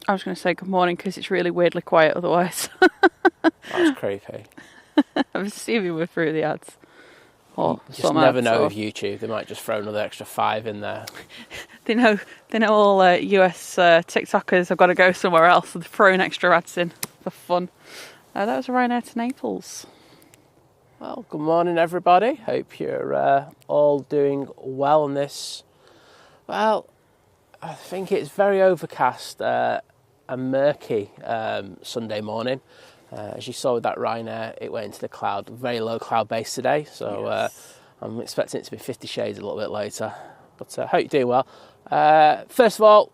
I was going to say good morning because it's really weirdly quiet otherwise. That's creepy. I'm assuming we're through the ads. Or You just never know with YouTube. They might just throw another extra 5 in there. They know all US TikTokers have got to go somewhere else and throw in extra ads in for fun. That was Ryanair to Naples. Well, good morning, everybody. Hope you're all doing well on this. Well, I think it's very overcast and murky Sunday morning. As you saw with that Ryanair, it went into the cloud, very low cloud base today. So yes. I'm expecting it to be 50 shades a little bit later. But I hope you're doing well. First of all,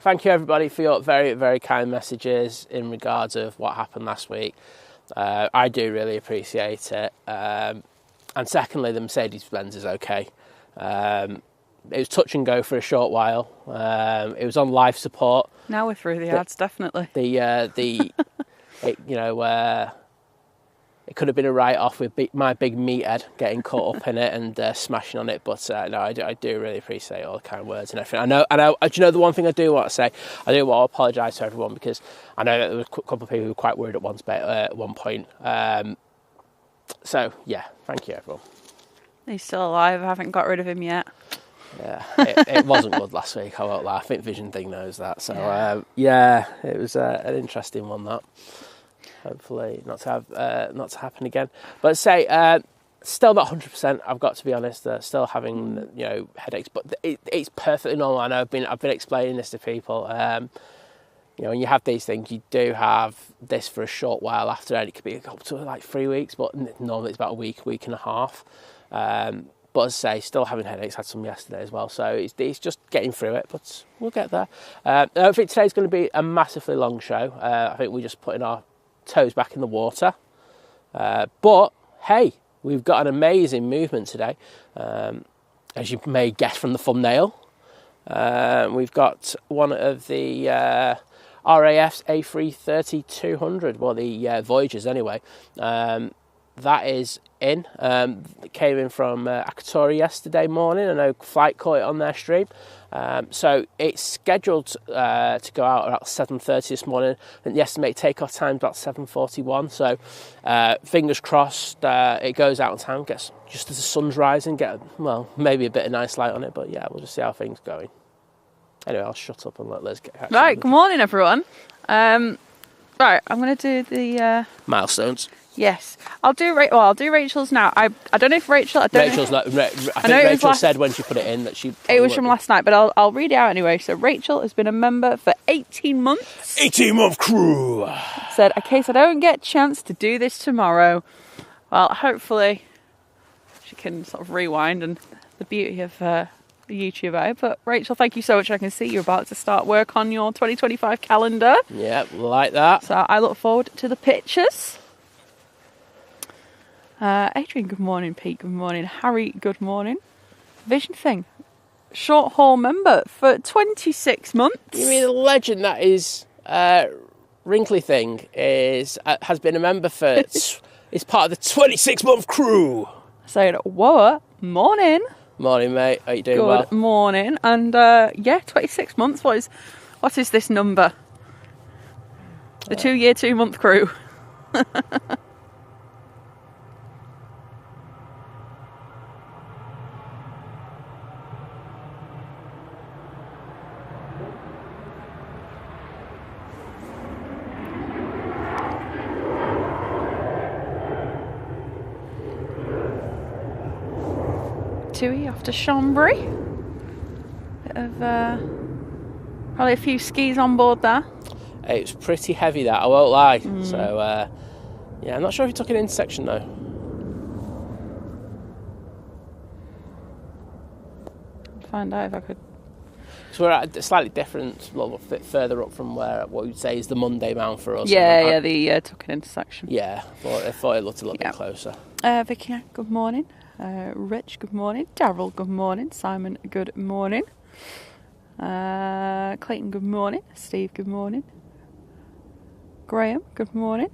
thank you everybody for your very, very kind messages in regards of what happened last week. I do really appreciate it. And secondly, the Mercedes-Benz is okay. It was touch and go for a short while. It was on life support. Now we're through the ads, definitely. It could have been a write-off with my big meathead getting caught up in it and smashing on it. But no, I do really appreciate all the kind words and everything. I know. Do you know the one thing I do want to say? I do want to apologise to everyone because I know that there was a couple of people who were quite worried at one point. So yeah, thank you everyone. He's still alive. I haven't got rid of him yet. Yeah, it wasn't good last week. I won't lie. I think Vision Thing knows that. So it was an interesting one. That hopefully not to happen again. But say still not 100%. I've got to be honest. Still having headaches, but it's perfectly normal. I know I've been explaining this to people. When you have these things, you do have this for a short while after, and it could be up to like 3 weeks, but normally it's about a week and a half. But as I say, still having headaches, had some yesterday as well. So it's just getting through it, but we'll get there. I don't think today's going to be a massively long show. I think we're just putting our toes back in the water. But hey, we've got an amazing movement today. As you may guess from the thumbnail, we've got one of the RAF'S A330 200, well, the Voyagers anyway. That is in. It came in from Akatori yesterday morning. I know Flight caught it on their stream. So it's scheduled to go out about 7:30 this morning. And the estimated takeoff time is about 7:41. So fingers crossed it goes out on time, gets just as the sun's rising, maybe a bit of nice light on it. But yeah, we'll just see how things are going. Anyway, I'll shut up and let Liz get action. Right, good morning everyone. Right, I'm going to do the milestones. Yes, I'll do Rachel's now. I don't know if Rachel. I think Rachel said when she put it in that she. It was from last night, but I'll read it out anyway. So Rachel has been a member for 18 months. 18-month crew. Said, in case I don't get a chance to do this tomorrow, well, hopefully she can sort of rewind and the beauty of YouTube. But Rachel, thank you so much. I can see you're about to start work on your 2025 calendar. Yeah, like that. So I look forward to the pictures. Adrian, good morning. Pete, good morning. Harry, good morning. Vision Thing, short haul member for 26 months. You mean the legend that is Wrinkly Thing has been a member for is part of the 26-month crew. Saying whoa, morning. Morning, mate. How you doing? Well? Good morning. And 26 months. What is this number? The 2-year, 2-month crew. Tui off to Chambéry. Bit of probably a few skis on board there. It's pretty heavy, that, I won't lie. So I'm not sure if he took an intersection though. Find out if I could. So we're at a slightly different, a little bit further up from what you'd say is the Monday Mount for us. The took an intersection. Yeah, I thought it looked a little bit closer. Vicky, good morning. Rich, good morning. Daryl, good morning. Simon, good morning. Clayton, good morning. Steve, good morning. Graham, good morning.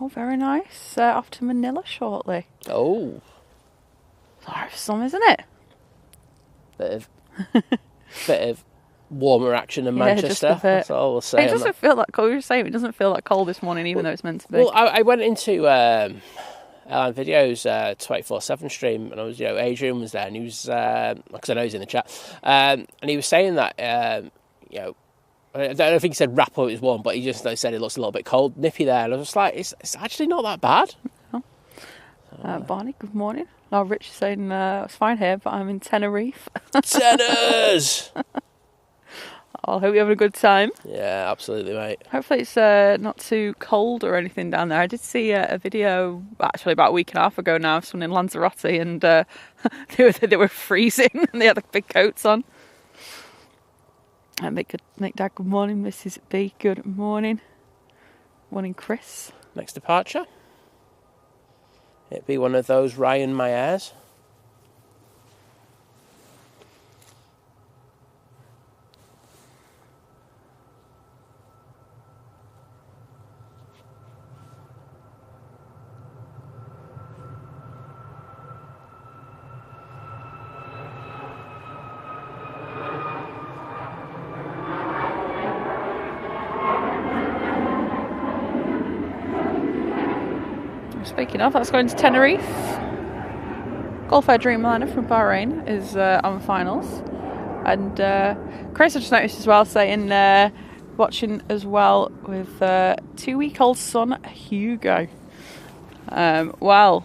Oh, very nice. Off to Manila shortly. Oh. Sorry for some, isn't it? Bit of warmer action than Yeah, Manchester. just a bit. That's all we'll say. It doesn't feel that cold. You're saying it doesn't feel that cold this morning, even though it's meant to be. Well, I went into Airline Video's 24/7 stream, and I was, Adrian was there, and he was, because I know he's in the chat, and he was saying that, I don't think he said wrap up it was warm, but he just said it looks a little bit cold, nippy there, and I was just like, it's actually not that bad. Barney, good morning. Now Rich is saying it's fine here, but I'm in Tenerife. Tenors! I hope you're having a good time. Yeah, absolutely, mate. Hopefully it's not too cold or anything down there. I did see a video, actually about a week and a half ago now, of someone in Lanzarote, and they were freezing, and they had big coats on. Make Dad, good morning. Mrs. B, good morning. Morning, Chris. Next departure. It'd be one of those Ryan Myers. Speaking of, that's going to Tenerife. Gulf Air Dreamliner from Bahrain is on finals. And Chris, I just noticed as well, saying watching as well with 2-week-old son Hugo. Well,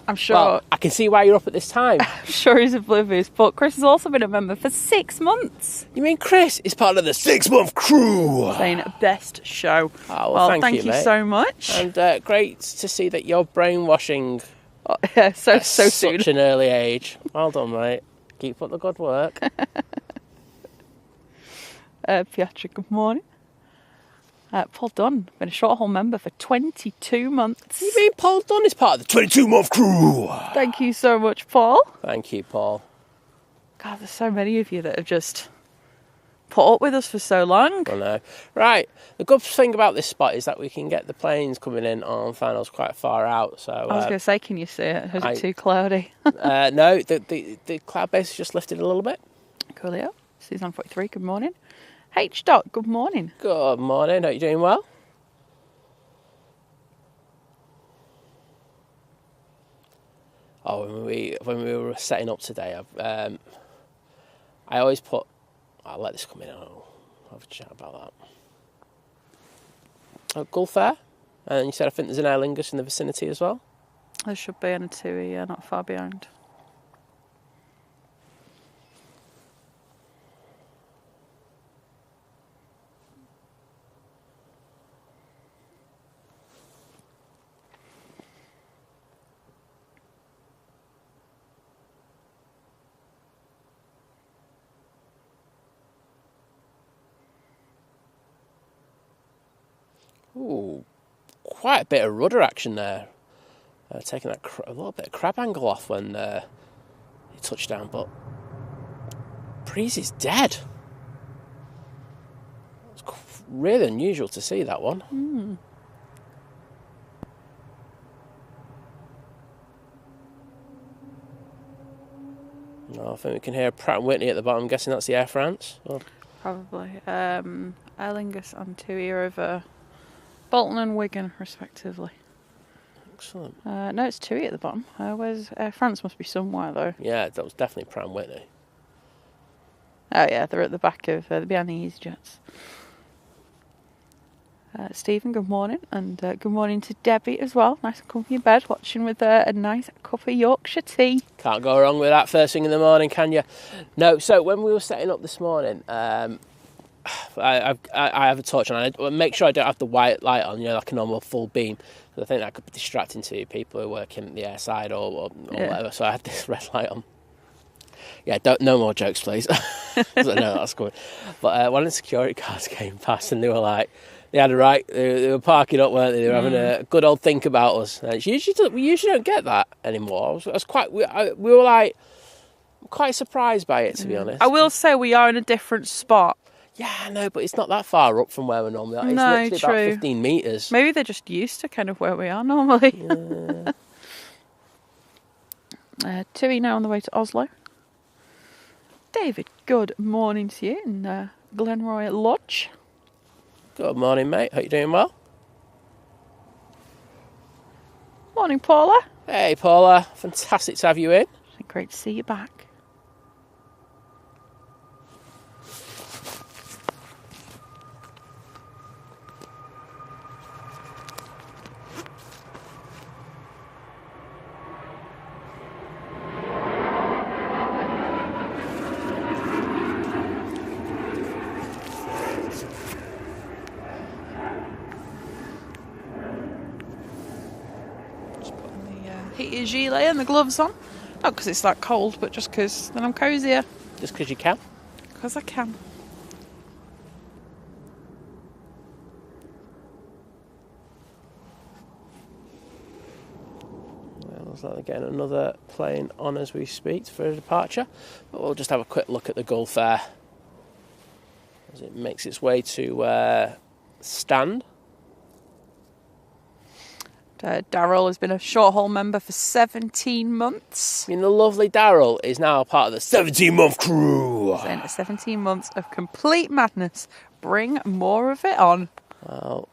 I'm sure. Well, I can see why you're up at this time. I'm sure he's oblivious, but Chris has also been a member for 6 months. You mean Chris is part of the 6-month crew? Saying best show. Oh, well, thank you mate. so much. And great to see that you're brainwashing Yeah, so at soon. such an early age. Well done, mate. Keep up the good work. Piatra, good morning. Paul Dunn, been a short haul member for 22 months. You mean Paul Dunn is part of the 22-month crew? Thank you so much, Paul. Thank you, Paul. God, there's so many of you that have just put up with us for so long. I know. Right, the good thing about this spot is that we can get the planes coming in on finals quite far out. So I was going to say, can you see it? Is it too cloudy? No, the cloud base has just lifted a little bit. Coolio. Season 43, good morning. H. Dot, good morning. Good morning. Are you doing well? Oh, when we were setting up today, I always put. I'll let this come in. I'll have a chat about that. Gulf Air, and you said I think there's an Aer Lingus in the vicinity as well. There should be on a TUI, yeah, not far behind. Ooh, quite a bit of rudder action there. Taking that a little bit of crab angle off when he touched down, but breeze is dead. It's really unusual to see that one. Mm. I think we can hear Pratt & Whitney at the bottom. I'm guessing that's the Air France. Oh. Probably. Aer Lingus and TUI are over Bolton and Wigan, respectively. Excellent. No, it's TUI at the bottom. Where's Air France? Must be somewhere, though. Yeah, that was definitely Pratt & Whitney. Oh, yeah, they're at the back of behind the EasyJets. Stephen, good morning. And good morning to Debbie as well. Nice and comfy in bed, watching with a nice cup of Yorkshire tea. Can't go wrong with that first thing in the morning, can you? No, so when we were setting up this morning, I have a torch on. I make sure I don't have the white light on, like a normal full beam. Because I think that could be distracting to people who work in the airside or whatever. So I had this red light on. Yeah, no more jokes, please. I know that's coming. But one of the security guards came past and they were like, they had a right. They were parking up, weren't they? They were having a good old think about us. And we usually don't get that anymore. I was quite. We were like, I'm quite surprised by it, to be honest. I will say we are in a different spot. Yeah, I know, but it's not that far up from where we're normally at. It's No, literally true. about 15 metres. Maybe they're just used to kind of where we are normally. Yeah. TUI now on the way to Oslo. David, good morning to you in Glenroy Lodge. Good morning, mate. Hope you're doing well. Morning, Paula. Hey, Paula. Fantastic to have you in. Great to see you back. Heated gilet and the gloves on. Not because it's that cold, but just because then I'm cosier. Just because you can? Because I can. Well, looks like they're getting another plane on as we speak for a departure. But we'll just have a quick look at the Gulf Air as it makes its way to stand. Daryl has been a short-haul member for 17 months. I mean, the lovely Daryl is now part of the 17-month crew. Saying 17 months of complete madness. Bring more of it on. Well,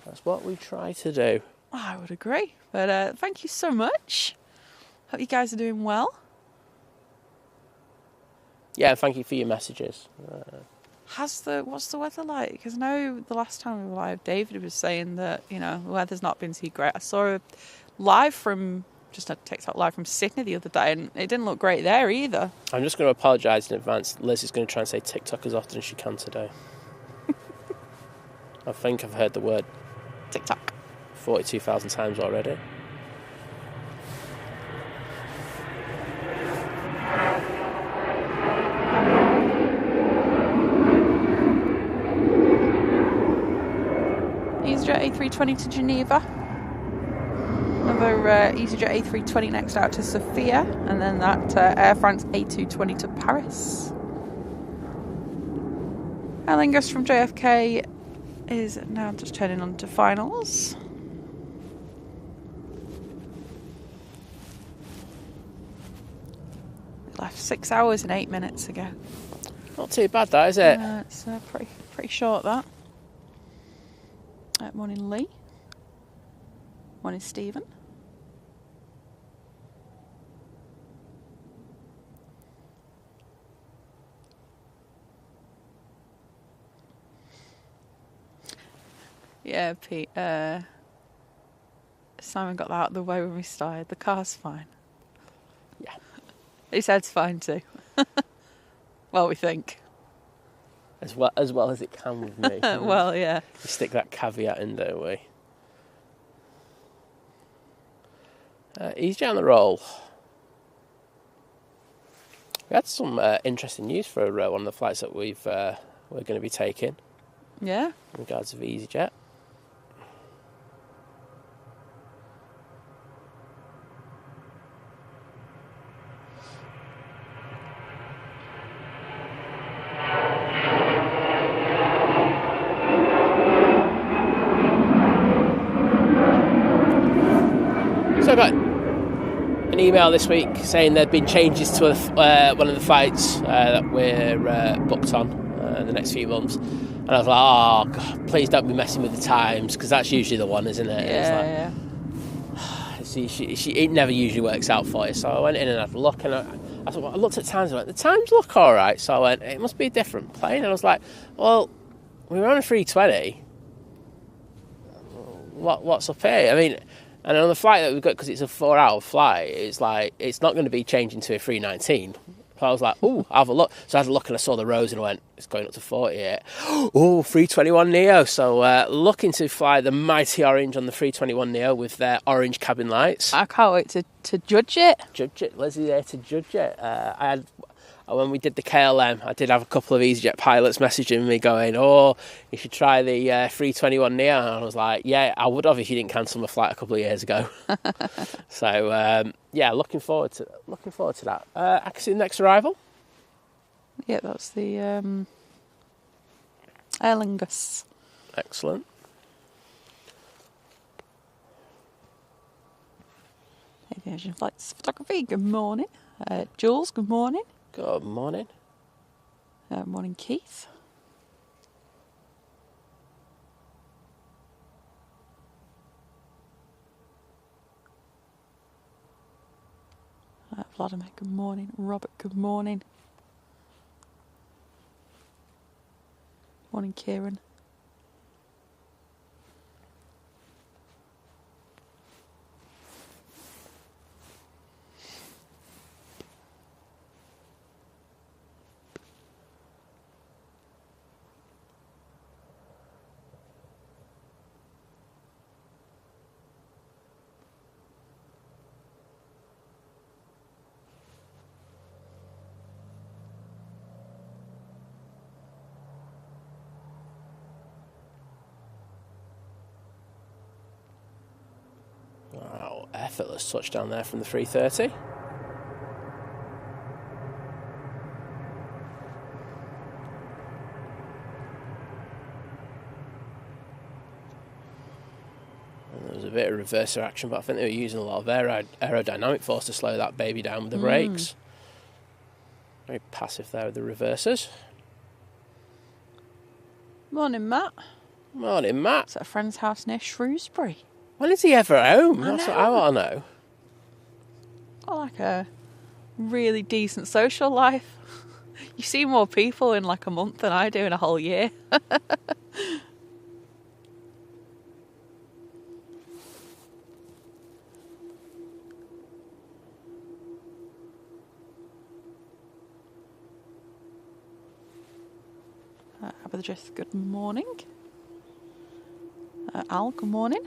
that's what we try to do. I would agree. But thank you so much. Hope you guys are doing well. Yeah, thank you for your messages. What's the weather like? Because I know the last time we were live, David was saying that, you know, the weather's not been too great. I saw a TikTok live from Sydney the other day, and it didn't look great there either. I'm just going to apologise in advance. Liz is going to try and say TikTok as often as she can today. I think I've heard the word TikTok 42,000 times already. EasyJet A320 to Geneva. Another EasyJet A320 next out to Sofia, and then that Air France A220 to Paris. Aer Lingus from JFK is now just turning on to finals. It left 6 hours and 8 minutes ago. Not too bad, that, is it? It's pretty short, that. Morning, Lee. Morning, Stephen. Yeah, Pete. Simon got that out of the way when we started. The car's fine. Yeah. His head's fine too. Well, we think. As well as it can with me. Well, yeah. We stick that caveat in, don't we? EasyJet on the roll. We had some interesting news for one of the flights that we're going to be taking. Yeah. In regards to EasyJet. So I got an email this week saying there'd been changes to one of the flights that we're booked on in the next few months. And I was like, oh, God, please don't be messing with the times, because that's usually the one, isn't it? Yeah, It never usually works out for you. So I went in and had a look, and I looked at times and I went, the times look all right. So I went, it must be a different plane. And I was like, well, we were on a 320. What's up here? I mean, and on the flight that we've got, because it's a 4-hour flight, it's like, it's not going to be changing to a 319. So I was like, ooh, have a look. So I had a look and I saw the rows and I went, it's going up to 48. Oh, 321 Neo. So looking to fly the mighty orange on the 321 Neo with their orange cabin lights. I can't wait to judge it. Judge it. Leslie's there to judge it. When we did the KLM, I did have a couple of EasyJet pilots messaging me going, oh, you should try the 321 Neo. And I was like, yeah, I would have if you didn't cancel my flight a couple of years ago. So, yeah, looking forward to that. I can see the next arrival. Yeah, that's the Aer Lingus. Excellent. Aviation Flights Photography, good morning. Jules, good morning. Good morning. Morning, Keith. Vladimir, good morning. Robert, good morning. Morning, Kieran. Wow, effortless touchdown there from the 330. And there was a bit of reverser action, but I think they were using a lot of aerodynamic force to slow that baby down with the brakes. Very passive there with the reversers. Morning, Matt. Morning, Matt. It's at a friend's house near Shrewsbury. When is he ever home? I That's know. what I want to know. Got like a really decent social life. You see more people in like a month than I do in a whole year. Abadjeth, good morning. Al, good morning.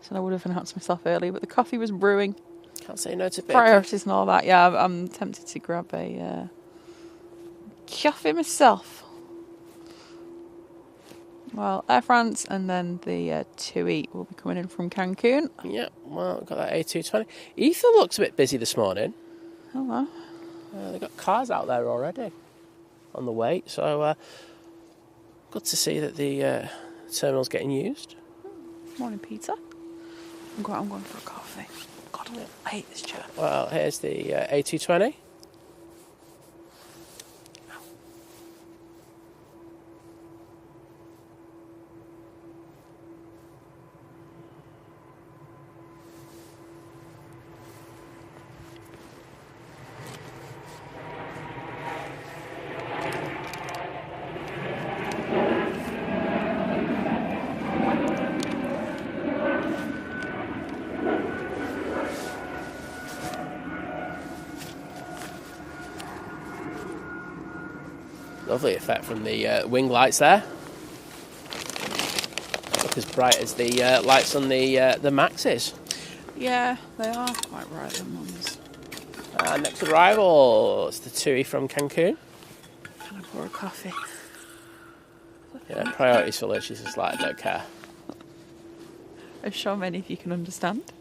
So I would have announced myself earlier, but the coffee was brewing. Can't say no to bacon. Priorities and all that. Yeah, I'm tempted to grab a coffee myself. Well, Air France and then the TUI will be coming in from Cancun. Yeah, well, we've got that A220. Ether looks a bit busy this morning. Hello. They've got cars out there already on the way, so good to see that the terminal's getting used. Morning, Peter. I'm going for a coffee. God, I hate this chair. Well, here's the A220. Lovely effect from the wing lights there. Look as bright as the lights on the Maxes. Yeah, they are quite bright, them ones. Next arrival, it's the TUI from Cancun. Can I pour a coffee? Yeah, priorities for Liz, she's just like, I don't care. I'm sure many of you can understand.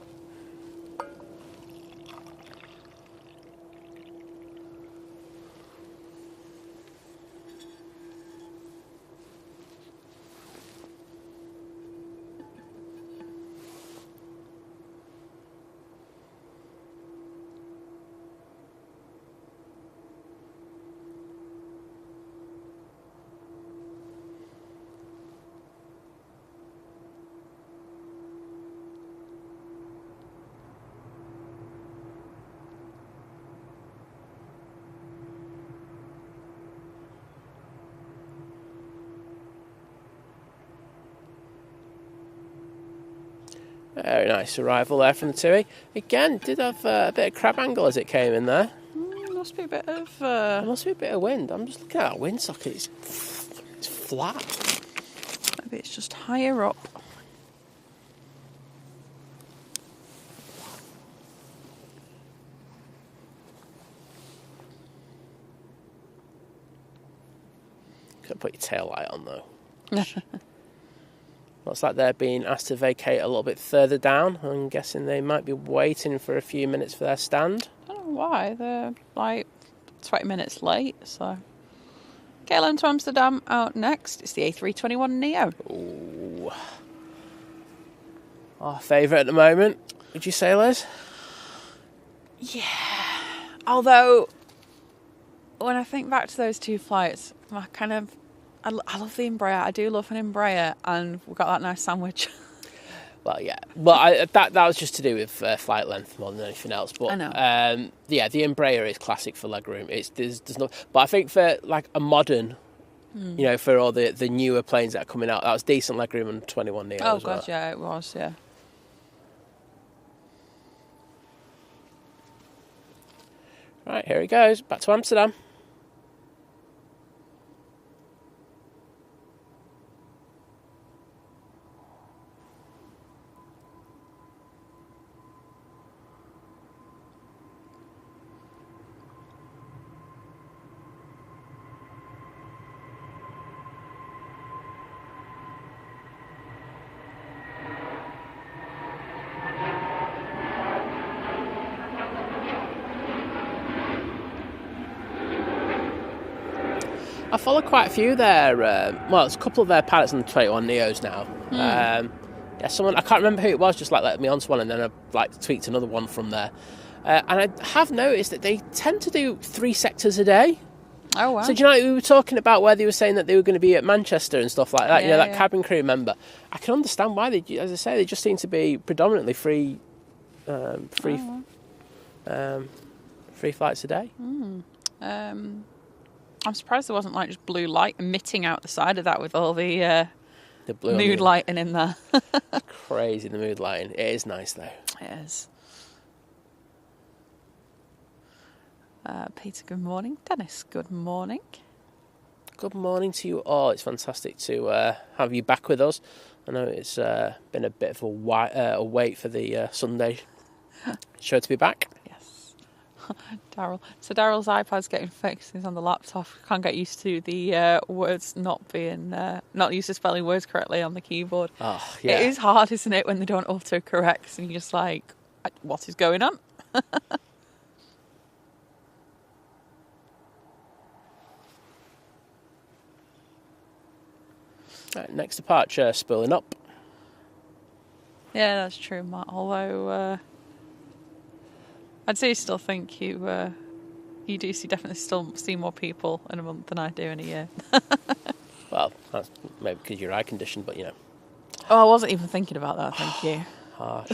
Very nice arrival there from the TUI. Again, did have a bit of crab angle as it came in there. Must be a bit of... There must be a bit of wind. I'm just looking at that wind socket. It's flat. Maybe it's just higher up. Could put your tail light on though. Looks like they're being asked to vacate a little bit further down. I'm guessing they might be waiting for a few minutes for their stand. I don't know why. They're like 20 minutes late, so... KLM to Amsterdam out next. It's the A321neo. Ooh. Our favourite at the moment, would you say, Liz? Yeah. Although, when I think back to those two flights, I love the Embraer. I do love an Embraer, and we got that nice sandwich. Well, yeah. Well, that was just to do with flight length more than anything else. But I know. Yeah, the Embraer is classic for legroom. There's no, but I think for like a modern, you know, for all the newer planes that are coming out, that was decent legroom on 21neo. Oh as well. god, yeah, it was, yeah. Right, here he goes back to Amsterdam. I follow quite a few there. Well, there's a couple of their pilots on the 21neos now. Yeah, someone, I can't remember who it was, just like let me onto one, and then I like tweaked another one from there. And I have noticed that they tend to do 3 sectors a day. Oh wow! So do you know, we were talking about where they were saying that they were going to be at Manchester and stuff like that. You know, that cabin crew member. I can understand why they, as I say, they just seem to be predominantly free flights a day. I'm surprised there wasn't like just blue light emitting out the side of that with all the blue mood lighting in there. Crazy, the mood lighting. It is nice though. It is. Peter, good morning. Dennis, good morning. Good morning to you all. It's fantastic to have you back with us. I know it's been a bit of a wait for the Sunday show to be back. Yes. Daryl. So Daryl's iPad's getting fixed. He's on the laptop. Can't get used to the words not used to spelling words correctly on the keyboard. Oh, yeah. It is hard, isn't it, when they don't autocorrect and you're just like, what is going on? Right, next departure, spooling up. Yeah, that's true, Matt. Although I'd say you still think you do definitely still see more people in a month than I do in a year. Well, that's maybe because you're eye conditioned, but you know. Oh, I wasn't even thinking about that. Thank you. Harsh.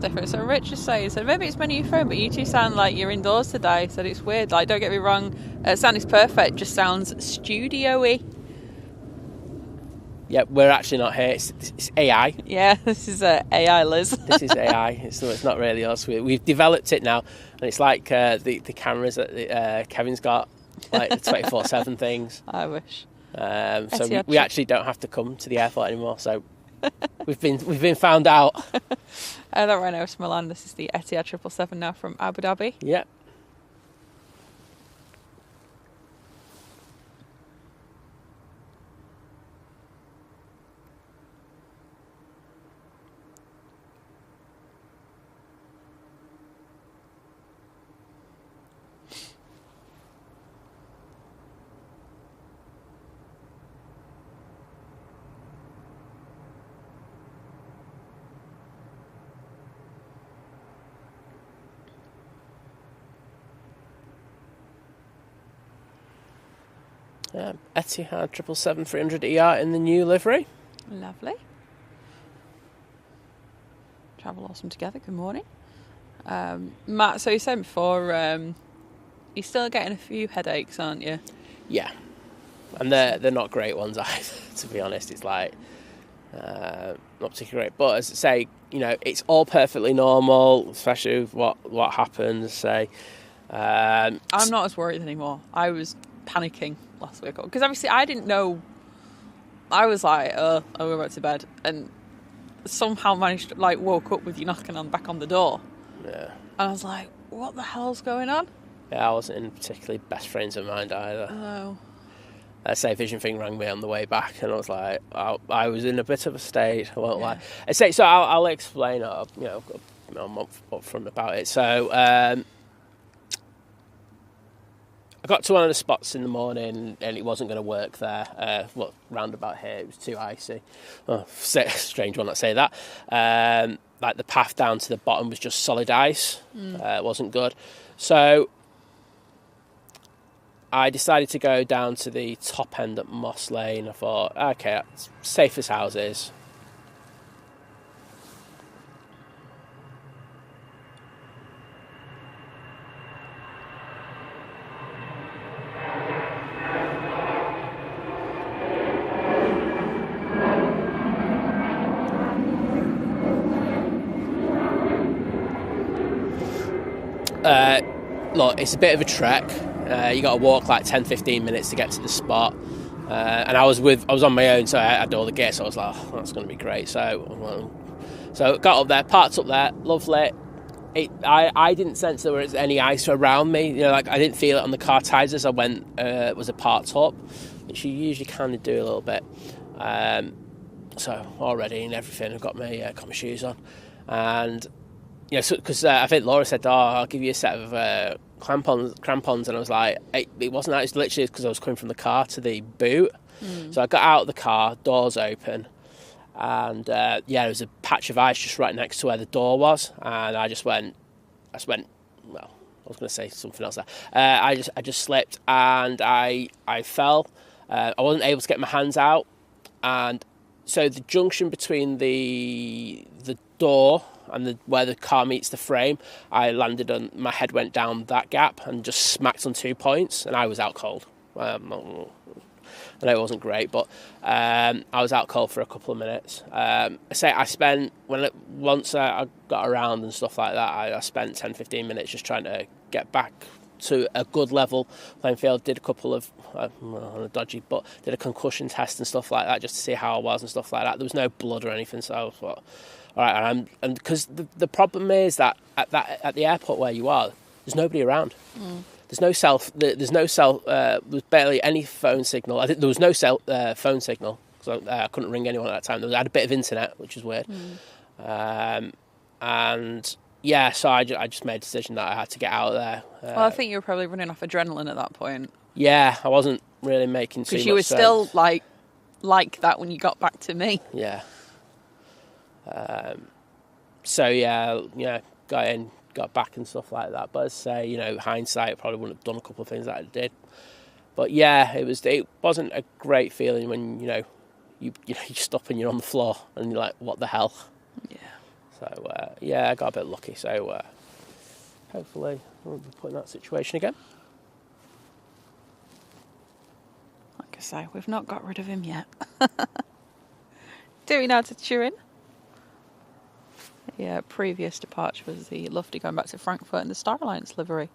Different. So Rich is saying, so maybe it's my new phone, but you two sound like you're indoors today. Said it's weird. Like, don't get me wrong, sound is perfect. Just sounds studio-y. Yeah, we're actually not here. It's AI. Yeah, this is AI, Liz. This is AI. It's not really us. We've developed it now, and it's like the cameras that Kevin's got, like the 24/7 things. I wish. So we actually don't have to come to the airport anymore. So. We've been found out. That right now is Milan. This is the Etihad 777 now from Abu Dhabi. Yep. Etihad 777-300ER in the new livery. Lovely. Travel awesome together. Good morning. Matt, so you said before, you're still getting a few headaches, aren't you? Yeah. And they're not great ones either, to be honest. It's like, not particularly great. But as I say, you know, it's all perfectly normal, especially with what happens, say. I'm not as worried anymore. I was panicking last week because obviously I didn't know. I was like, I'll go back to bed, and somehow managed to, like, woke up with you knocking back on the door. Yeah. And I was like, what the hell's going on? Yeah, I wasn't in particularly best frames of mind either. Oh. Say Vision thing rang me on the way back, and I was like, I was in a bit of a state. I won't lie. So I'll explain. I'm upfront about it. So I got to one of the spots in the morning, and it wasn't going to work there. Round about here, it was too icy. Oh, strange one, I say that. Like the path down to the bottom was just solid ice. It wasn't good. So I decided to go down to the top end at Moss Lane. I thought, okay, that's safe as houses. Look, it's a bit of a trek. You got to walk like 10-15 minutes to get to the spot. And I was on my own, so I had all the gear, so I was like, oh, that's going to be great. So got up there, parked up there, lovely. I didn't sense there was any ice around me. You know, like I didn't feel it on the car tyres as I went. Was it parked up, which you usually kind of do a little bit. So all ready and everything. I've got my shoes on, and because I think Laura said, "Oh, I'll give you a set of crampons," and I was like, "It wasn't that. It's literally because I was coming from the car to the boot." So I got out of the car, doors open, and there was a patch of ice just right next to where the door was, and I just went. Well, I was going to say something else there. I just slipped and I fell. I wasn't able to get my hands out, and so the junction between the door and where the car meets the frame, I landed on, my head went down that gap and just smacked on 2 points, and I was out cold. I know it wasn't great, but I was out cold for a couple of minutes. I spent, once I got around and stuff like that, I spent 10-15 minutes just trying to get back to a good level playing field. Did a couple of did a concussion test and stuff like that just to see how I was and stuff like that. There was no blood or anything, so I was like, all right. And because the problem is that at the airport where you are, there's nobody around. There's no there's barely any phone signal. I think there was no phone signal, so I couldn't ring anyone at that time. I had a bit of internet, which is weird. So I just made a decision that I had to get out of there. Well, I think you were probably running off adrenaline at that point. Yeah, I wasn't really making too much sense. Because you were still like that when you got back to me. Yeah. Got in, got back and stuff like that. But as I say, hindsight, I probably wouldn't have done a couple of things that I did. But yeah, it wasn't a great feeling when you stop and you're on the floor and you're like, what the hell? Yeah. So I got a bit lucky. So hopefully I won't be put in that situation again. Like I say, we've not got rid of him yet. Do we know to chew in? Yeah, previous departure was the Lufty going back to Frankfurt in the Star Alliance livery.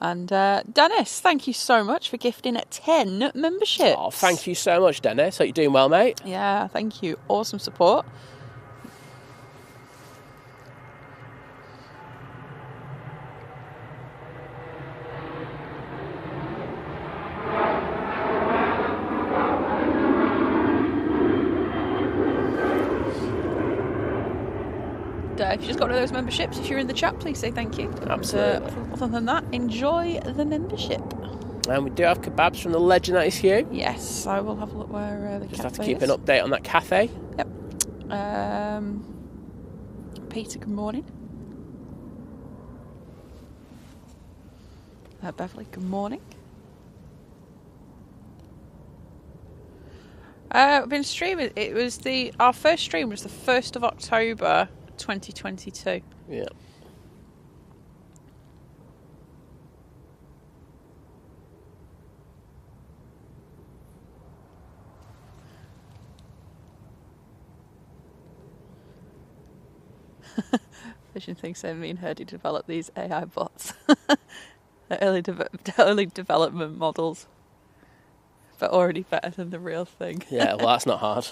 And Dennis, thank you so much for gifting 10 memberships. Oh, thank you so much, Dennis. Hope you're doing well, mate. Yeah, thank you. Awesome support. If you just got one of those memberships, if you're in the chat, please say thank you. Absolutely. Other than that, enjoy the membership. And we do have kebabs from the Legend that is here. Yes, I will have a look where the just cafe have to keep is. an update on that cafe. Yep. Peter, good morning. Beverly, good morning. I've been streaming. It was our first stream was the 1st of October 2022. Yeah. Vision thinks me and Herdy developed these AI bots. They're early development models, but already better than the real thing. Yeah, well, that's not hard.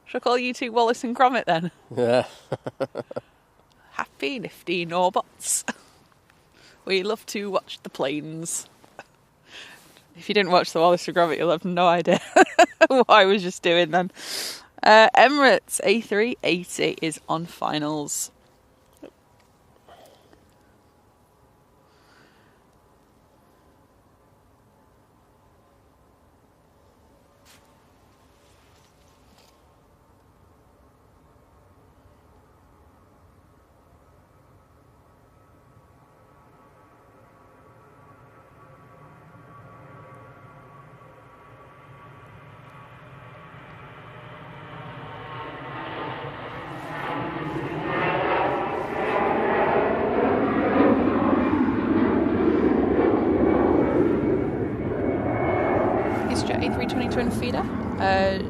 Shall I call you two Wallace and Gromit then? Yeah. Happy, nifty Norbots. We love to watch the planes. If you didn't watch the Wallace to Gromit, you'll have no idea what I was just doing then. Emirates A380 is on finals. A320 twin feeder.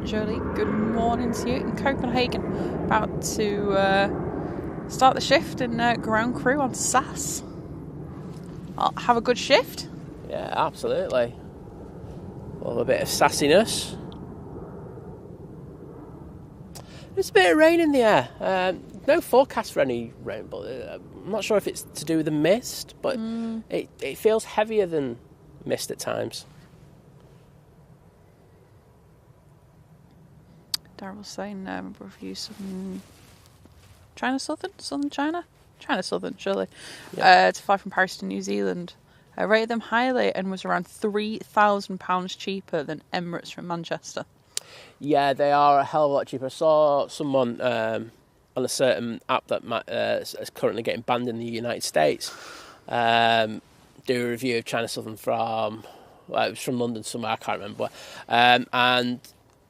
Jolie, good morning to you in Copenhagen. About to start the shift in ground crew on SAS. I'll have a good shift. Yeah, absolutely. Well, a bit of sassiness. There's a bit of rain in the air. No forecast for any rain, but I'm not sure if it's to do with the mist, but it feels heavier than mist at times. Darryl was saying, review some China Southern China Southern, surely. Yeah. To fly from Paris to New Zealand. I rated them highly and was around £3,000 cheaper than Emirates from Manchester. Yeah, they are a hell of a lot cheaper. I saw someone on a certain app that is currently getting banned in the United States do a review of China Southern from, well, it was from London somewhere, I can't remember. And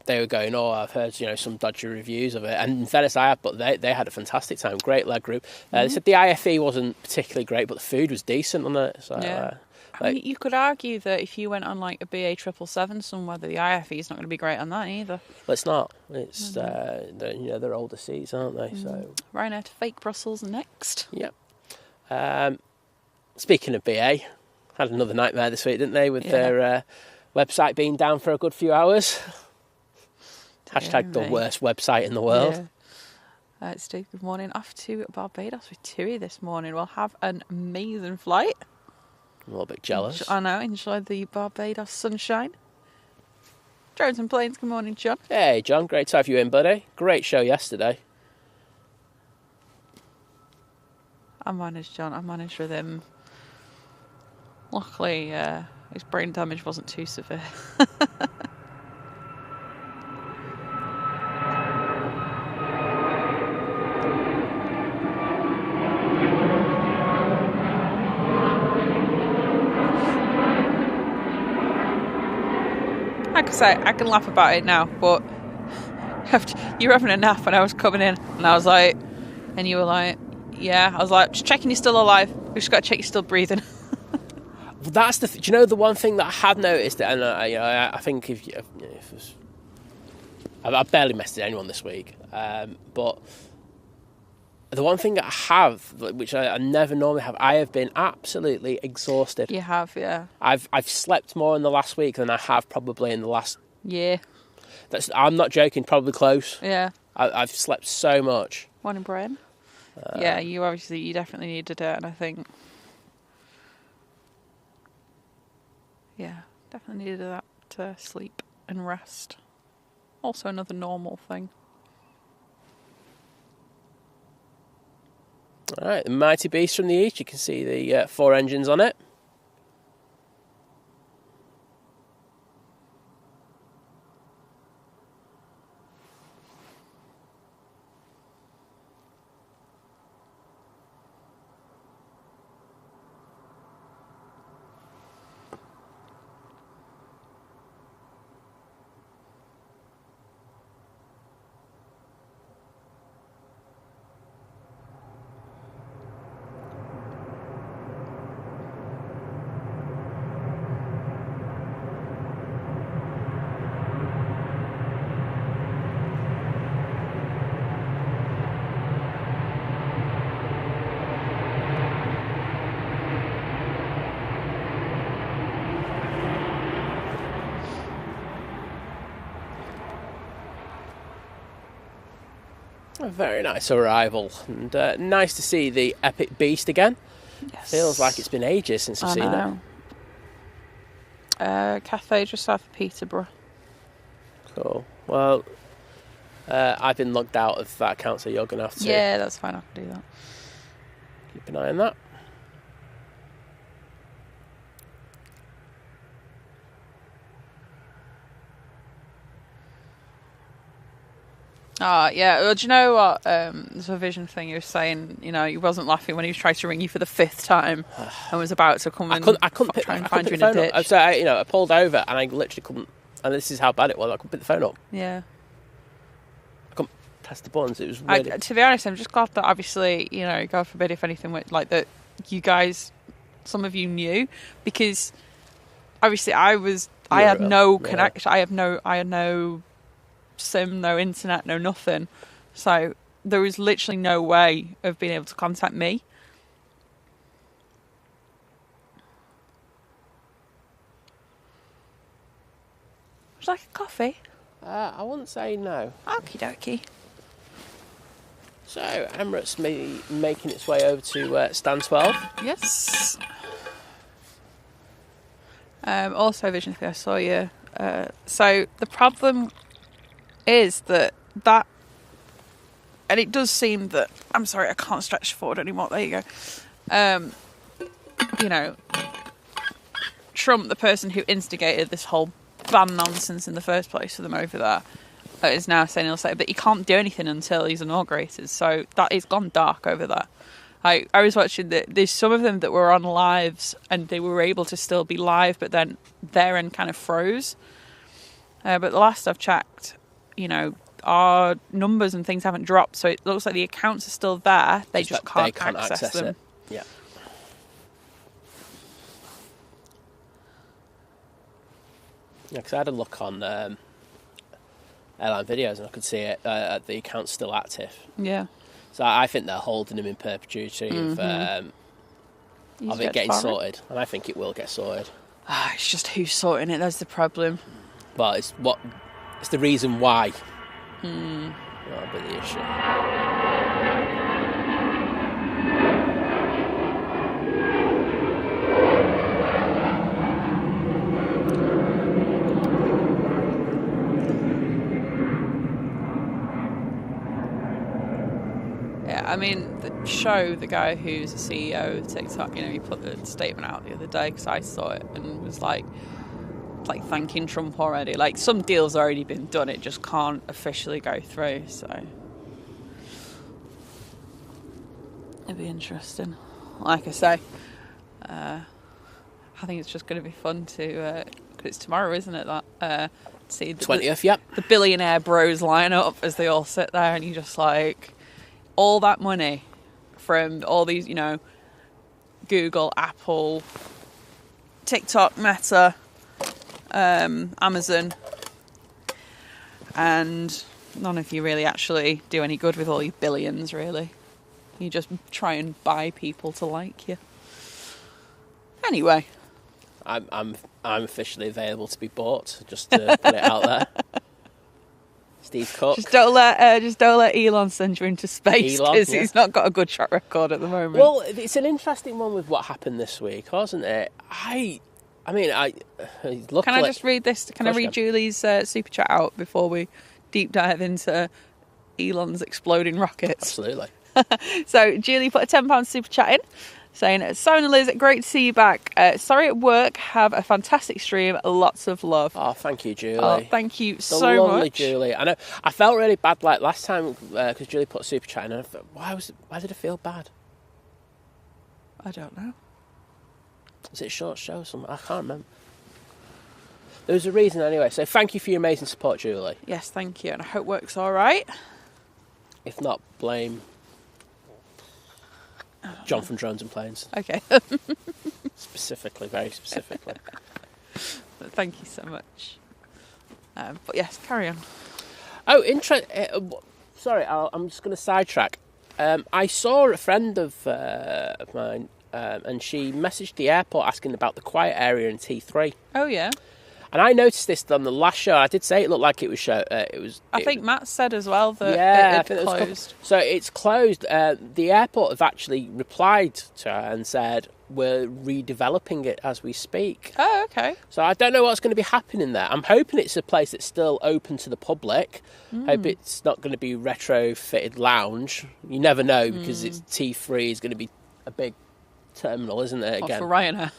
they were going, I've heard some dodgy reviews of it. And in fairness, I have, but they had a fantastic time. Great leg group. They said the IFE wasn't particularly great, but the food was decent on it. So, yeah. I mean, you could argue that if you went on like a BA 777 somewhere, the IFE is not going to be great on that either. Well, it's not. It's they're older seats, aren't they? So Ryanair to fake Brussels next. Yep. Speaking of BA, had another nightmare this week, didn't they, with their website being down for a good few hours. Hashtag the worst website in the world. Yeah. Steve, good morning. Off to Barbados with TUI this morning. We'll have an amazing flight. I'm a little bit jealous. I know. Enjoy the Barbados sunshine. Drones and planes, good morning, John. Hey, John. Great to have you in, buddy. Great show yesterday. I managed, John. I managed with him. Luckily, his brain damage wasn't too severe. Like I say, I can laugh about it now, but you were having a nap when I was coming in, and I was like, and you were like, yeah, I was like, just checking you're still alive. We just got to check you're still breathing. That's do you know the one thing that I have noticed, and I think I've barely messaged anyone this week, but the one thing that I have, which I never normally have, I have been absolutely exhausted. You have, yeah. I've slept more in the last week than I have probably in the last year. I'm not joking, probably close. Yeah. I've slept so much. Morning, Brian. Yeah, you definitely needed it, and I think, yeah, definitely needed that to sleep and rest. Also another normal thing. All right, the Mighty Beast from the east. You can see the 4 engines on it. A very nice arrival, and nice to see the Epic Beast again. Yes. Feels like it's been ages since I've seen it. Cathay just south of Peterborough. Cool. Well, I've been logged out of that account, so you're going to have to... Yeah, that's fine. I can do that. Keep an eye on that. Yeah. Well, do you know what? There's a vision thing you were saying. You know, he wasn't laughing when he was trying to ring you for the 5th time and was about to come I couldn't try and pick find you in the a phone ditch. up. So I pulled over and I literally couldn't. And this is how bad it was. I couldn't pick the phone up. Yeah. I couldn't press the buttons. It was really... To be honest, I'm just glad that obviously, you know, God forbid if anything went like that, you guys, some of you knew, because obviously I had no connection. I had no SIM, no internet, no nothing. So there was literally no way of being able to contact me. Would you like a coffee? I wouldn't say no. Okie dokie. So Emirates making its way over to stand 12. Yes. Also, Vision, I saw you. So the problem is that, and it does seem that, I'm sorry, I can't stretch forward anymore. There you go. You know, Trump, the person who instigated this whole ban nonsense in the first place for them over there, is now saying he'll say, but he can't do anything until he's inaugurated. So that is gone dark over there. I was watching there's some of them that were on lives and they were able to still be live, but then their end kind of froze. But the last I've checked, you know, our numbers and things haven't dropped, so it looks like the accounts are still there. They just can't access them. It. Yeah. Yeah, because I had a look on airline videos and I could see it. The account's still active. Yeah. So I think they're holding him in perpetuity of it getting sorted, and I think it will get sorted. It's just who's sorting it. That's the problem. Well, it's the reason why. That'll be the issue. I mean, the guy who's the CEO of TikTok, you know, he put the statement out the other day because I saw it and was like thanking Trump already. Like, some deals already been done, it just can't officially go through. So it'd be interesting. Like I say, I think it's just going to be fun to, because it's tomorrow, isn't it? That see the 20th, yep. The billionaire bros line up as they all sit there, and you just like. All that money from all these, you know, Google, Apple, TikTok, Meta, Amazon, and none of you really actually do any good with all your billions, really. You just try and buy people to like you. Anyway. I'm officially available to be bought, just to put it out there. Steve Cook. Just don't let Elon send you into space, because he's not got a good track record at the moment. Well, it's an interesting one with what happened this week, wasn't it? I mean, luckily... Can I just read this? Can I read Julie's super chat out before we deep dive into Elon's exploding rockets? Absolutely. So Julie put a £10 super chat in, saying, Simon and Liz, great to see you back. Sorry at work, have a fantastic stream, lots of love. Oh, thank you, Julie. Oh, thank you so lovely much. Julie. I know, I felt really bad like last time, because Julie put a super chat in, and I thought, why did I feel bad? I don't know. Was it a short show or something? I can't remember. There was a reason anyway, so thank you for your amazing support, Julie. Yes, thank you, and I hope work's all right. If not, blame John from Drones and Planes. Okay. Specifically, very specifically. Thank you so much. But yes, carry on. Oh, sorry, I'm just going to sidetrack. I saw a friend of mine, and she messaged the airport asking about the quiet area in T3. Oh, yeah. And I noticed this on the last show. I did say it looked like it was show. I think Matt said as well that it had closed. So it's closed. The airport have actually replied to her and said, we're redeveloping it as we speak. Oh, okay. So I don't know what's going to be happening there. I'm hoping it's a place that's still open to the public. Hope it's not going to be retrofitted lounge. You never know, because it's T3 is going to be a big terminal, isn't it? Again, For Ryanair.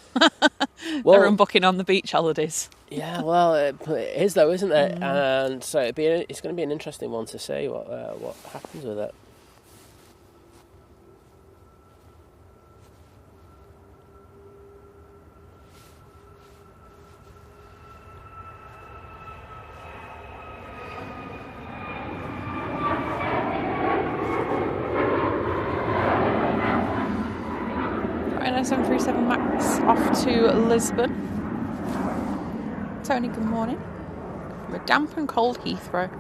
Well, They're unbooking on the beach holidays. yeah, well, it is though, isn't it? And so it's going to be an interesting one to see what happens with it. Ryanair 737 MAX off to Lisbon. Tony, good morning. From a damp and cold Heathrow.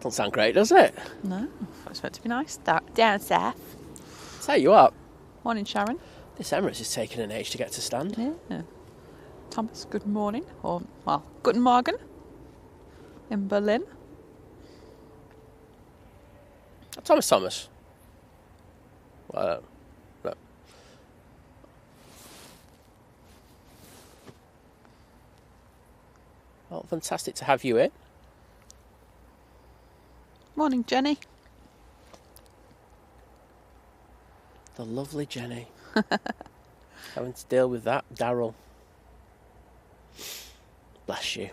Doesn't sound great, does it? No, it's meant to be nice. Down south. Tell you what, Morning, Sharon. this Emirates is taking an age to get to stand. Yeah. Thomas, good morning. Or, well, guten Morgen. In Berlin. Thomas. No. Well, fantastic to have you in. Morning, Jenny. The lovely Jenny. Having to deal with that, Daryl. Bless you.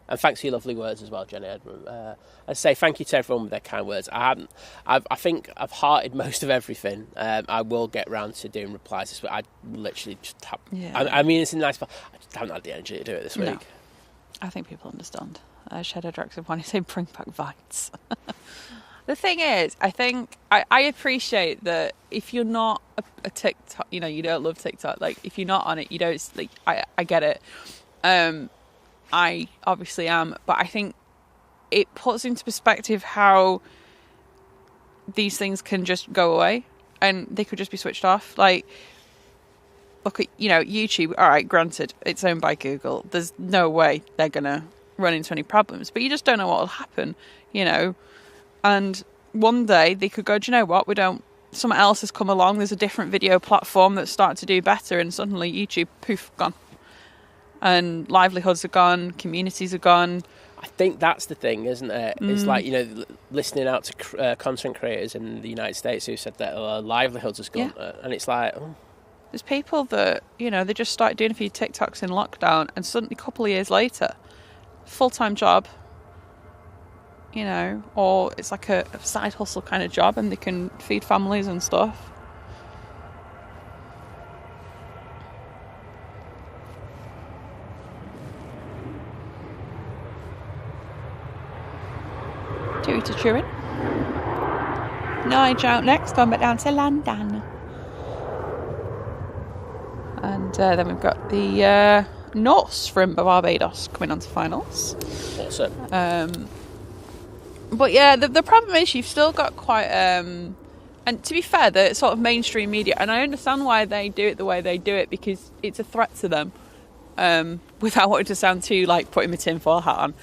And thanks for your lovely words as well, Jenny Edmund. I say thank you to everyone with their kind words. I think I've hearted most of everything. I will get round to doing replies this week. I literally just have... Yeah. I mean, it's a nice... I just haven't had the energy to do it this week. No. I think people understand. Shadow Drax want to say bring back Vites. The thing is, I think I appreciate that if you're not a TikTok, you don't love TikTok. Like, if you're not on it, you don't, like, I get it. I obviously am, but I think it puts into perspective how these things can just go away and they could just be switched off. Like, look at, YouTube. All right, granted, it's owned by Google. There's no way they're going to run into any problems, but you just don't know what will happen, And one day they could go, do you know what? Someone else has come along. There's a different video platform that's started to do better, and suddenly YouTube, poof, gone. And livelihoods are gone, communities are gone. I think that's the thing, isn't it? It's like, listening out to content creators in the United States who said that livelihoods has gone. Yeah. And it's like... Oh. There's people that, they just started doing a few TikToks in lockdown, and suddenly a couple of years later, full-time job, or it's like a side hustle kind of job, and they can feed families and stuff. Chewy to chewing. Nige out next, going back down to London. And then we've got the Norse from Barbados coming on to finals. Awesome. But yeah, the problem is you've still got quite... and to be fair, the sort of mainstream media, and I understand why they do it the way they do it, because it's a threat to them, without wanting to sound too like putting my tinfoil hat on.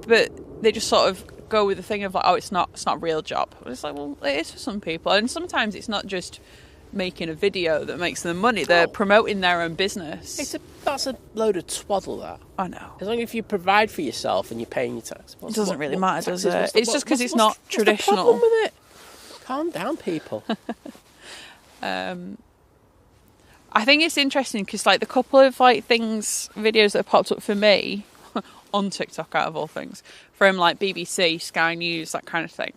But they just sort of go with the thing of like, oh, it's not a real job. It's like, well, it is for some people, and sometimes it's not just making a video that makes them money. They're promoting their own business. That's a load of twaddle, that. I know. As long as you provide for yourself and you're paying your tax. It doesn't really matter, does it? It's just because it's not traditional. What's the problem with it? Calm down, people. I think it's interesting because, like, the couple of videos that have popped up for me on TikTok, out of all things, from like BBC, Sky News, that kind of thing,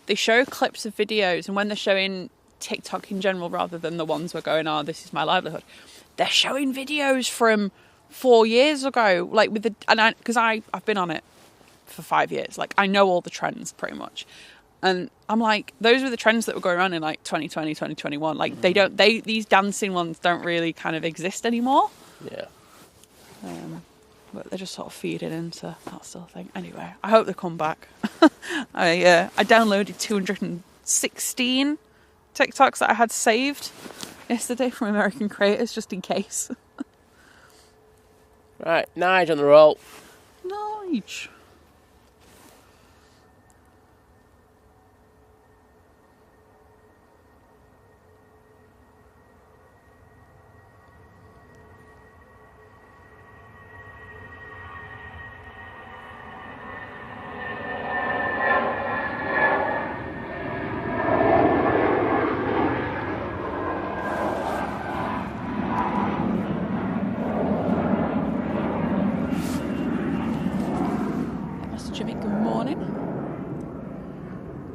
they show clips of videos, and when they're showing TikTok in general, rather than the ones we're going, oh, this is my livelihood, they're showing videos from 4 years ago, like because I've been on it for 5 years, like I know all the trends pretty much, and I'm like, those were the trends that were going on in like 2020, 2021. Like these dancing ones don't really kind of exist anymore. Yeah. But they're just sort of feeding into that sort of thing. Anyway, I hope they come back. I downloaded 216 TikToks that I had saved yesterday from American creators, just in case. Right, Nige on the roll. Nige.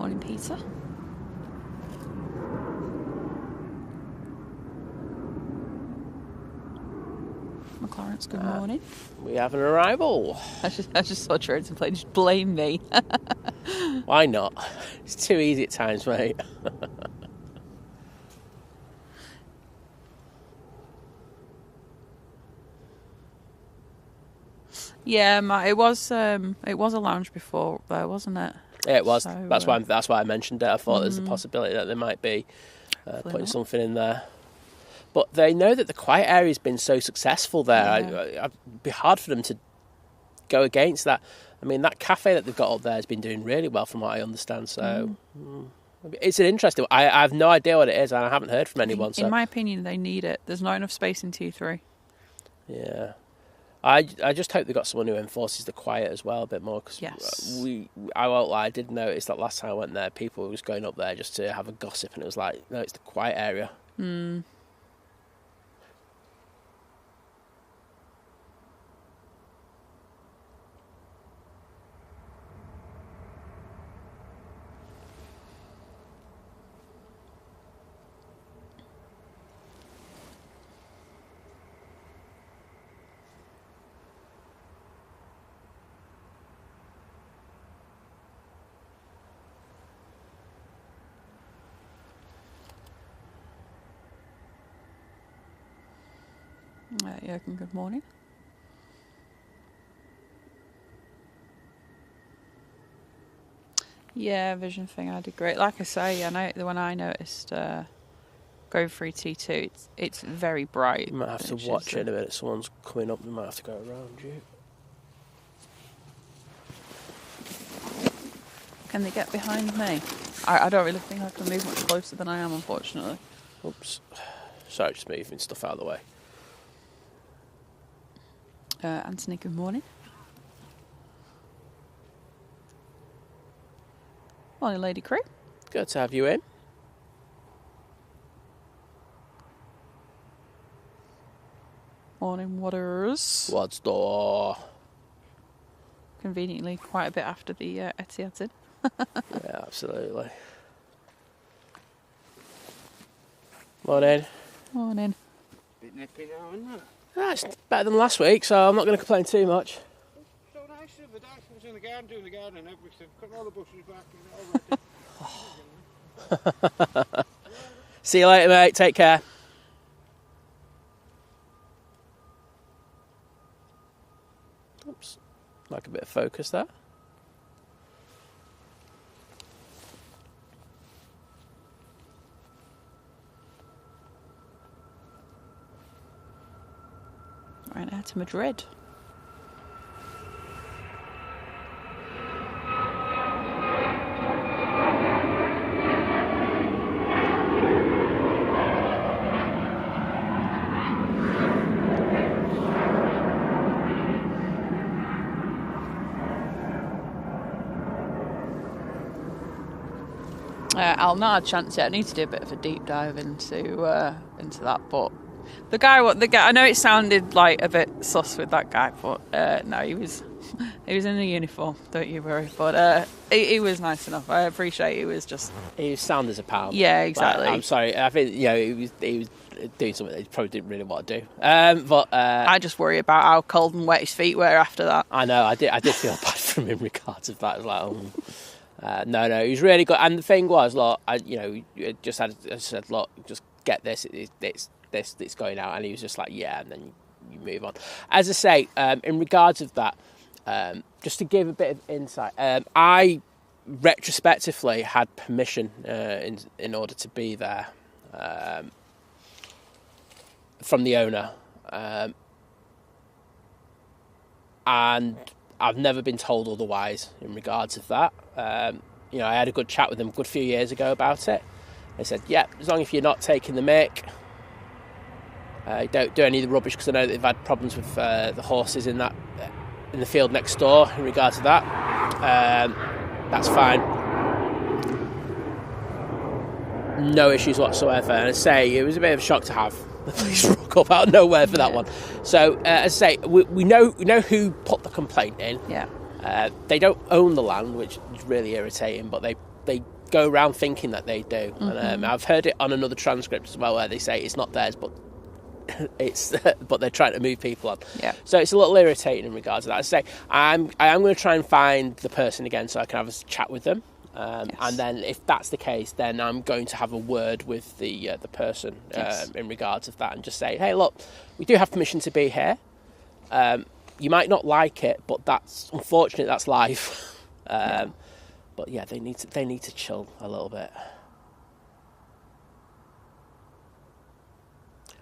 Morning, Peter. McLaren's, good morning. We have an arrival. I just saw Trains and Plane. Just blame me. Why not? It's too easy at times, mate. Yeah, it was a lounge before there, wasn't it? Yeah, it was. So, that's why I mentioned it. I thought there's a possibility that they might be putting something in there. But they know that the quiet area's been so successful there. Yeah. It'd be hard for them to go against that. I mean, that cafe that they've got up there has been doing really well, from what I understand. So it's an interesting. I have no idea what it is, and I haven't heard from anyone. In my opinion, they need it. There's not enough space in T3. Yeah. I just hope they've got someone who enforces the quiet as well a bit more, because I won't lie, I did notice that last time I went there, people were just going up there just to have a gossip, and it was like, no, it's the quiet area. Jürgen, good morning. Yeah, vision thing, I'd agree. Like I say, when I noticed going through T2, it's very bright. You might have to watch it in a minute. Someone's coming up, we might have to go around you. Can they get behind me? I don't really think I can move much closer than I am, unfortunately. Oops. Sorry, just moving stuff out of the way. Anthony, good morning. Morning, Lady Crew. Good to have you in. Morning, Waters. What's door? Conveniently, quite a bit after the Etihad's in. Yeah, absolutely. Morning. Morning. Bit nippy now, isn't it? It's better than last week, so I'm not going to complain too much. So nice the other day. I was in the garden doing the garden and everything. Cutting all the bushes back and all ready. See you later, mate. Take care. Oops. Like a bit of focus there. Right now to Madrid. I'll not have a chance yet. I need to do a bit of a deep dive into that, but the guy, I know it sounded like a bit sus with that guy, but no, he was in a uniform. Don't you worry. But he was nice enough. I appreciate he was sound as a pound. Yeah, exactly. I'm sorry. I think he was doing something that he probably didn't really want to do. But I just worry about how cold and wet his feet were after that. I know. I did feel bad for him in regards of that. It was like, no, he was really good. And the thing was, look, I said, look, just get this. It's going out, and he was just like, yeah, and then you move on. As I say, in regards of that, just to give a bit of insight, I retrospectively had permission in order to be there from the owner, and I've never been told otherwise in regards of that. I had a good chat with them a good few years ago about it. They said, yeah, as long as you're not taking the mick, don't do any of the rubbish, because I know that they've had problems with the horses in the field next door in regards to that. That's fine. No issues whatsoever. And I say, it was a bit of a shock to have the police rock up out of nowhere for that one. So, as I say, we know who put the complaint in. Yeah. They don't own the land, which is really irritating, but they go around thinking that they do. And I've heard it on another transcript as well, where they say it's not theirs, but it's but they're trying to move people on. Yeah. So it's a little irritating in regards to that. I say I am going to try and find the person again so I can have a chat with them. And then if that's the case, then I'm going to have a word with the person in regards of that, and just say, hey, look, we do have permission to be here. You might not like it, but that's unfortunate. That's life. But yeah, they need to chill a little bit,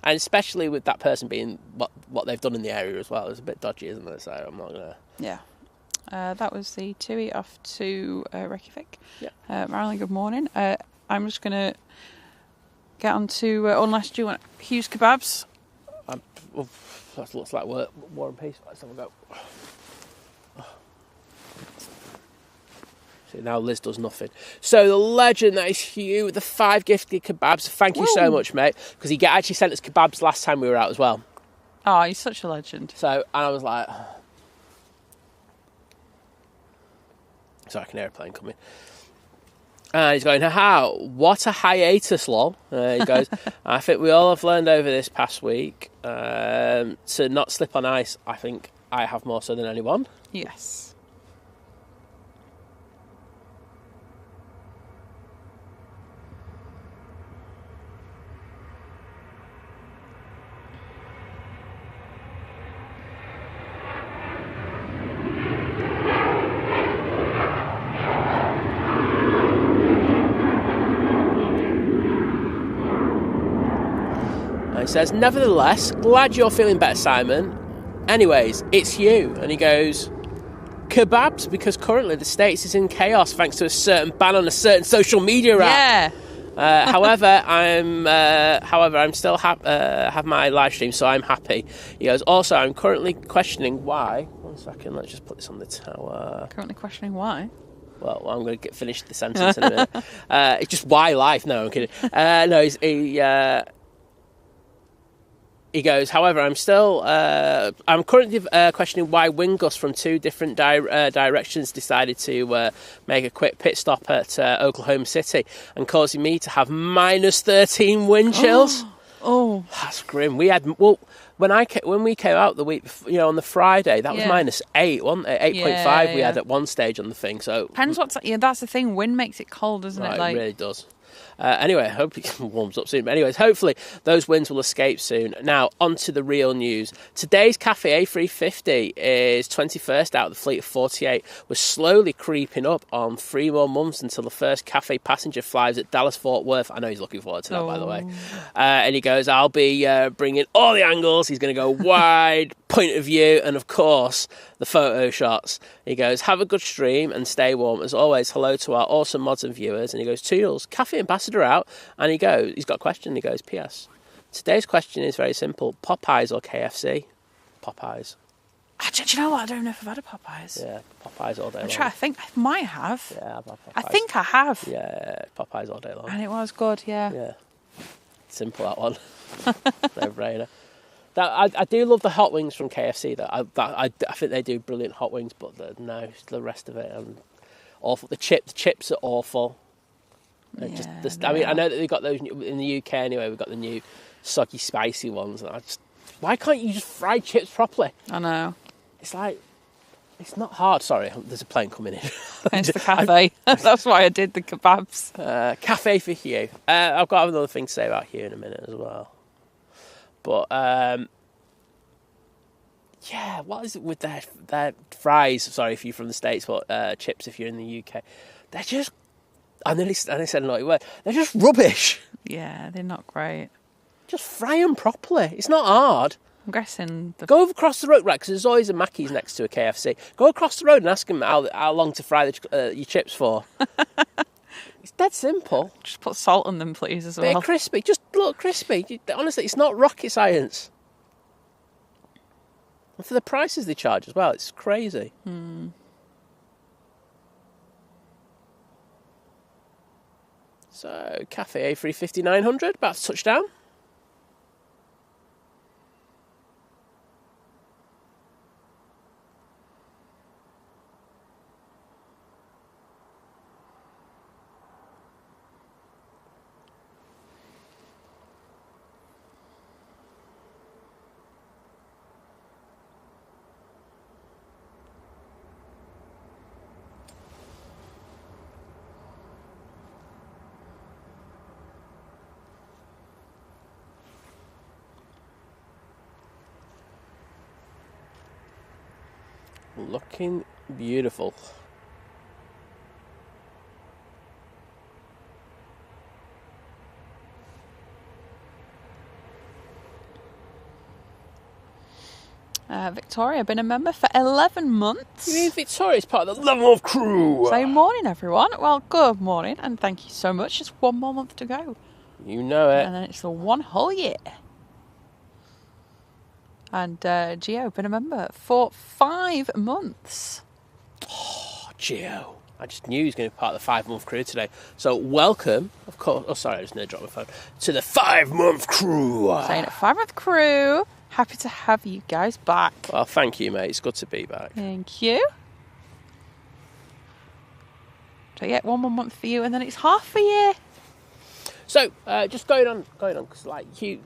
and especially with that person being what they've done in the area as well. It's a bit dodgy, isn't it? So I'm not gonna. Yeah. That was the TUI off to Reykjavik. Yeah. Marilyn, good morning. I'm just going to get on to, unless do you want Hughes Kebabs? That looks like War and Peace. Let's have a go. See, now Liz does nothing. So the legend that is Hugh with the 5 gifted kebabs. Thank you so much, mate. Because he actually sent us kebabs last time we were out as well. Oh, he's such a legend. So, and I was like... Sorry, I can hear a plane coming. And he's going, haha, what a hiatus, lol. He goes, I think we all have learned over this past week to not slip on ice. I think I have more so than anyone. Yes. He says, nevertheless, glad you're feeling better, Simon. Anyways, it's you. And he goes, kebabs, because currently the States is in chaos thanks to a certain ban on a certain social media app. Yeah. However, I'm still have my live stream, so I'm happy. He goes, also, I'm currently questioning why. 1 second, let's just put this on the tower. Currently questioning why? Well, I'm going to finish the sentence in a minute. It's just why life. No, I'm kidding. No, he goes, however, I'm currently questioning why Wingus from 2 different directions decided to make a quick pit stop at Oklahoma City and causing me to have minus 13 wind chills. Oh, that's grim. We had, when we came out the week, on the Friday, that was minus 8, wasn't it? 8.5 we had at one stage on the thing. So depends that's the thing. Wind makes it cold, doesn't it? It really does. Anyway, I hope it warms up soon. But anyways, hopefully those winds will escape soon. Now, on to the real news. Today's Cathay A350 is 21st out of the fleet of 48. We're slowly creeping up on 3 more months until the first Cathay passenger flies at Dallas-Fort Worth. I know he's looking forward to that, by the way. And he goes, I'll be bringing all the angles. He's going to go wide, point of view, and of course, the photo shots. He goes, have a good stream and stay warm. As always, hello to our awesome mods and viewers. And he goes, Toodles, Cathay Ambassador out. And he's got a question. He goes, P.S. Today's question is very simple. Popeyes or KFC? Popeyes. Do you know what? I don't know if I've had a Popeyes. Yeah, Popeyes all day long. I'm trying to think. I might have. Yeah, I've had Popeyes. I think I have. Yeah, Popeyes all day long. And it was good, yeah. Yeah. Simple, that one. No-brainer. I do love the hot wings from KFC, though. I think they do brilliant hot wings, but the rest of it, awful. The chips are awful. I know that they've got those in the UK anyway. We've got the new soggy, spicy ones. And why can't you just fry chips properly? I know. It's like, it's not hard. Sorry, there's a plane coming in. It's the cafe. That's why I did the kebabs. Cafe for Hugh. I've got another thing to say about Hugh in a minute as well. But, yeah, what is it with their fries? Sorry if you're from the States, but chips if you're in the UK. They're just, I nearly said a naughty word, they're just rubbish. Yeah, they're not great. Just fry them properly. It's not hard. I'm guessing... Go across the road, right, because there's always a Mackey's next to a KFC. Go across the road and ask them how long to fry your chips for. It's dead simple. Just put salt on them, please, as well. They're crispy. Just look crispy. Honestly, it's not rocket science. And for the prices they charge as well, it's crazy. So, Cathay A350 900, about to touchdown. Looking beautiful. Victoria, been a member for 11 months. You mean Victoria's part of the Love crew? Say morning, everyone. Well, good morning, and thank you so much. Just one more month to go. You know it. And then it's the one whole year. And Gio, been a member for 5 months. Oh, Gio. I just knew he was going to be part of the 5-month crew today. So welcome, of course. Oh, sorry, I just nearly dropped my phone. To the 5-month crew. Saying it, 5-month crew. Happy to have you guys back. Well, thank you, mate. It's good to be back. Thank you. So yeah, 1 more month for you, and then it's half a year. So, just going on, because like Hugh,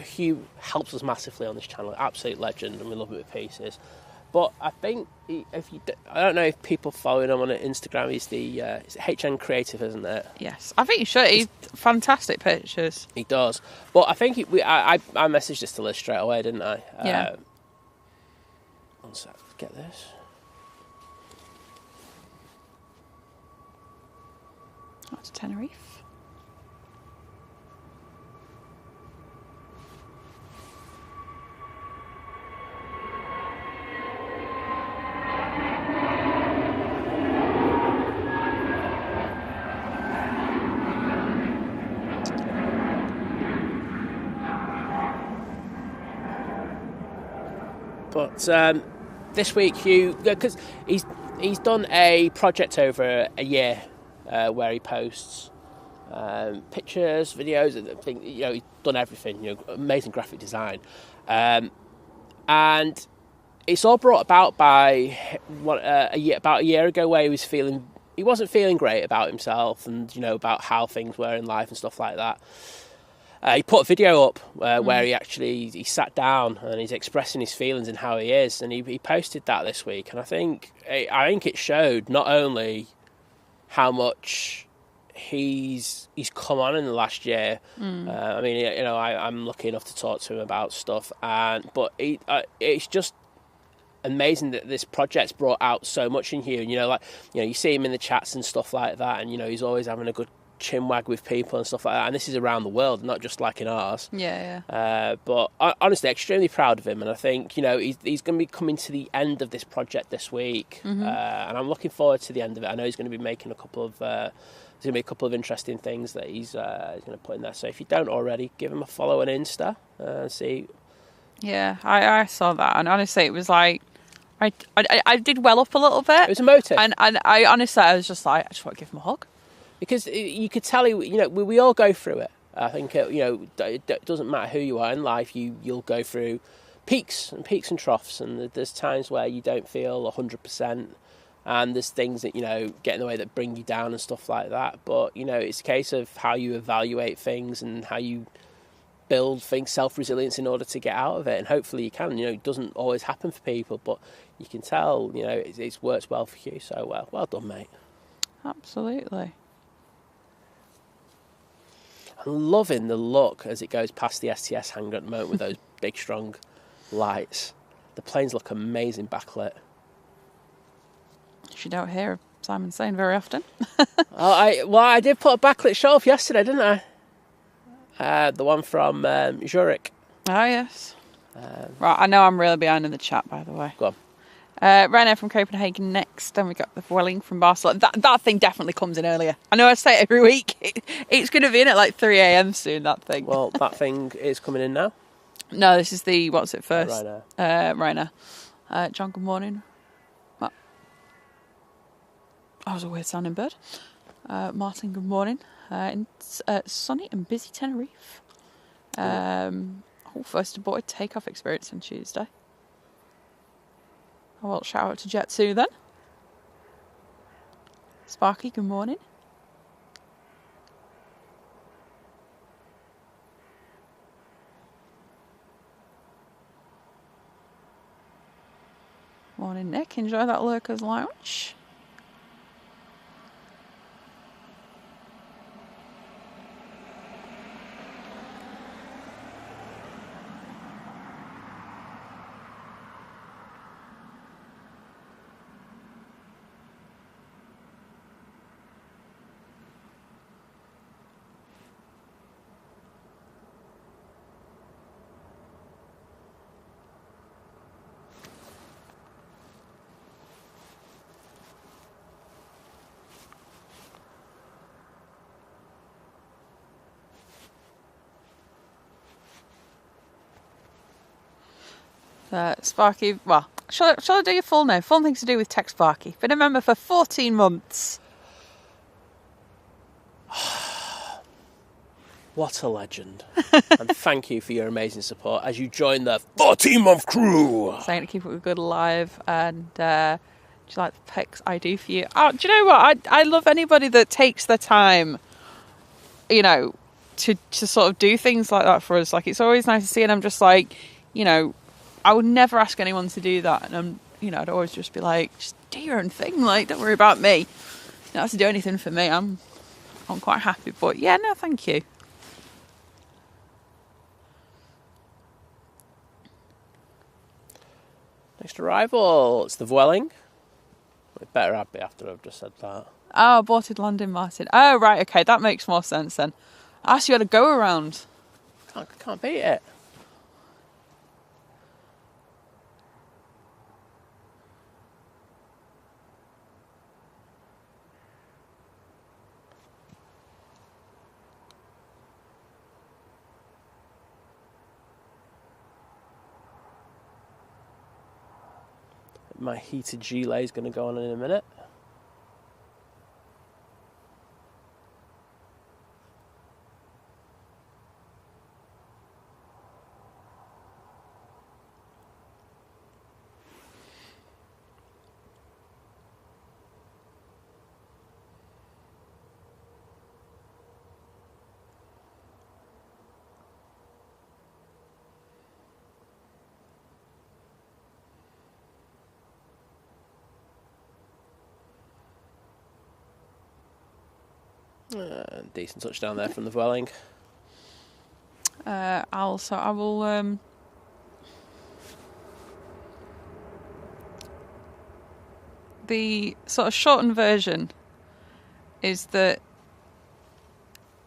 Hugh helps us massively on this channel. Absolute legend, and we love him with pieces. But I think I don't know if people following him on Instagram. He's it's HN Creative, isn't it? Yes, I think you should. He's fantastic pictures. He does. But I think I messaged this to Liz straight away, didn't I? Yeah. One sec, get this. That's Tenerife. But this week, Hugh, because he's done a project over a year where he posts pictures, videos, and things. He's done everything. Amazing graphic design, and it's all brought about by about a year ago, where he wasn't feeling great about himself, and about how things were in life and stuff like that. He put a video up where he sat down and he's expressing his feelings and how he is, and he posted that this week. And I think it showed not only how much he's come on in the last year. I mean, I'm lucky enough to talk to him about stuff, but it's just amazing that this project's brought out so much in Hugh. And you see him in the chats and stuff like that, and he's always having a good chinwag with people and stuff like that, and this is around the world, not just like in ours. But honestly, extremely proud of him, and I think he's going to be coming to the end of this project this week, and I'm looking forward to the end of it. I know he's going to be making a couple of interesting things that he's going to put in there. So if you don't already, give him a follow on Insta and see. Yeah, I saw that, and honestly, it was like I did well up a little bit. It was emotive, and I honestly, I was just like, I just want to give him a hug. Because you could tell we all go through it. I think it doesn't matter who you are in life. You'll go through peaks and troughs, and there's times where you don't feel 100%, and there's things that get in the way that bring you down and stuff like that. But it's a case of how you evaluate things and how you build things, self-resilience, in order to get out of it. And hopefully you can. It doesn't always happen for people, but you can tell it's worked well for you. So well done, mate. Absolutely. I'm loving the look as it goes past the STS hangar at the moment with those big, strong lights. The planes look amazing backlit. You don't hear Simon saying very often. I did put a backlit shot off yesterday, didn't I? The one from Zurich. Oh, yes. Right, I know I'm really behind in the chat, by the way. Go on. Ryanair from Copenhagen next, and we got the Vueling from Barcelona. That thing definitely comes in earlier. I know I say it every week. It's going to be in at like 3 a.m. soon, that thing. Well, that thing is coming in now? No, this is the, what's it first? Ryanair. John, good morning. What? I was a weird sounding bird. Martin, good morning. It's sunny and busy Tenerife. First aborted takeoff experience on Tuesday. I will shout out to Jet2 then. Sparky, good morning. Morning, Nick. Enjoy that Lurker's Lounge. Sparky, well, shall I do your full name? Full things to do with Tech Sparky. Been a member for 14 months. What a legend. And thank you for your amazing support as you join the 14-month crew. Saying to keep it good alive. And do you like the pics I do for you? Oh, do you know what? I love anybody that takes their time, you know, to sort of do things like that for us. Like, it's always nice to see, and I'm just like, you know, I would never ask anyone to do that. And I'm, you know, I'd always just be like, just do your own thing. Like, don't worry about me. You don't have to do anything for me. I'm quite happy. But yeah, no, thank you. Next arrival, it's the Vueling. It better have be after I've just said that. Oh, aborted landing, Martin. Oh, right, okay, that makes more sense then. Ah, so you had a go around. Can't beat it. My heated gilet is going to go on in a minute. Decent touchdown there from the Vueling. I will. The sort of shortened version is that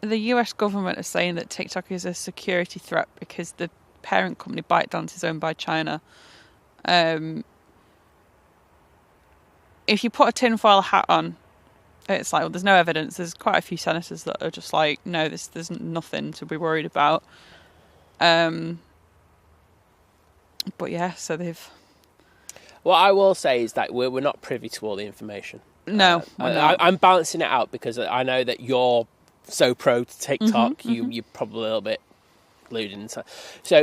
the US government is saying that TikTok is a security threat because the parent company ByteDance is owned by China. If you put a tinfoil hat on, it's like, well, there's no evidence. There's quite a few senators that are just like, no, there's nothing to be worried about. But yeah, so they've... What I will say is that we're not privy to all the information. No. I'm balancing it out because I know that you're so pro to TikTok. You're probably a little bit alluding to. So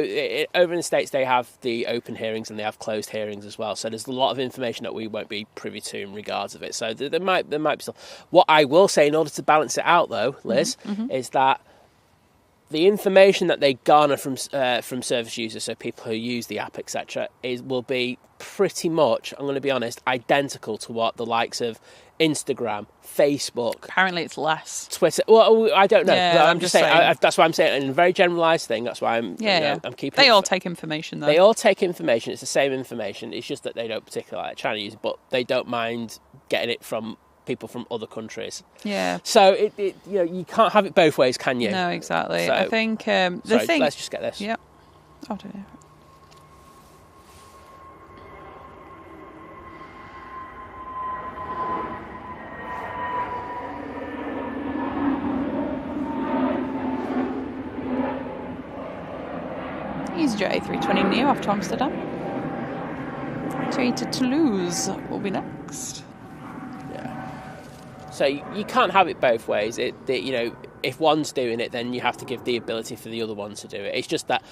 over in the States, they have the open hearings and they have closed hearings as well. So there's a lot of information that we won't be privy to in regards of it. So there might be stuff. What I will say, in order to balance it out, though, Liz, is that the information that they garner from service users, so people who use the app, etc., will be pretty much, I'm going to be honest, identical to what the likes of Instagram, Facebook. Apparently it's less. Twitter. Well, I don't know. Yeah, I'm just saying. That's why I'm saying in a very generalised thing. That's why I'm. I'm keeping. They all take information though. They all take information. It's the same information. It's just that they don't particularly like trying to use it, but they don't mind getting it from people from other countries. Yeah. So you can't have it both ways, can you? No, exactly. So, I think thing. Let's just get this. Yeah. I'll do it. EasyJet A320 Neo off to Amsterdam. To Toulouse will be next. Yeah. So you can't have it both ways. If one's doing it, then you have to give the ability for the other one to do it. It's just that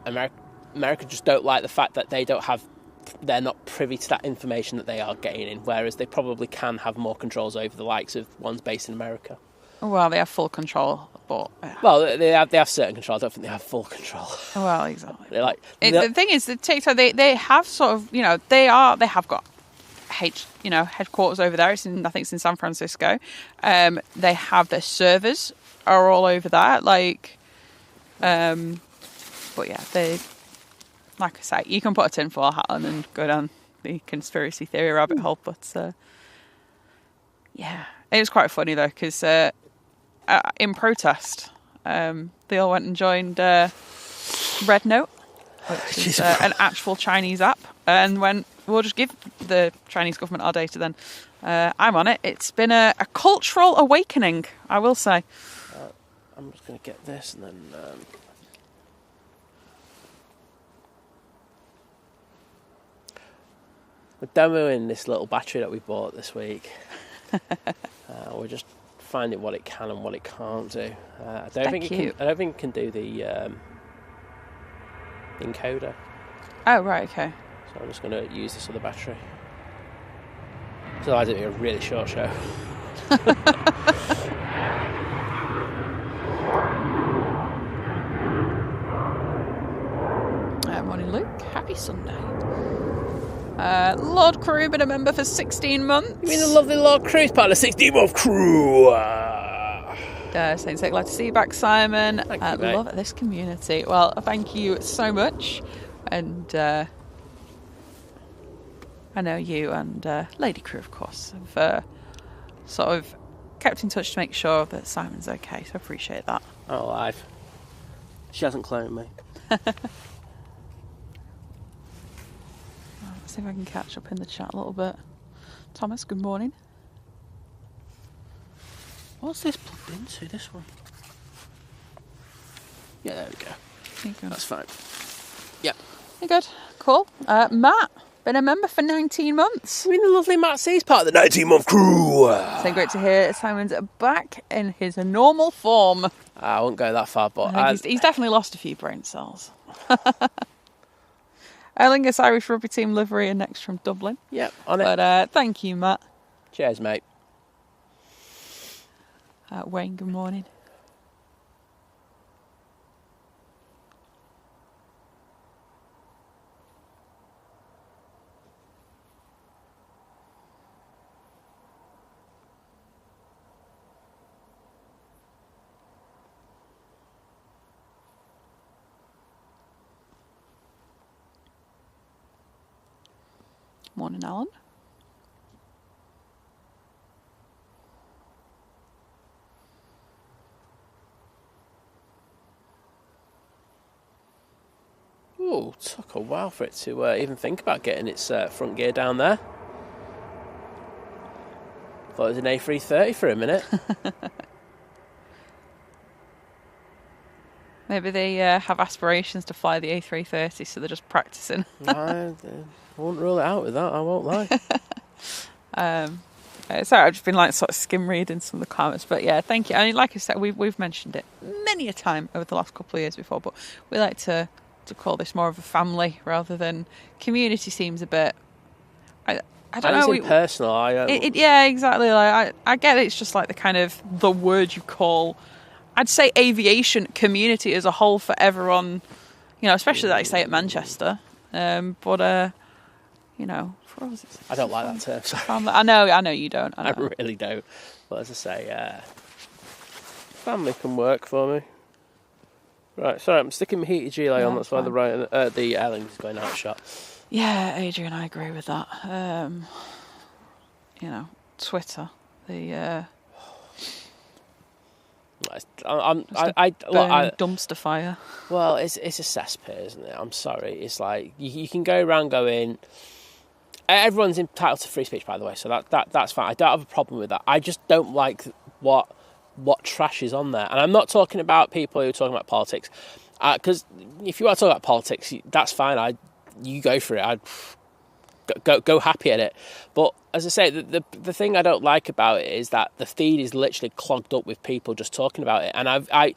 America just don't like the fact that they're not privy to that information that they are getting in, whereas they probably can have more controls over the likes of ones based in America. Well, they have full control, but... Well, they have certain control. I don't think they have full control. Well, exactly. They're like... The thing is, the TikTok, they have sort of, they have got headquarters over there. I think it's in San Francisco. They have their servers are all over there. But yeah, they... Like I say, you can put a tinfoil hat on and go down the conspiracy theory rabbit hole, but... yeah, it was quite funny, though, because... in protest, they all went and joined Red Note, which is an actual Chinese app, and went, we'll just give the Chinese government our data then. I'm on it. It's been a cultural awakening, I will say. I'm just going to get this and then... We're demoing this little battery that we bought this week. We're just finding what it can and what it can't do. I don't think it can do the encoder. Oh, right, okay. So I'm just going to use this other battery. So otherwise it'll be a really short show. Morning, Luke. Happy Sunday. Lord Crew, been a member for 16 months. You mean the lovely Lord Crew's part of the 16-month crew? Saying so glad to see you back, Simon. Thank you, mate. Love this community. Well, thank you so much. And I know you and Lady Crew, of course, have sort of kept in touch to make sure that Simon's okay, so I appreciate that. I'm alive. She hasn't cloned me. Let's see if I can catch up in the chat a little bit. Thomas, good morning. What's this plugged into, this one? Yeah, there we go. There you go. That's fine. Yep. You're good. Cool. Matt, been a member for 19 months. I mean, the lovely Matt C's part of the 19-month crew. So great to hear Simon's back in his normal form. I won't go that far, but he's definitely lost a few brain cells. Erlingus Irish Rugby Team livery and next from Dublin. Yep, on it. But thank you, Matt. Cheers, mate. Wayne, good morning. Morning, Alan. Ooh, took a while for it to even think about getting its front gear down there. Thought it was an A330 for a minute. Maybe they have aspirations to fly the A330, so they're just practicing. I won't rule it out with that, I won't lie. Sorry, I've just been sort of skim reading some of the comments, but yeah, thank you. I mean, like I said, we've mentioned it many a time over the last couple of years before, but we like to call this more of a family rather than community. Seems a bit. I don't know. It's impersonal. Yeah, exactly. I get it. It's just like the word you call. I'd say aviation community as a whole for everyone, especially like say at Manchester. But for us, I don't like that term. Sorry. Family. I know you don't. I really don't. But as I say, family can work for me. Right, sorry, I'm sticking my heated gilet on. That's why the airline is going out of shot. Yeah, Adrian, I agree with that. Twitter, the. Dumpster fire. Well, it's a cesspit, isn't it? I'm sorry. It's like you can go around going. Everyone's entitled to free speech, by the way, so that's fine. I don't have a problem with that. I just don't like what trash is on there, and I'm not talking about people who are talking about politics, because if you want to talk about politics, that's fine. You go for it. I'd go happy at it. But as I say, the thing I don't like about it is that the feed is literally clogged up with people just talking about it. And I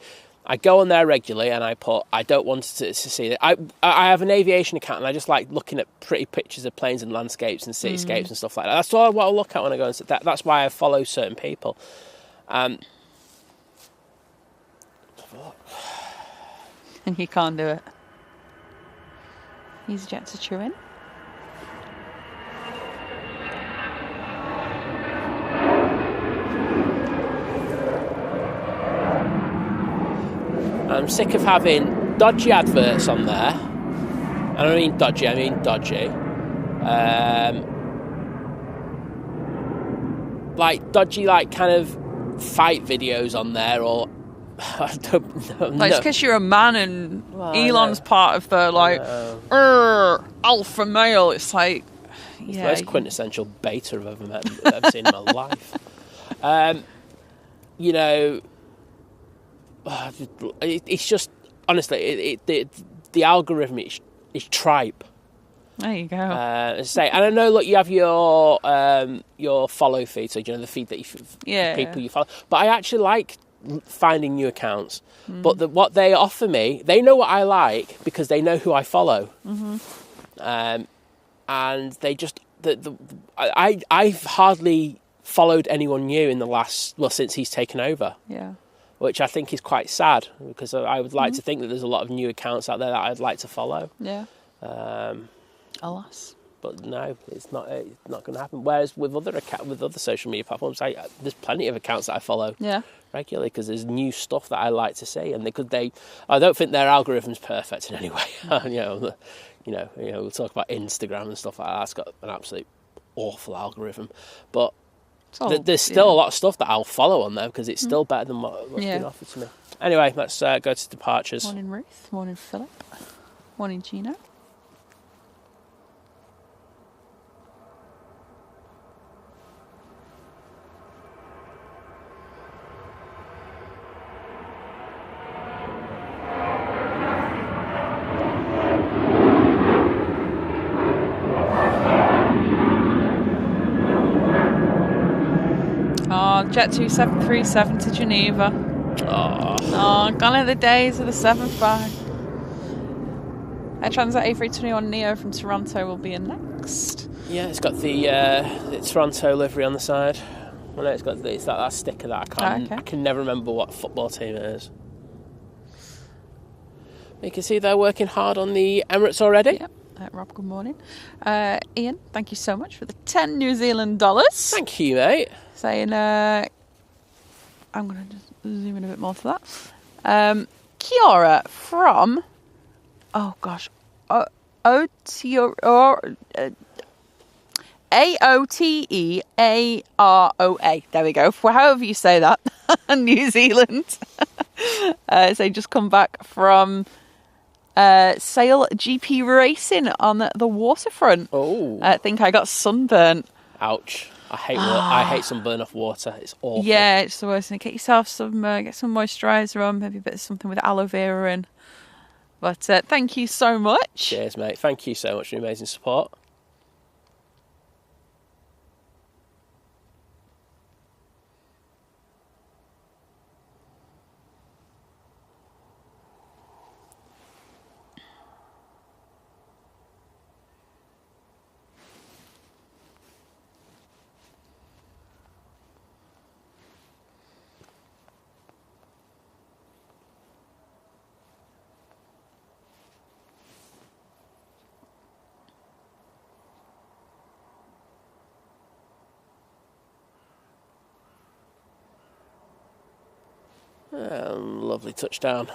go on there regularly and I don't want to see it. I have an aviation account and I just like looking at pretty pictures of planes and landscapes and cityscapes and stuff like that. That's all I want to look at when I go and that's why I follow certain people. And you can't do it. EasyJet to chew in. I'm sick of having dodgy adverts on there. I don't mean dodgy, I mean dodgy. Dodgy, kind of fight videos on there, or I don't know. It's because you're a man and Elon's part of the alpha male. It's like, it's the most quintessential beta I've ever seen in my life. It's just honestly, the algorithm is tripe. There you go. And I know, look, you have your follow feed, so the feed that the people you follow. But I actually like finding new accounts. But what they offer me, they know what I like because they know who I follow. And they just I've hardly followed anyone new in the last since he's taken over. Yeah. Which I think is quite sad because I would like to think that there's a lot of new accounts out there that I'd like to follow. Yeah. Alas. But no, it's not going to happen. Whereas with other social media platforms, there's plenty of accounts that I follow regularly because there's new stuff that I like to see, and I don't think their algorithm's perfect in any way. We'll talk about Instagram and stuff like that. It's got an absolute awful algorithm, but there's still a lot of stuff that I'll follow on there because it's still better than what's been offered to me. Anyway, let's go to departures. Morning, Ruth. Morning, Philip. Morning, Gina. Jet 2737 to Geneva. Oh, gone are the days of the 75. Air Transat A321neo from Toronto will be in next. Yeah, it's got the Toronto livery on the side. Well, no, it's that sticker that I can never remember what football team it is. You can see they're working hard on the Emirates already. Yep. Rob, good morning. Ian, thank you so much for the 10 New Zealand dollars. Thank you, mate. Saying, I'm going to just zoom in a bit more to that. Kiora from, AOTEAROA. There we go. However you say that. New Zealand. So just come back from Sail GP racing on the waterfront. Oh. I think I got sunburnt. Ouch. I hate sunburn off water. It's awful. Yeah, it's the worst. And get yourself get some moisturiser on, maybe a bit of something with aloe vera in. But thank you so much. Cheers, mate. Thank you so much for your amazing support. Lovely touchdown.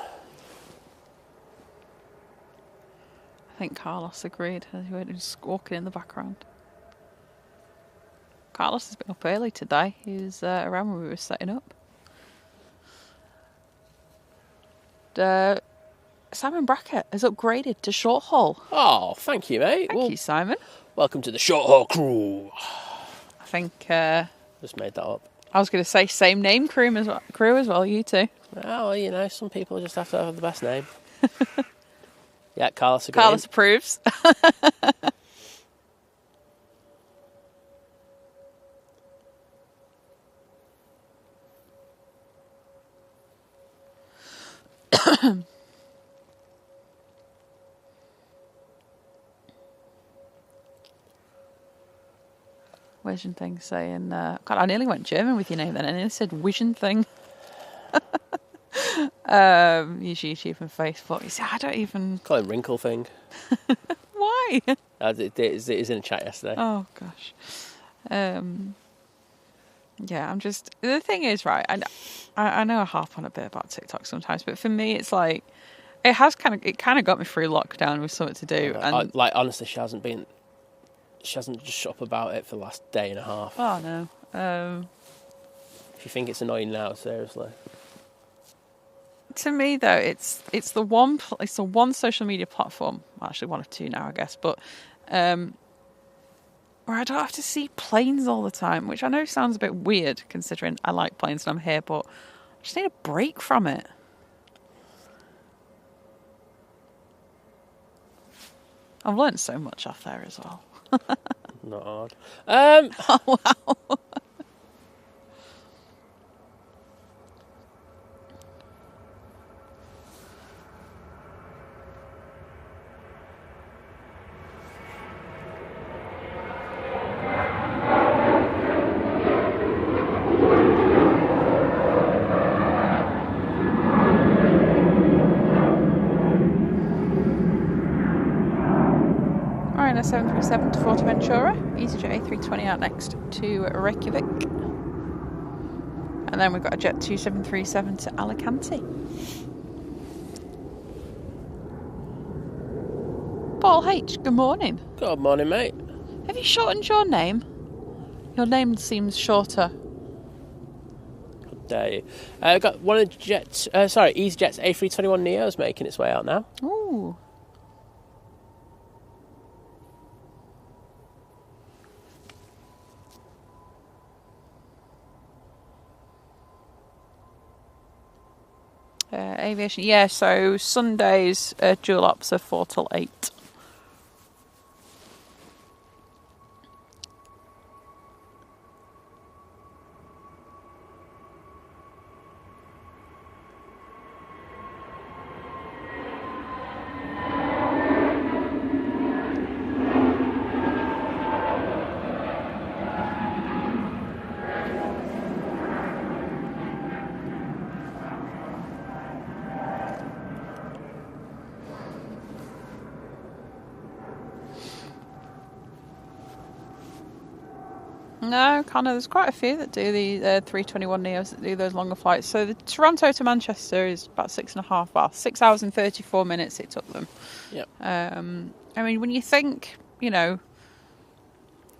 I think Carlos agreed. He was just walking in the background. Carlos has been up early today. He was around when we were setting up. Simon Brackett has upgraded to short haul. Oh, thank you, mate. Thank you, Simon. Welcome to the short haul crew. I think... just made that up. I was going to say same name crew as well, you two. Well, some people just have to have the best name. Yeah, Carlos agrees. Carlos approves. Vision thing saying, God, I nearly went German with your name then, and I said Vision thing. Use YouTube and Facebook. You see, I don't even call him Wrinkle thing. Why? It is in a chat yesterday. Oh gosh. Yeah, I'm just. The thing is, right? I know I harp on a bit about TikTok sometimes, but for me, it's like it kind of got me through lockdown with something to do. And honestly, she hasn't just shut up about it for the last day and a half. Oh no. If you think it's annoying now, seriously. To me, though, it's the one social media platform. Well, actually, one of two now, I guess. But where I don't have to see planes all the time, which I know sounds a bit weird considering I like planes and I'm here, but I just need a break from it. I've learnt so much off there as well. Not hard. Oh, wow. Ryanair 737 to Forteventura, EasyJet A320 out next to Reykjavik, and then we've got a Jet 2737 to Alicante. Paul H, good morning. Good morning, mate. Have you shortened your name? Your name seems shorter. Good day. Got one of EasyJet's A321 Neos making its way out now. Ooh. Aviation, yeah, so Sundays dual ops are 4 till 8. No, Connor, there's quite a few that do the 321 Neos that do those longer flights. So the Toronto to Manchester is about 6 hours and 34 minutes it took them. Yep. I mean, when you think,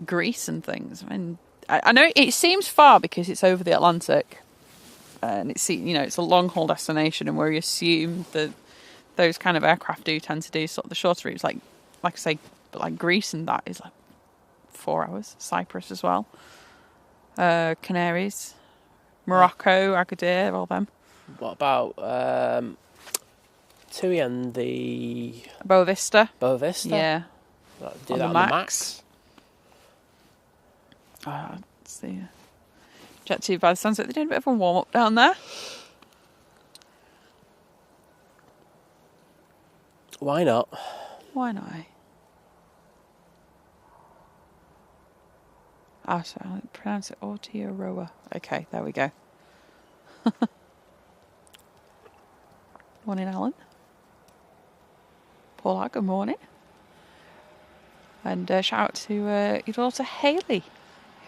Greece and things, I mean, I know it seems far because it's over the Atlantic, and it's it's a long haul destination, and where you assume that those kind of aircraft do tend to do sort of the shorter routes, like I say, but like Greece and that is like 4 hours. Cyprus as well. Canaries, Morocco, Agadir, all them. What about TUI and the Boa Vista? Boa Vista? Yeah. Do On that the on the Max. Let's see. Jet 2 by the sunset. They're doing a bit of a warm up down there. Why not? Why not? Oh, so I pronounce it Aotearoa. Okay, there we go. Morning, Alan. Paula, good morning. And shout out to your daughter Hayley,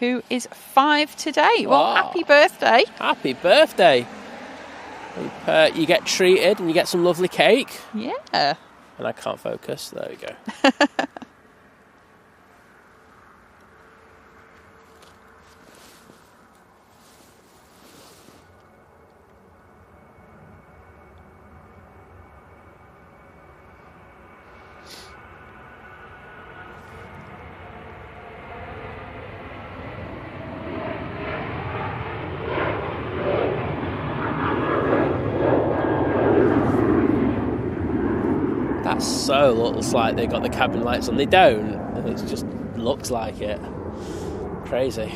who is 5 today. Well, Wow. happy birthday. Happy birthday. You get treated and you get some lovely cake. Yeah. And I can't focus. There we go. That so looks like they got the cabin lights on. They don't. It just looks like it. Crazy.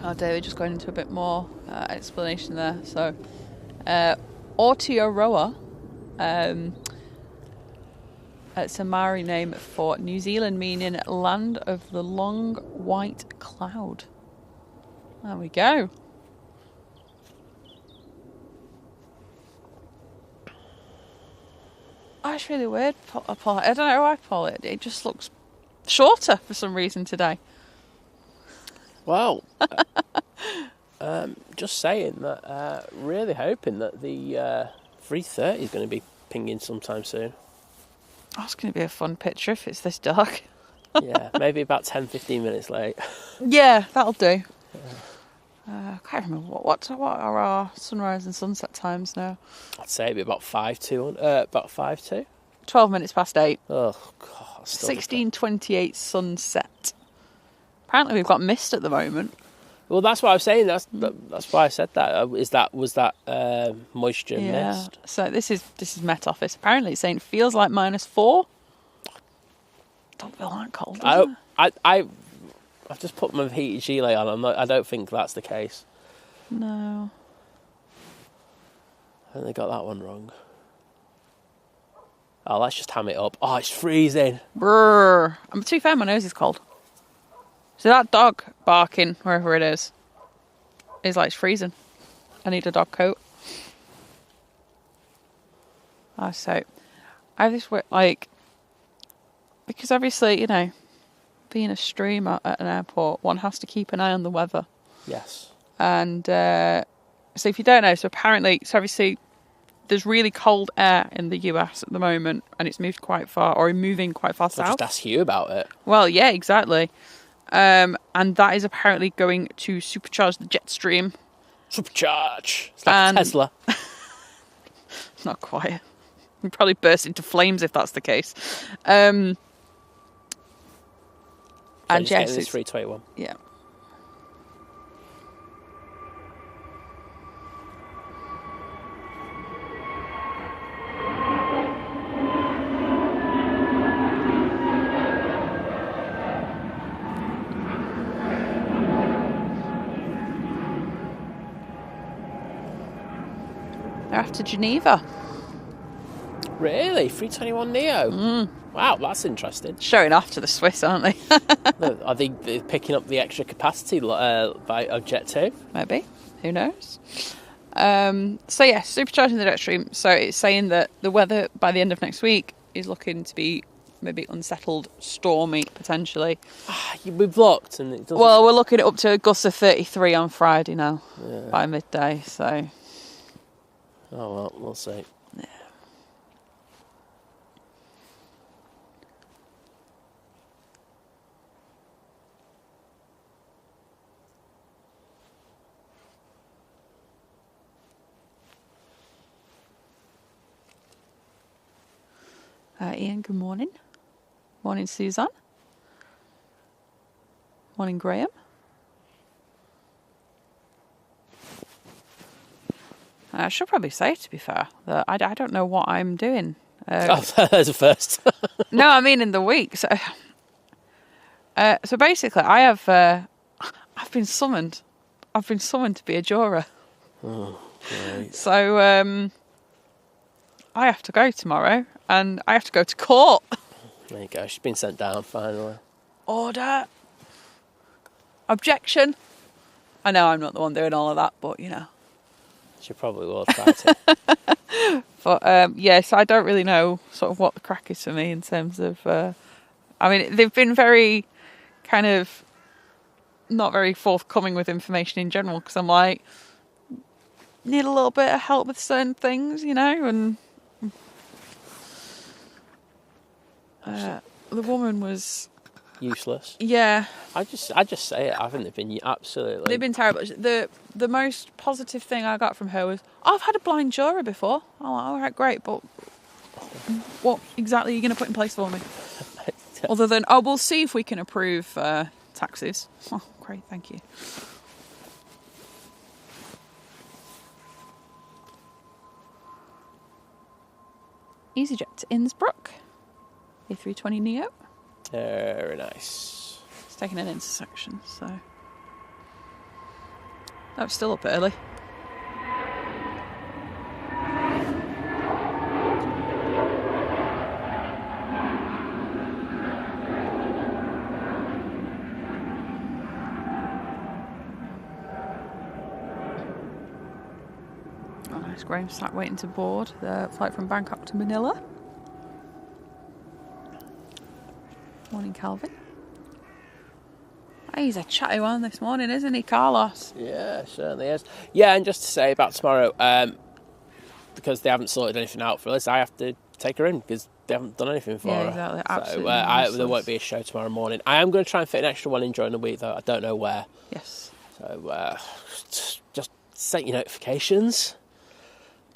Oh, David, just going into a bit more explanation there. So, Aotearoa, it's a Maori name for New Zealand, meaning land of the long white cloud. There we go. Oh, it's really weird, Paul. I don't know why, Paul. It just looks shorter for some reason today. Well, just saying that. Really hoping that the 330 is going to be pinging sometime soon. Oh, it's going to be a fun picture if it's this dark. Yeah, maybe about 10-15 minutes late. Yeah, that'll do. I can't remember what are our sunrise and sunset times now. I'd say it'd be about 5:02. 12 minutes past 8. Oh God, 16:28 sunset. Apparently we've got mist at the moment. Well, that's what I was saying. That's why I said that. Was that moisture mist? So this is Met Office. Apparently, it's saying it feels like -4. Don't feel that cold. I've just put my heated gilet on. I don't think that's the case. No. I think they got that one wrong. Oh, let's just ham it up. Oh, it's freezing. Brrr. To be fair, my nose is cold. So that dog barking wherever it is like, it's freezing. I need a dog coat. So I have this like, because obviously, you know, being a streamer at an airport, one has to keep an eye on the weather. Yes. And so if you don't know, obviously there's really cold air in the US at the moment, and it's moved quite far, or moving quite far south. I'll just ask you about it. Well, yeah, exactly. And that is apparently going to supercharge the jet stream. Supercharge. It's like Tesla. Not quite. It'd probably burst into flames if that's the case. And yes, it's 321. Yeah. They're after Geneva. Really? 321neo? Wow, that's interesting. Showing off to the Swiss, aren't they? Are they picking up the extra capacity of Jet 2? Maybe. Who knows? So yeah, supercharging the jet stream. So it's saying that the weather by the end of next week is looking to be maybe unsettled, stormy, potentially. We've looked and it doesn't... Well, we're looking at up to a gust of 33 on Friday now, by midday, so... Oh, well, we'll see. Yeah. Ian, good morning. Morning, Suzanne. Morning, Graham. I should probably say, to be fair, that I don't know what I'm doing. There's a first. No, I mean in the week. So basically, I've been summoned. I've been summoned to be a juror. Oh, great. So I have to go tomorrow, and I have to go to court. There you go. She's been sent down finally. Order. Objection. I know I'm not the one doing all of that, but you know. She probably will try to. But yes, I don't really know sort of what the crack is for me in terms of. I mean, they've been very kind of not very forthcoming with information in general, because I'm like, need a little bit of help with certain things, you know, and the woman was useless. Yeah. I just say it. I think they've been absolutely. They've been terrible. The most positive thing I got from her was, I've had a blind juror before. I'm like, all right, great, but what exactly are you going to put in place for me? Other than, we'll see if we can approve taxes. Oh, great, thank you. EasyJet to Innsbruck. A320neo. Very nice. It's taking an intersection, so... Oh, it's still up early. Oh, nice. Graham sat waiting to board the flight from Bangkok to Manila. Morning, Calvin. Oh, he's a chatty one this morning, isn't he, Carlos? Yeah, certainly is. Yeah, and just to say about tomorrow, because they haven't sorted anything out for us, I have to take her in because they haven't done anything for her. Yeah, exactly. Absolutely. So there won't be a show tomorrow morning. I am going to try and fit an extra one in during the week, though. I don't know where. Yes. So just set your notifications.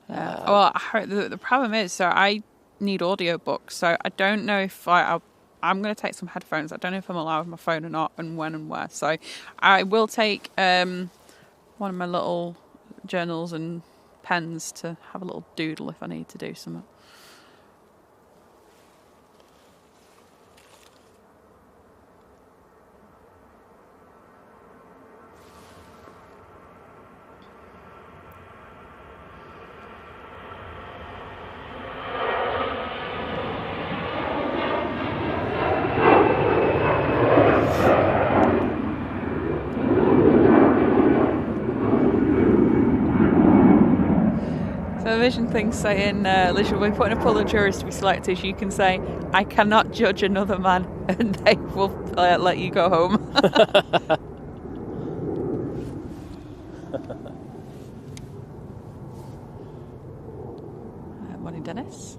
Well, the problem is, so I need audiobooks, so I don't know if I'll I'm going to take some headphones. I don't know if I'm allowed my phone or not, and when and where. So I will take one of my little journals and pens to have a little doodle if I need to do something. The vision thing saying, Liz, we're putting a pool of jurors to be selected. You can say, I cannot judge another man, and they will let you go home. Morning, Dennis.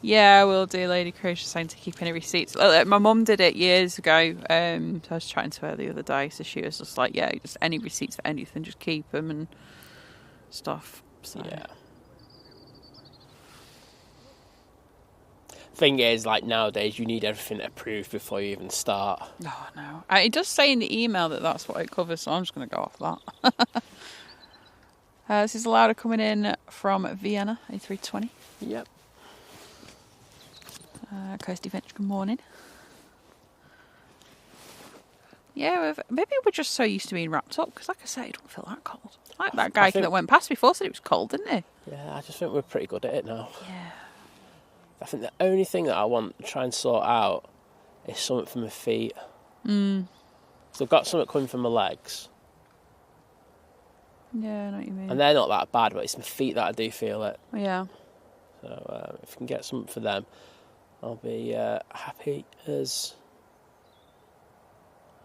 Yeah, I will do, Lady Croce, saying to keep any receipts. My mum did it years ago. So I was chatting to her the other day, so she was just like, yeah, just any receipts for anything, just keep them and stuff. So. Yeah. Thing is, like nowadays, you need everything approved before you even start. Oh, no. It does say in the email that that's what it covers, so I'm just going to go off that. This is Laura coming in from Vienna, A320. Yep. Kirsty Finch, good morning. Yeah, maybe we're just so used to being wrapped up, because like I say, it don't feel that cold. Like that guy that went past before said it was cold, didn't he? Yeah, I just think we're pretty good at it now. Yeah. I think the only thing that I want to try and sort out is something for my feet. So I've got something coming from my legs. Yeah, I know what you mean. And they're not that bad, but it's my feet that I do feel it. Yeah. So if I can get something for them, I'll be happy as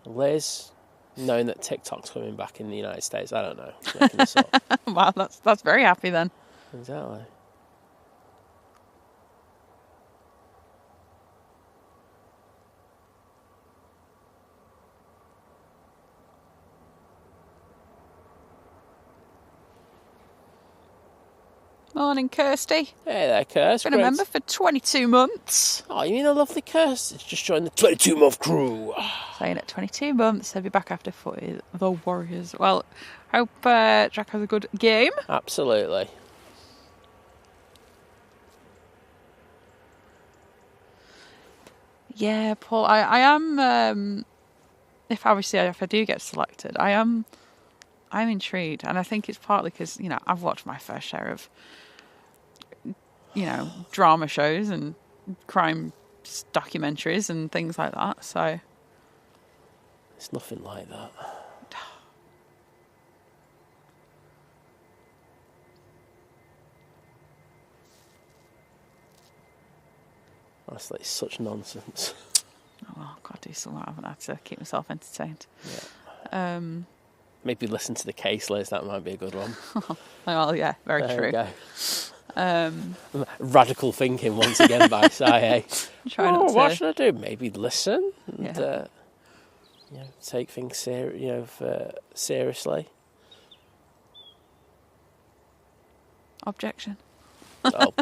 Liz, knowing that TikTok's coming back in the United States. I don't know. Making this up. Wow, that's very happy then. Exactly. Morning, Kirsty. Hey there, Kirst. Been a member for 22 months. Oh, you mean a lovely Kirst? It's just joined the 22-month crew. Saying at 22 months, I'll be back after footy, the Warriors. Well, hope Jack has a good game. Absolutely. Yeah, Paul, I am, if I do get selected, I'm intrigued. And I think it's partly because, I've watched my fair share of, drama shows and crime documentaries and things like that. So It's nothing like that. Honestly, it's such nonsense. Oh, well, I've got to do something. I haven't had to keep myself entertained. Yeah. Maybe listen to the case, Liz. That might be a good one. Well, yeah, very there true. You go. Radical thinking once again by Saye. What should I do? Maybe listen and take things seriously. Objection. Oh.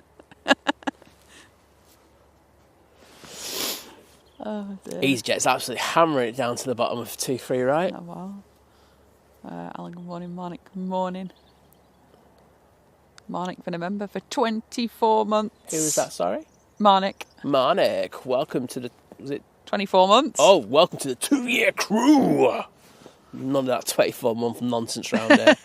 Oh, dear. EasyJet's absolutely hammering it down to the bottom of 2-3, right? Oh, wow. Alan, good morning. Marnik, good morning. Marnik been a member for 24 months. Who was that, sorry? Marnik. Marnik, welcome to the... Was it 24 months? Oh, welcome to the 2-year crew! None of that 24-month nonsense round here.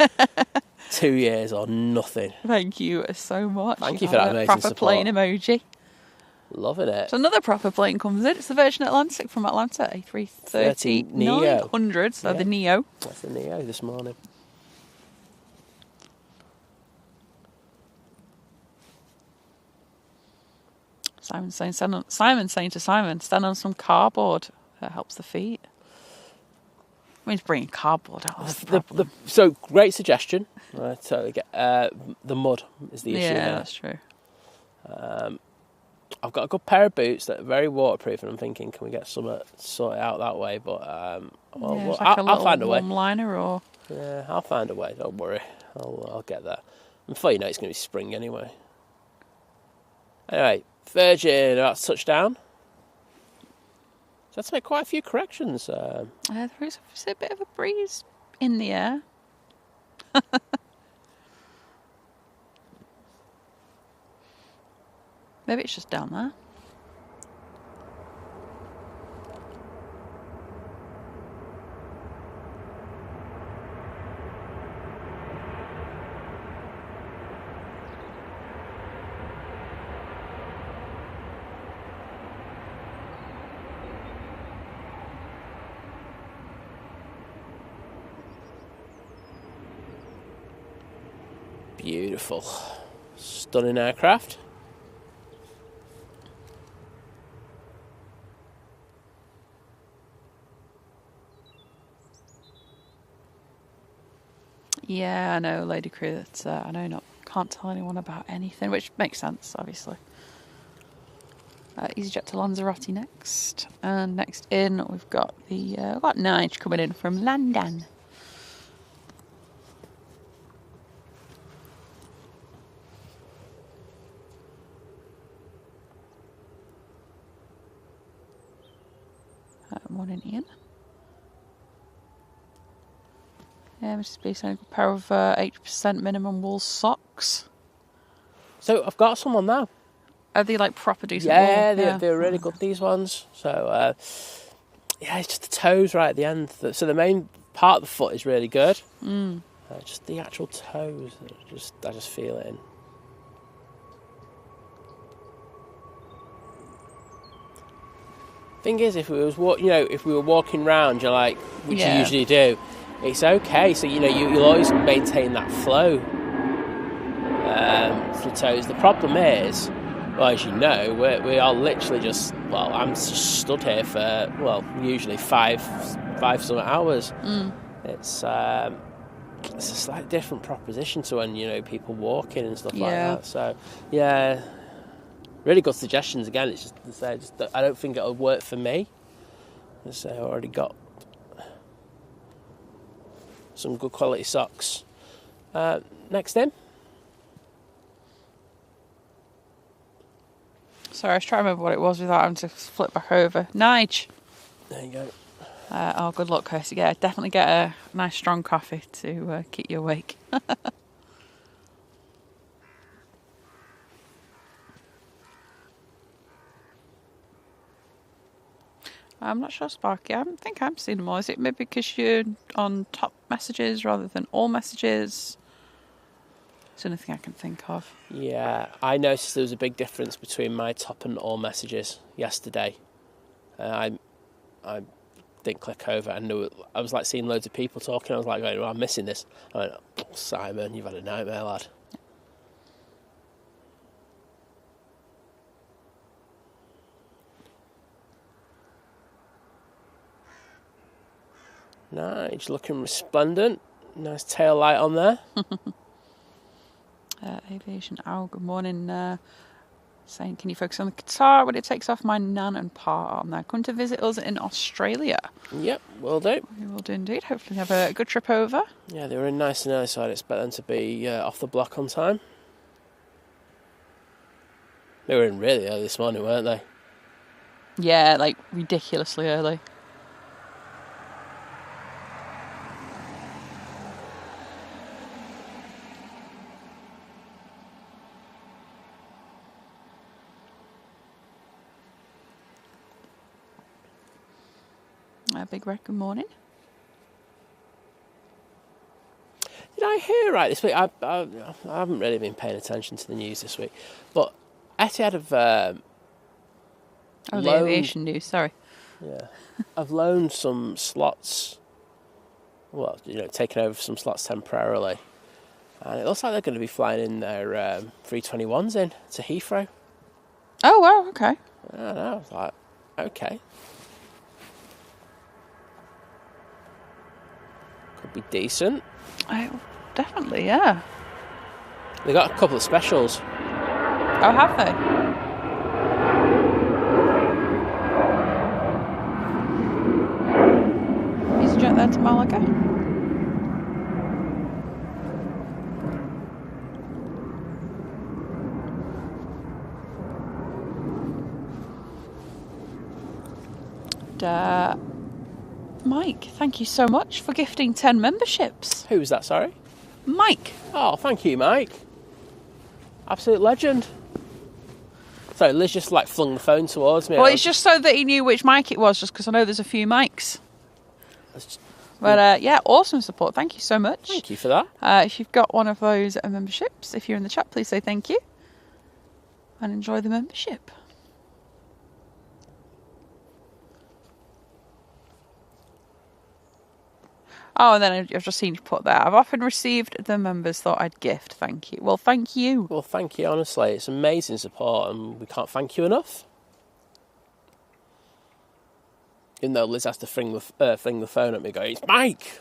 2 years or nothing. Thank you so much. Thank you for that amazing proper support. plane emoji. Loving it. So another proper plane comes in. It's the Virgin Atlantic from Atlanta, A330 900. So the Neo. That's the Neo this morning. Simon saying to Simon, stand on some cardboard. That helps the feet. I mean, bringing cardboard out. That's the problem. So, great suggestion. I totally get the mud is the issue. Yeah, there. that's true. I've got a good pair of boots that are very waterproof, and I'm thinking, can we get some sorted out that way? But I'll find a way. Liner or yeah, I'll find a way. Don't worry, I'll get there. Before you know, it's going to be spring anyway. Anyway, Virgin about to touch down. So that's made quite a few corrections. There is a bit of a breeze in the air. Maybe it's just down there. Beautiful. Stunning aircraft. Yeah, I know, Lady Crew, that I know not can't tell anyone about anything, which makes sense, obviously. EasyJet to Lanzarote next. And next in, we've got the Nige coming in from London. Morning, Ian. Yeah, Mrs. B saying a pair of 80% minimum wool socks. So I've got someone now. Are they like proper decent Yeah, wool? they're really good, these ones. So, yeah, it's just the toes right at the end. So the main part of the foot is really good. Just the actual toes, I just feel it in. Thing is, if we were walking round, you're like, which you usually do, it's okay. So you'll always maintain that flow for the toes. The problem is, well, as you know, we are literally just. Well, I'm just stood here for usually five some hours. It's a slightly different proposition to when people walking and stuff like that. So yeah. Really good suggestions again. It's just I don't think it'll work for me. So I already got some good quality socks. Next in. Sorry, I was trying to remember what it was without having to flip back over. Nige. There you go. Good luck, Kirsty. Yeah, definitely get a nice strong coffee to keep you awake. I'm not sure, Sparky. I don't think I'm seeing them all. Is it maybe because you're on top messages rather than all messages? It's the only thing I can think of. Yeah, I noticed there was a big difference between my top and all messages yesterday. I didn't click over, and I was like seeing loads of people talking. I was like, I'm missing this. I went, oh, Simon, you've had a nightmare, lad. Nice, looking resplendent. Nice tail light on there. Aviation Owl, good morning. Saying, can you focus on the Qatar when it takes off? My nan and pa on there. Come to visit us in Australia. Yep, will do. We will do indeed. Hopefully have a good trip over. Yeah, they were in nice and early, so I'd expect them to be off the block on time. They were in really early this morning, weren't they? Yeah, like ridiculously early. Big Red, good morning. Did I hear right this week? I haven't really been paying attention to the news this week, but Etihad have the aviation news. Sorry. Yeah, I've loaned some slots. Well, taken over some slots temporarily, and it looks like they're going to be flying in their 321s in to Heathrow. Oh wow! Okay. I don't know. I was like, okay. Could be decent. Definitely, yeah. They got a couple of specials. Oh, have they? EasyJet there to Malaga. Mike, thank you so much for gifting 10 memberships. Who was that, sorry? Mike. Oh, thank you, Mike. Absolute legend. Sorry, Liz just like flung the phone towards me. Well, it's just so that he knew which mic it was, just because I know there's a few mics. But yeah, awesome support. Thank you so much. Thank you for that. If you've got one of those memberships, if you're in the chat, please say thank you. And enjoy the membership. Oh, and then I've just seen you put that. I've often received the members thought I'd gift. Thank you. Well, thank you. Well, thank you, honestly. It's amazing support and we can't thank you enough. Even though Liz has to fling the phone at me going, it's Mike!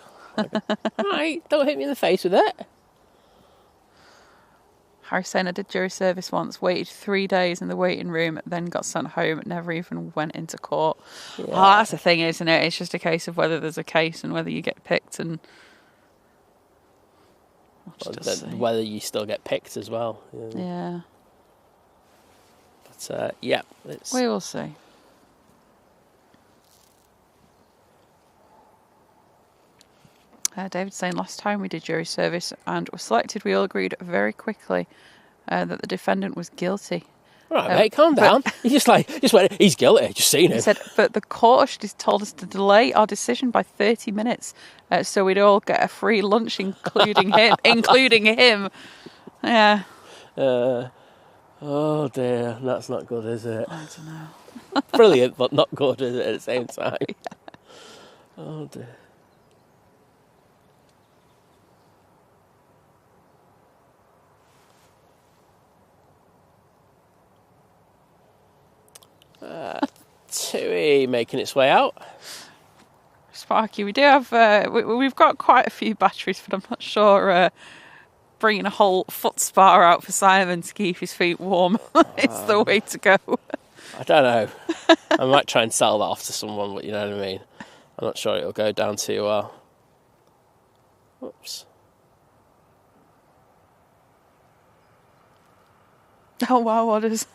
Mike, don't hit me in the face with it. Harry saying I did jury service once, waited 3 days in the waiting room, then got sent home, never even went into court. Yeah. Oh, that's the thing, isn't it? It's just a case of whether there's a case and whether you get picked and... whether you still get picked as well. Yeah. But, yeah. We will see. David's saying last time we did jury service and were selected, we all agreed very quickly that the defendant was guilty. All right, mate, calm down. You just went, he's guilty, just seen him. He said, but the court told us to delay our decision by 30 minutes so we'd all get a free lunch, including him. Yeah. Oh dear, that's not good, is it? I don't know. Brilliant, but not good, is it, at the same time? Yeah. Oh dear. Tui making its way out. Sparky, we do have we've got quite a few batteries, but I'm not sure bringing a whole foot spa out for Simon to keep his feet warm is the way to go. I don't know. I might try and sell that off to someone, but you know what I mean. I'm not sure it'll go down too well. Whoops. Oh wow, what is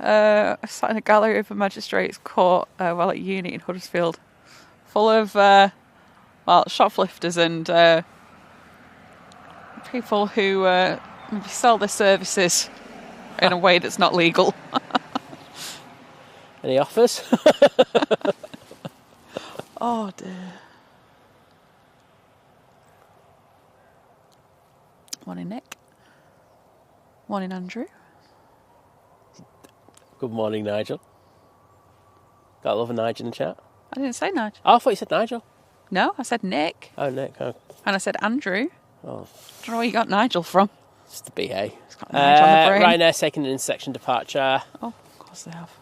I sat in a gallery of a magistrate's court while at uni in Huddersfield, full of shoplifters and people who maybe sell their services in a way that's not legal. Any offers? Oh dear. Morning, Nick. Morning, Andrew. Good morning, Nigel. Got a love of Nigel in the chat. I didn't say Nigel. Oh, I thought you said Nigel. No, I said Nick. Oh, Nick. Oh. And I said Andrew. Oh. I don't know where you got Nigel from. It's the BA. It's got Nigel on the brain. Ryanair's taking an intersection departure. Oh, of course they have.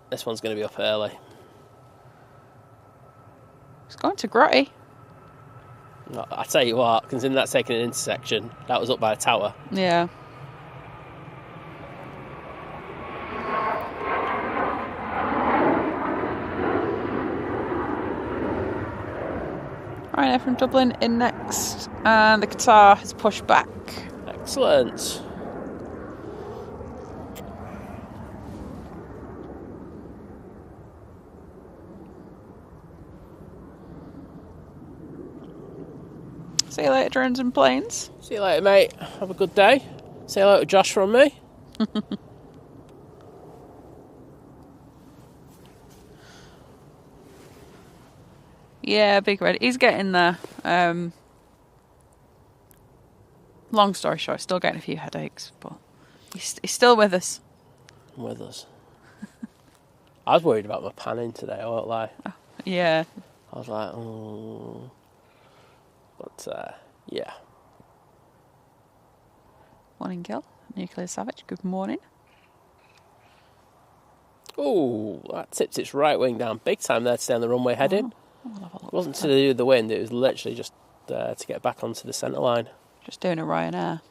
This one's going to be up early. It's going to Grotty. No, I tell you what, considering that's taking an intersection, that was up by a tower. Yeah. Ryanair from Dublin in next, and the Qatar has pushed back. Excellent. See you later, drones and planes. See you later, mate. Have a good day. Say hello to Josh from me. Yeah, Big Red. He's getting there. Long story short, still getting a few headaches, but he's still with us. With us. I was worried about my panning today, I won't lie. Oh, yeah. I was like, oh. But, yeah. Morning, Gil. Nuclear Savage, good morning. Oh, that tipped its right wing down big time there to stay on the runway heading. It wasn't to do with the wind, it was literally just to get back onto the centre line. Just doing a Ryanair.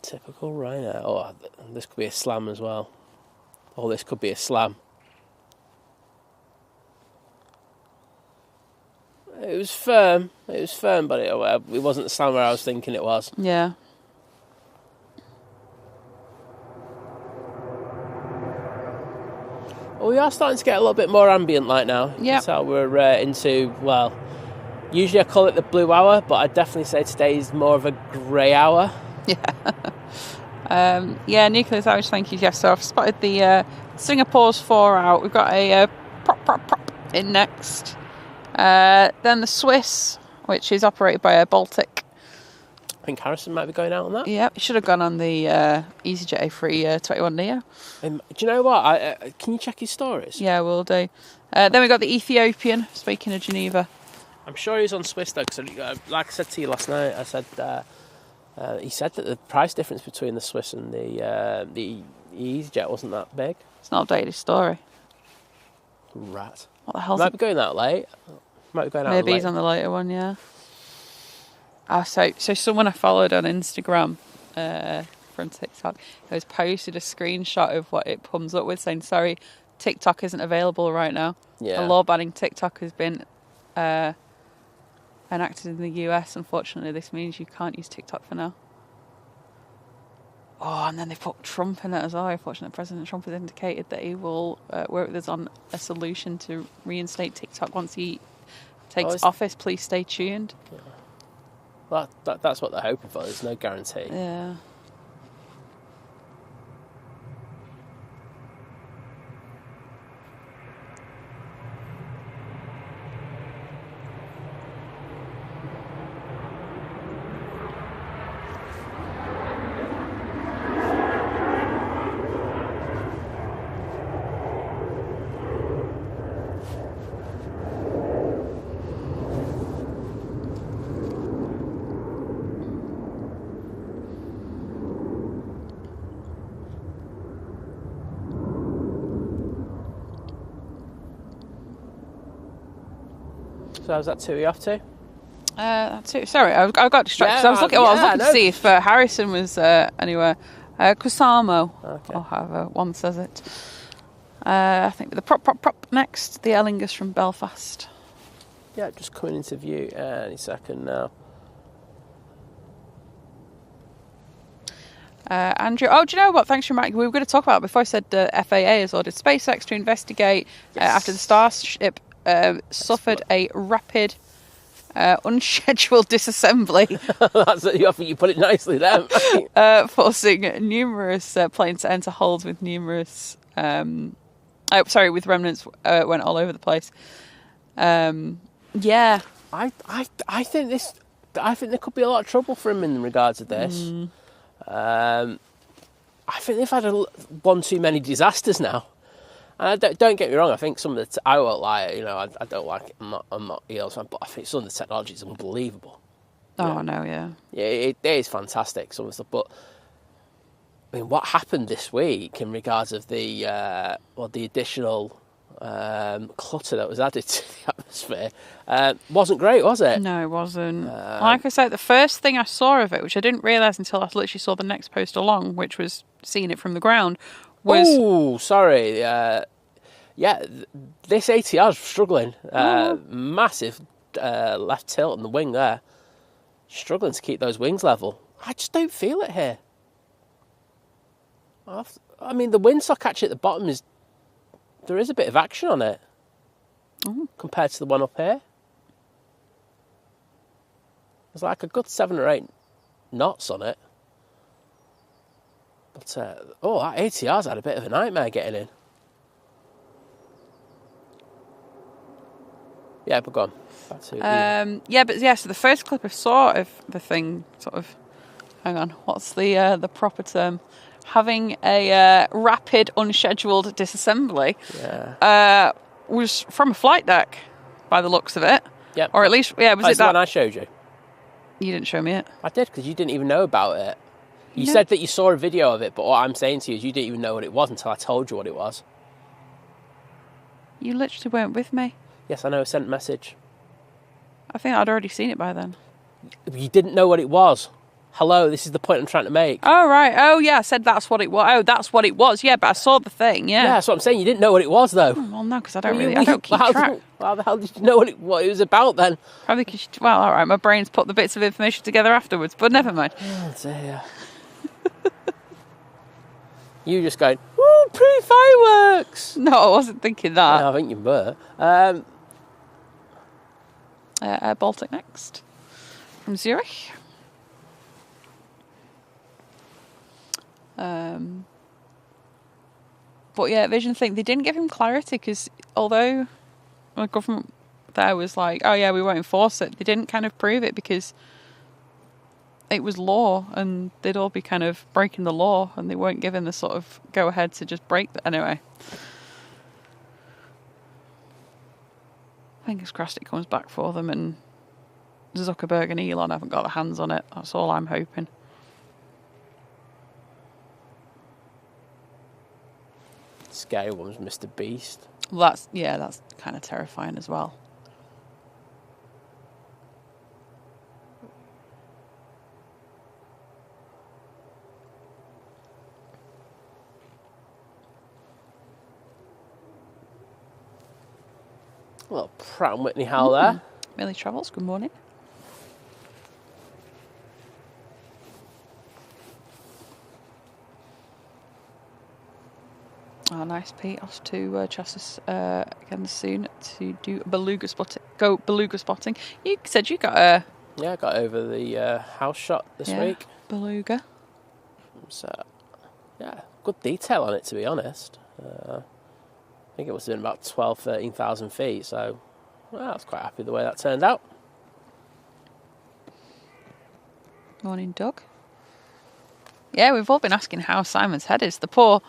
Typical Ryanair. Oh, this could be a slam as well. Oh, this could be a slam. It was firm, but it wasn't the slam where I was thinking it was. Yeah. Oh, we are starting to get a little bit more ambient light now. Yeah. So we're into, well, usually I call it the blue hour, but I'd definitely say today is more of a grey hour. Yeah. Nuclear outage, thank you. Yes, so I've spotted the Singapore's 4 out. We've got a prop in next. Then the Swiss, which is operated by Air Baltic. I think Harrison might be going out on that. Yeah, it should have gone on the EasyJet A321 Neo. Do you know what? Can you check his stories? Yeah, we'll do. Then we've got the Ethiopian, speaking of Geneva. I'm sure he's on Swiss though, because like I said to you last night, I said he said that the price difference between the Swiss and the EasyJet wasn't that big. It's not updated his story. Rat. What the hell? Might be going out late. Might be going out Maybe late. he's on the later one, yeah. So someone I followed on Instagram from TikTok has posted a screenshot of what it comes up with saying, sorry, TikTok isn't available right now. Yeah. A law banning TikTok has been enacted in the US. Unfortunately, this means you can't use TikTok for now. Oh, and then they put Trump in it as well. Unfortunately, President Trump has indicated that he will work with us on a solution to reinstate TikTok once he takes office. Please stay tuned. Yeah. Well, that's what they're hoping for. There's no guarantee. Yeah. So how's that 2 you off to? That's it. Sorry, I got distracted. Yeah, I was looking to see if Harrison was anywhere. Kusamo, Okay. or however one says it. I think the prop next. The Ellingus from Belfast. Yeah, just coming into view any second now. Andrew, do you know what? Thanks for reminding me. We were going to talk about it before I said FAA has ordered SpaceX to investigate after the Starship suffered a rapid unscheduled disassembly. You put it nicely there. Forcing numerous planes to enter holes with numerous with remnants went all over the place. Yeah. I think there could be a lot of trouble for him in regards to this. I think they've had one too many disasters now. And don't get me wrong. I think some of the I won't lie. I don't like it. I'm not EOS fan, but I think some of the technology is unbelievable. Oh no, yeah. Yeah, it is fantastic. Some of the stuff, but I mean, what happened this week in regards of the additional clutter that was added to the atmosphere wasn't great, was it? No, it wasn't. Like I said, the first thing I saw of it, which I didn't realise until I literally saw the next post along, which was seeing it from the ground, was... Oh, sorry. This ATR's struggling. Massive left tilt on the wing there. Struggling to keep those wings level. I just don't feel it here. I mean, the windsock actually at the bottom there is a bit of action on it compared to the one up here. There's like a good 7 or 8 knots on it. But, that ATR's had a bit of a nightmare getting in. Yeah, but go on. so the first clip I saw of the thing hang on, what's the proper term? Having a rapid, unscheduled disassembly was from a flight deck, by the looks of it. Yeah. Or at least, was it the one I showed you? You didn't show me it. I did, because you didn't even know about it. You said that you saw a video of it, but what I'm saying to you is you didn't even know what it was until I told you what it was. You literally weren't with me. Yes, I know, I sent a message. I think I'd already seen it by then. You didn't know what it was. Hello, this is the point I'm trying to make. Oh, right. Oh, yeah, I said that's what it was. Oh, that's what it was. Yeah, but I saw the thing, yeah. Yeah, that's what I'm saying. You didn't know what it was, though. Well, no, because I don't keep track. How the hell did you know what it was about, then? Probably because, all right, my brain's put the bits of information together afterwards, but never mind. Oh, dear. You just going, woo, pretty fireworks! No, I wasn't thinking that. I think you were. Air Baltic next from Zurich. But yeah, Vision think they didn't give him clarity because although the government there was like, oh yeah, we won't enforce it, they didn't kind of prove it because it was law and they'd all be kind of breaking the law and they weren't given the sort of go ahead to just break that. Anyway, fingers crossed it comes back for them and Zuckerberg and Elon haven't got their hands on it. That's all I'm hoping. Scary one was Mr. Beast. Well, that's kind of terrifying as well. A little Pratt and Whitney howl there. Millie Travels, good morning. Oh, nice, Pete. Off to Chassis again soon to do beluga spotting. Go beluga spotting. You said you got a... Yeah, I got over the house shot this week. Beluga. So, yeah, good detail on it, to be honest. I think it must have been about 13,000 feet, so I was quite happy with the way that turned out. Morning, Doug. Yeah, we've all been asking how Simon's head is. The poor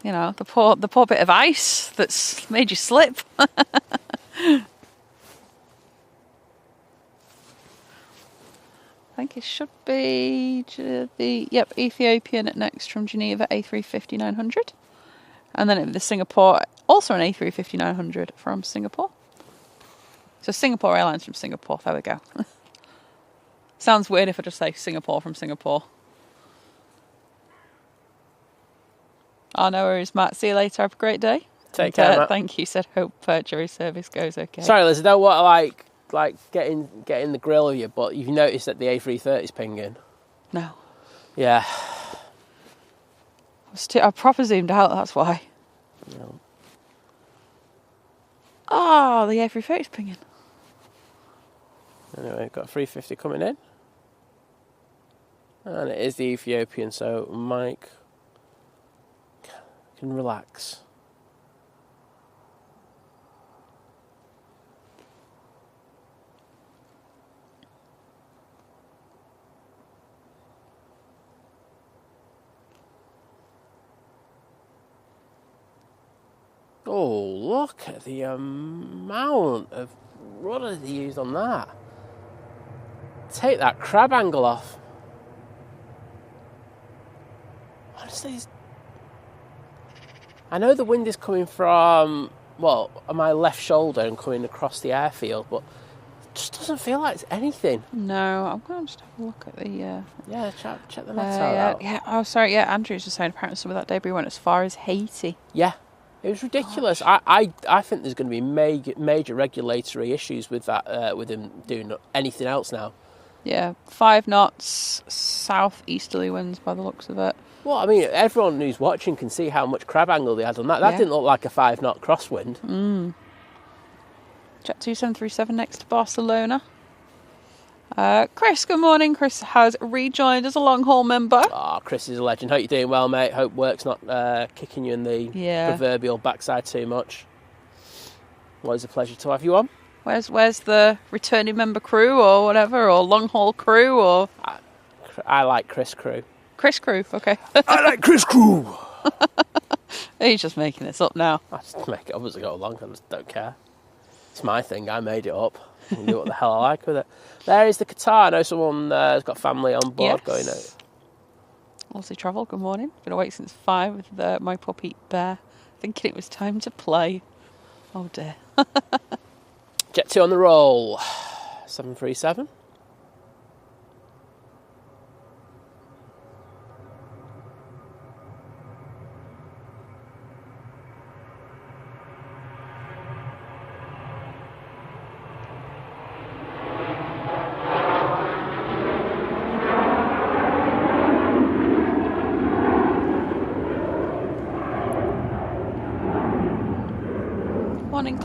bit of ice that's made you slip. I think it should be Ethiopian next from Geneva A350-900. And then the Singapore, also an A350-900 from Singapore. So Singapore Airlines from Singapore, there we go. Sounds weird if I just say Singapore from Singapore. Oh, no worries, Matt. See you later. Have a great day. Take care, Matt. Thank you. Said hope jury service goes okay. Sorry, Liz, I don't want to like get in the grill of you, but you've noticed that the A330's pinging. No. Yeah. I proper zoomed out, that's why. No. Oh, the A330's pinging. Anyway, we've got 350 coming in. And it is the Ethiopian, so Mike can relax. Oh, look at the amount of rudder they used on that. Take that crab angle off. Honestly, I know the wind is coming from, on my left shoulder and coming across the airfield, but it just doesn't feel like it's anything. No, I'm going to just have a look at the... Yeah, check the net out. Yeah, oh, sorry, yeah, Andrew's just saying apparently some of that debris went as far as Haiti. Yeah, it was ridiculous. I think there's going to be major regulatory issues with that, with him doing anything else now. Yeah, 5 knots, southeasterly winds by the looks of it. Well, I mean, everyone who's watching can see how much crab angle they had on that. That didn't look like a 5-knot crosswind. Jet 2737 next to Barcelona. Chris, good morning. Chris has rejoined as a long-haul member. Oh, Chris is a legend. Hope you're doing well, mate. Hope work's not kicking you in the proverbial backside too much. Always a pleasure to have you on. Where's the returning member crew or whatever, or long-haul crew, or... I like Chris crew. Chris crew, okay. I like Chris crew! He's just making this up now. I just make it up as I go along. I just don't care. It's my thing. I made it up. I can do what the hell I like with it. There is the Qatar. I know someone has got family on board going out. Aussie Travel, good morning. Been awake since 5 with my puppy Bear, thinking it was time to play. Oh dear. Jet 2 on the roll. 737.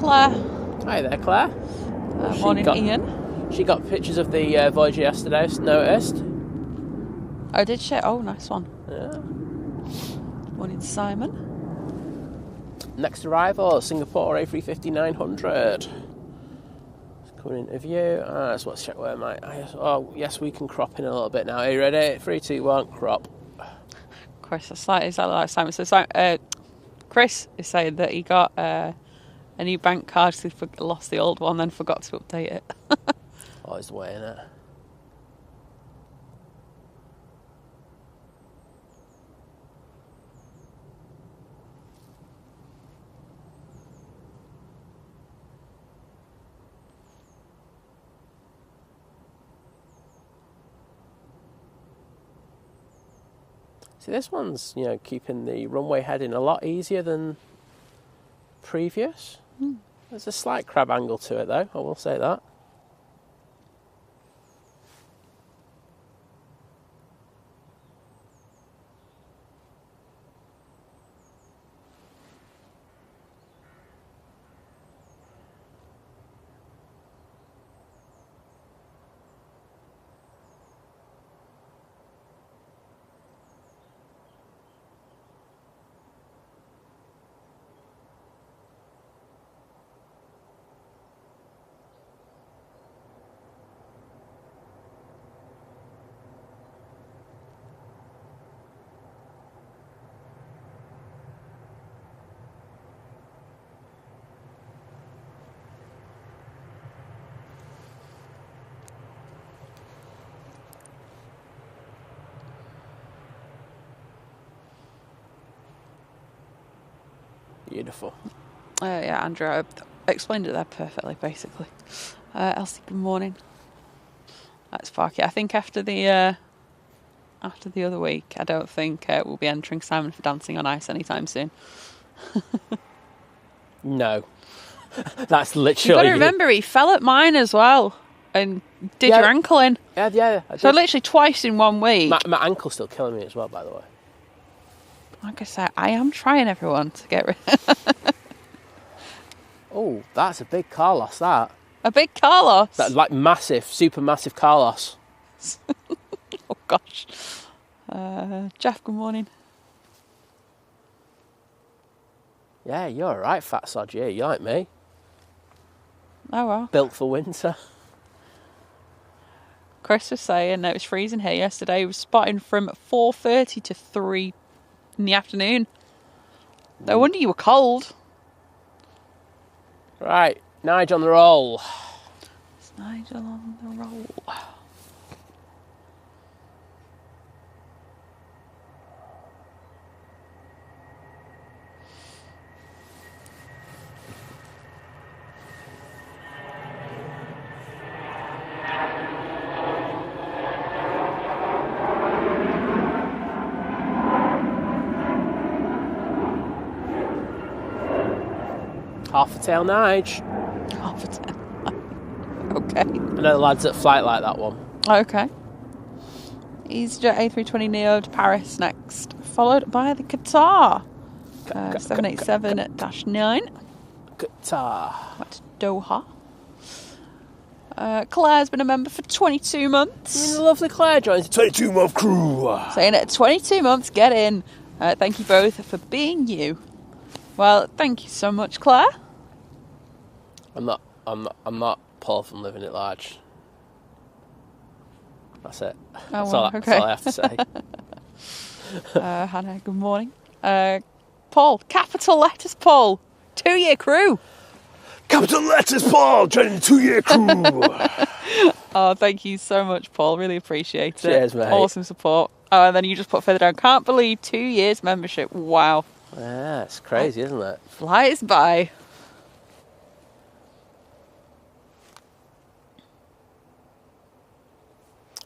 Claire. Hi there, Claire. Morning, Ian. She got pictures of the Voyager yesterday, noticed. Oh, did she? Oh, nice one. Yeah. Morning, Simon. Next arrival, Singapore A350-900. Coming into view. So let's check where oh, yes, we can crop in a little bit now. Are you ready? 3, 2, 1, crop. Chris, is that like Simon? So, Chris is saying that he got a new bank card, so he lost the old one, then forgot to update it. Always the way, innit? See, this one's, keeping the runway heading a lot easier than previous. There's a slight crab angle to it, though, I will say that. Beautiful. Yeah, Andrew, I explained it there perfectly, basically. Elsie, good morning. That's Sparky. I think after the other week, I don't think we'll be entering Simon for Dancing on Ice anytime soon. No. That's literally... You've got to remember, he fell at mine as well and did your ankle in. Yeah. So literally twice in 1 week. My ankle's still killing me as well, by the way. Like I said, I am trying, everyone, to get rid. Oh, that's a big car loss, that. A big car loss? That's like massive, super massive car loss. Oh, gosh. Jeff, good morning. Yeah, you're all right, fat sod, yeah, you like me. Oh, well. Built for winter. Chris was saying it was freezing here yesterday. He was spotting from 4:30 to 3 in the afternoon. No wonder you were cold. Right, Nigel on the roll. It's Nigel on the roll. Half a tail Nige. Half a tail. Okay. I know the lads at Flight like that one. Okay. EasyJet A320neo to Paris next, followed by the Qatar 787-9. Qatar. That's Doha. Claire's been a member for 22 months. The lovely Claire joins the 22-month crew. Saying at 22 months, get in. Thank you both for being you. Well, thank you so much, Claire. I'm not Paul from Living It Large. That's it. That's all I have to say. Hannah, good morning. Paul, capital letters, Paul. 2-year crew. Capital letters, Paul, joining the 2-year crew. Oh, thank you so much, Paul. Really appreciate it. Cheers, mate. Awesome support. Oh, and then you just put further down. Can't believe 2 years membership. Wow. Yeah, it's crazy, isn't it? Flies by.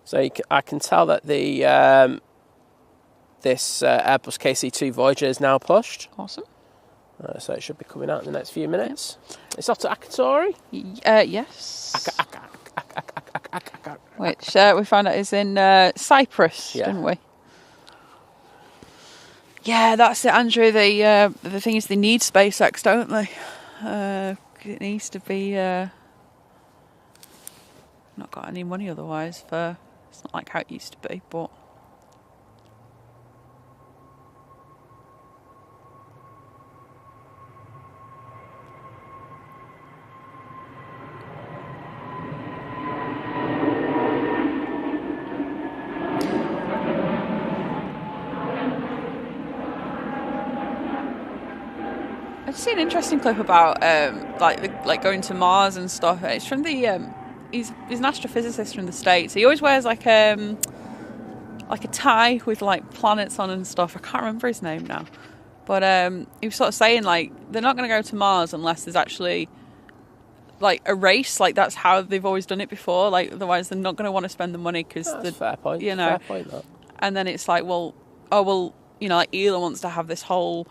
So I can tell that the this Airbus KC2 Voyager is now pushed. Awesome. So it should be coming out in the next few minutes. It's off to Akatori. Yes. Which we found out is in Cyprus, didn't we? Yeah, that's it, Andrew. The thing is, they need SpaceX, don't they? It needs to be... not got any money otherwise for... It's not like how it used to be, but... I've seen an interesting clip about like going to Mars and stuff. It's from the he's an astrophysicist from the States. He always wears like a tie with like planets on and stuff. I can't remember his name now, but he was sort of saying like they're not going to go to Mars unless there's actually like a race. Like that's how they've always done it before. Like otherwise they're not going to want to spend the money because fair point. You know, fair point, that. And then it's like, well, you know, like Elon wants to have this whole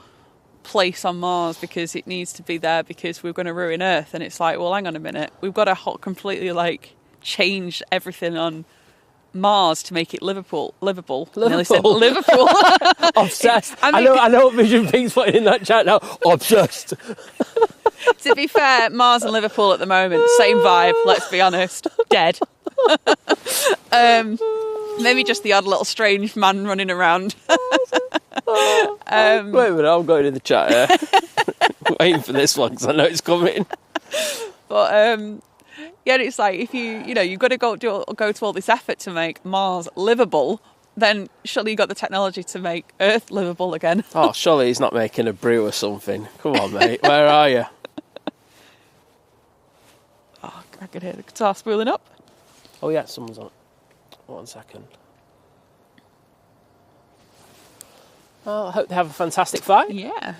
place on Mars because it needs to be there because we're going to ruin Earth. And it's like, well, hang on a minute, we've got to completely like change everything on Mars to make it livable. Nearly said Liverpool. Obsessed. I know what Vision Pink's putting in that chat now. Obsessed. To be fair, Mars and Liverpool at the moment, same vibe, let's be honest. Dead. Maybe just the odd little strange man running around. Wait a minute, I'm going in the chat here. Waiting for this one because I know it's coming. But yeah, it's like if you've got to go to all this effort to make Mars livable, then surely you got the technology to make Earth livable again. Oh, surely he's not making a brew or something. Come on, mate. Where are you? Oh, I can hear the guitar spooling up. Oh yeah, someone's on. 1 second. Well, I hope they have a fantastic flight. Yeah.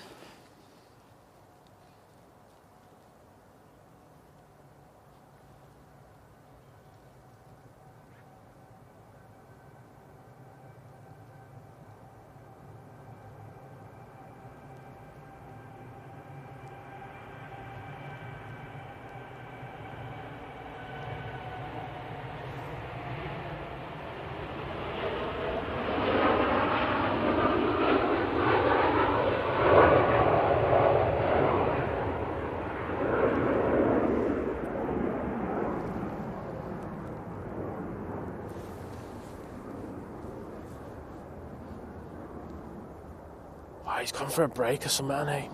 He's gone for a break or something, hasn't he?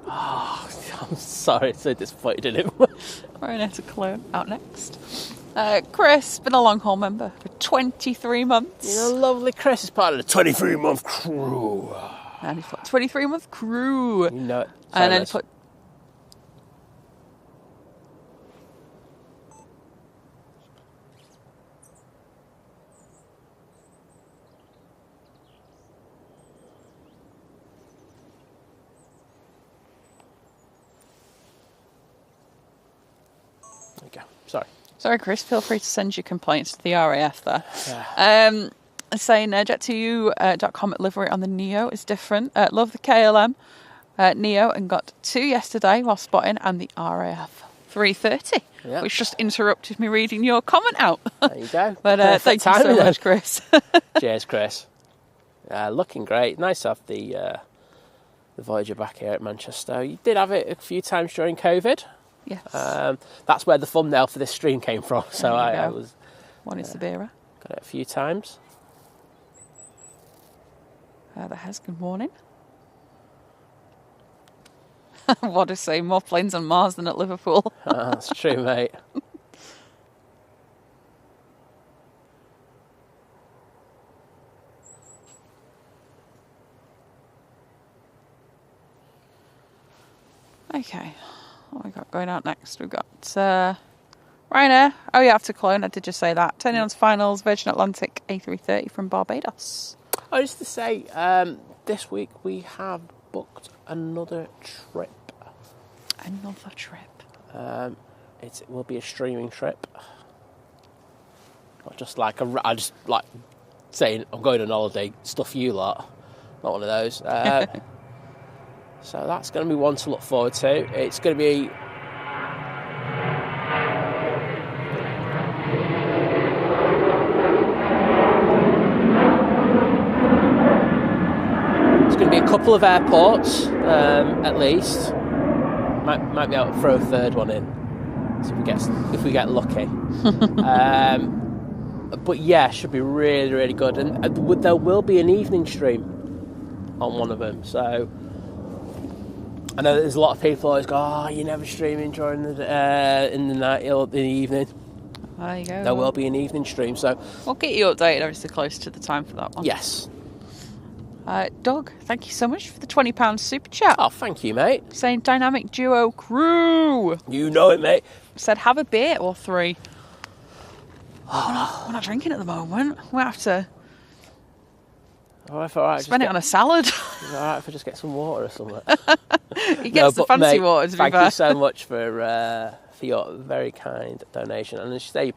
Oh, I'm sorry, so disappointed in him. Ryanair to Cologne out next. Chris, been a long haul member for 23 months. You know, lovely Chris is part of the 23-month crew. And he's got 23-month crew. You know it. And then put... Sorry, Chris, feel free to send your complaints to the RAF there. Yeah. Saying jet2u.com at livery on the Neo is different. Love the KLM Neo and got 2 yesterday while spotting, and the RAF 330, which just interrupted me reading your comment out. There you go. But thank you so much, Chris. Cheers, Chris. Looking great. Nice to have the Voyager back here at Manchester. You did have it a few times during COVID. Yes. That's where the thumbnail for this stream came from. So I was... One is the bearer. Got it a few times. There has. Good morning. What to say? More planes on Mars than at Liverpool. That's true, mate. Okay. What we got going out next? We've got Ryanair. Oh yeah, after Cologne, I did just say that. Turning on to finals, Virgin Atlantic A330 from Barbados. I used to say, this week we have booked another trip. Another trip. It will be a streaming trip. Not just like I just like saying I'm going on holiday, stuff you lot. Not one of those. So that's going to be one to look forward to. It's going to be... It's going to be a couple of airports, at least. Might be able to throw a third one in. So if we get lucky. But yeah, should be really, really good. And there will be an evening stream on one of them. So I know there's a lot of people always go, "Oh, you're never streaming during the in the night or the evening." There you go. There will be an evening stream, so we'll get you updated, obviously, close to the time for that one. Yes. Doug, thank you so much for the £20 super chat. Oh, thank you, mate. Saying dynamic duo crew. You know it, mate. Said have a beer or 3. We're not drinking at the moment. We have to spend it on a salad. Is it alright if I just get some water or something? He gets the fancy water, to be fair. Thank you so much for your very kind donation. And as you say,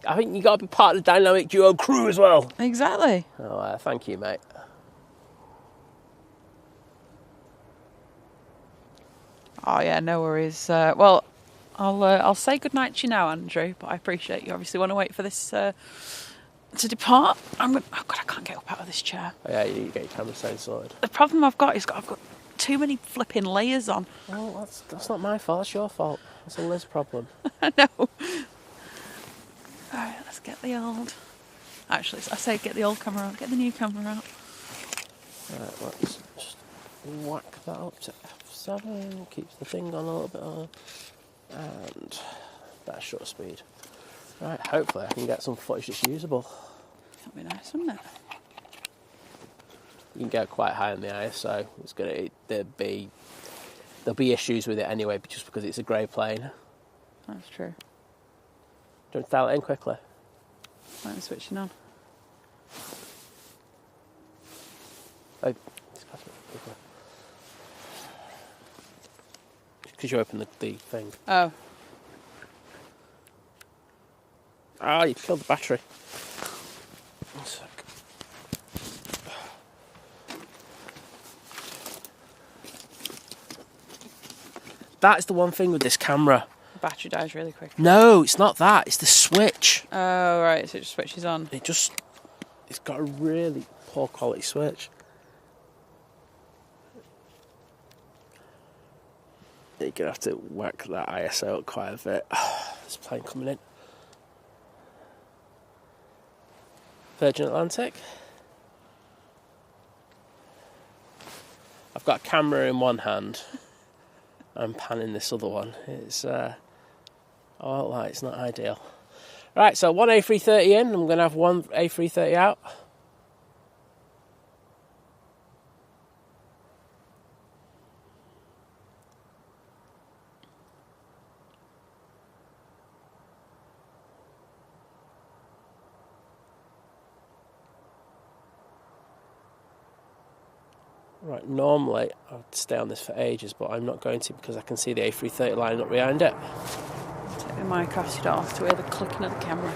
I think you got to be part of the dynamic duo crew as well. Exactly. Oh, thank you, mate. Oh yeah, no worries. Well, I'll say goodnight to you now, Andrew. But I appreciate you obviously want to wait for this to depart. Oh God, I can't get up out of this chair. Oh, yeah, you get your camera so sorted. The problem I've got is I've got too many flipping layers on. Oh, that's not my fault. That's your fault. That's a Liz problem. I know. All right, let's get the old. Actually, I say get the old camera out. Get the new camera out. Right, let's just whack that up to F7. Keeps the thing on a little bit on. And that's shutter speed. Right, hopefully I can get some footage that's usable. That'd be nice, wouldn't it? You can go quite high on the ISO. There'll be issues with it anyway, just because it's a grey plane. That's true. Do you want to dial it in quickly? I'm switching on. Oh, because you opened the thing. Oh. Ah, you killed the battery. One sec. That's the one thing with this camera. The battery dies really quick. No, it's not that. It's the switch. Oh, right. So it just switches on. It's got a really poor quality switch. You're going to have to whack that ISO up quite a bit. There's a plane coming in. Virgin Atlantic. I've got a camera in one hand. I'm panning this other one. It's it's not ideal. Right, so one A330 in. I'm going to have one A330 out. Right, normally I'd stay on this for ages, but I'm not going to because I can see the A330 lining up behind it. Take the mic off so you don't have to hear the clicking of the camera.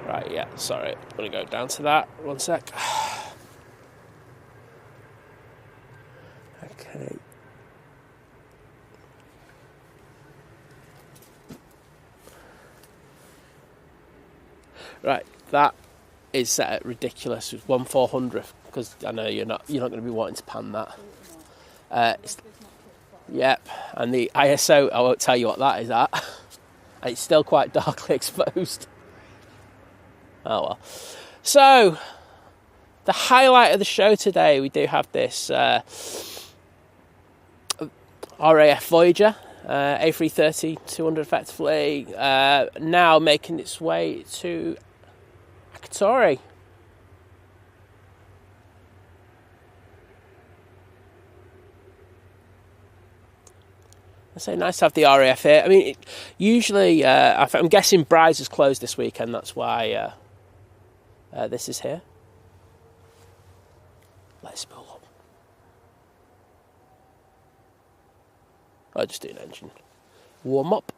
Right, yeah, sorry. I'm going to go down to that. One sec. Okay. Right, that is set at ridiculous. It's 1/400th because I know you're not going to be wanting to pan that. Yep, and the ISO, I won't tell you what that is at. It's still quite darkly exposed. Oh well. So, the highlight of the show today, we do have this RAF Voyager, A330 200 effectively, now making its way to Akatori. I say nice to have the RAF here. I mean, usually, I'm guessing Brides is closed this weekend. That's why this is here. Let's pull up. I'll just do an engine warm up.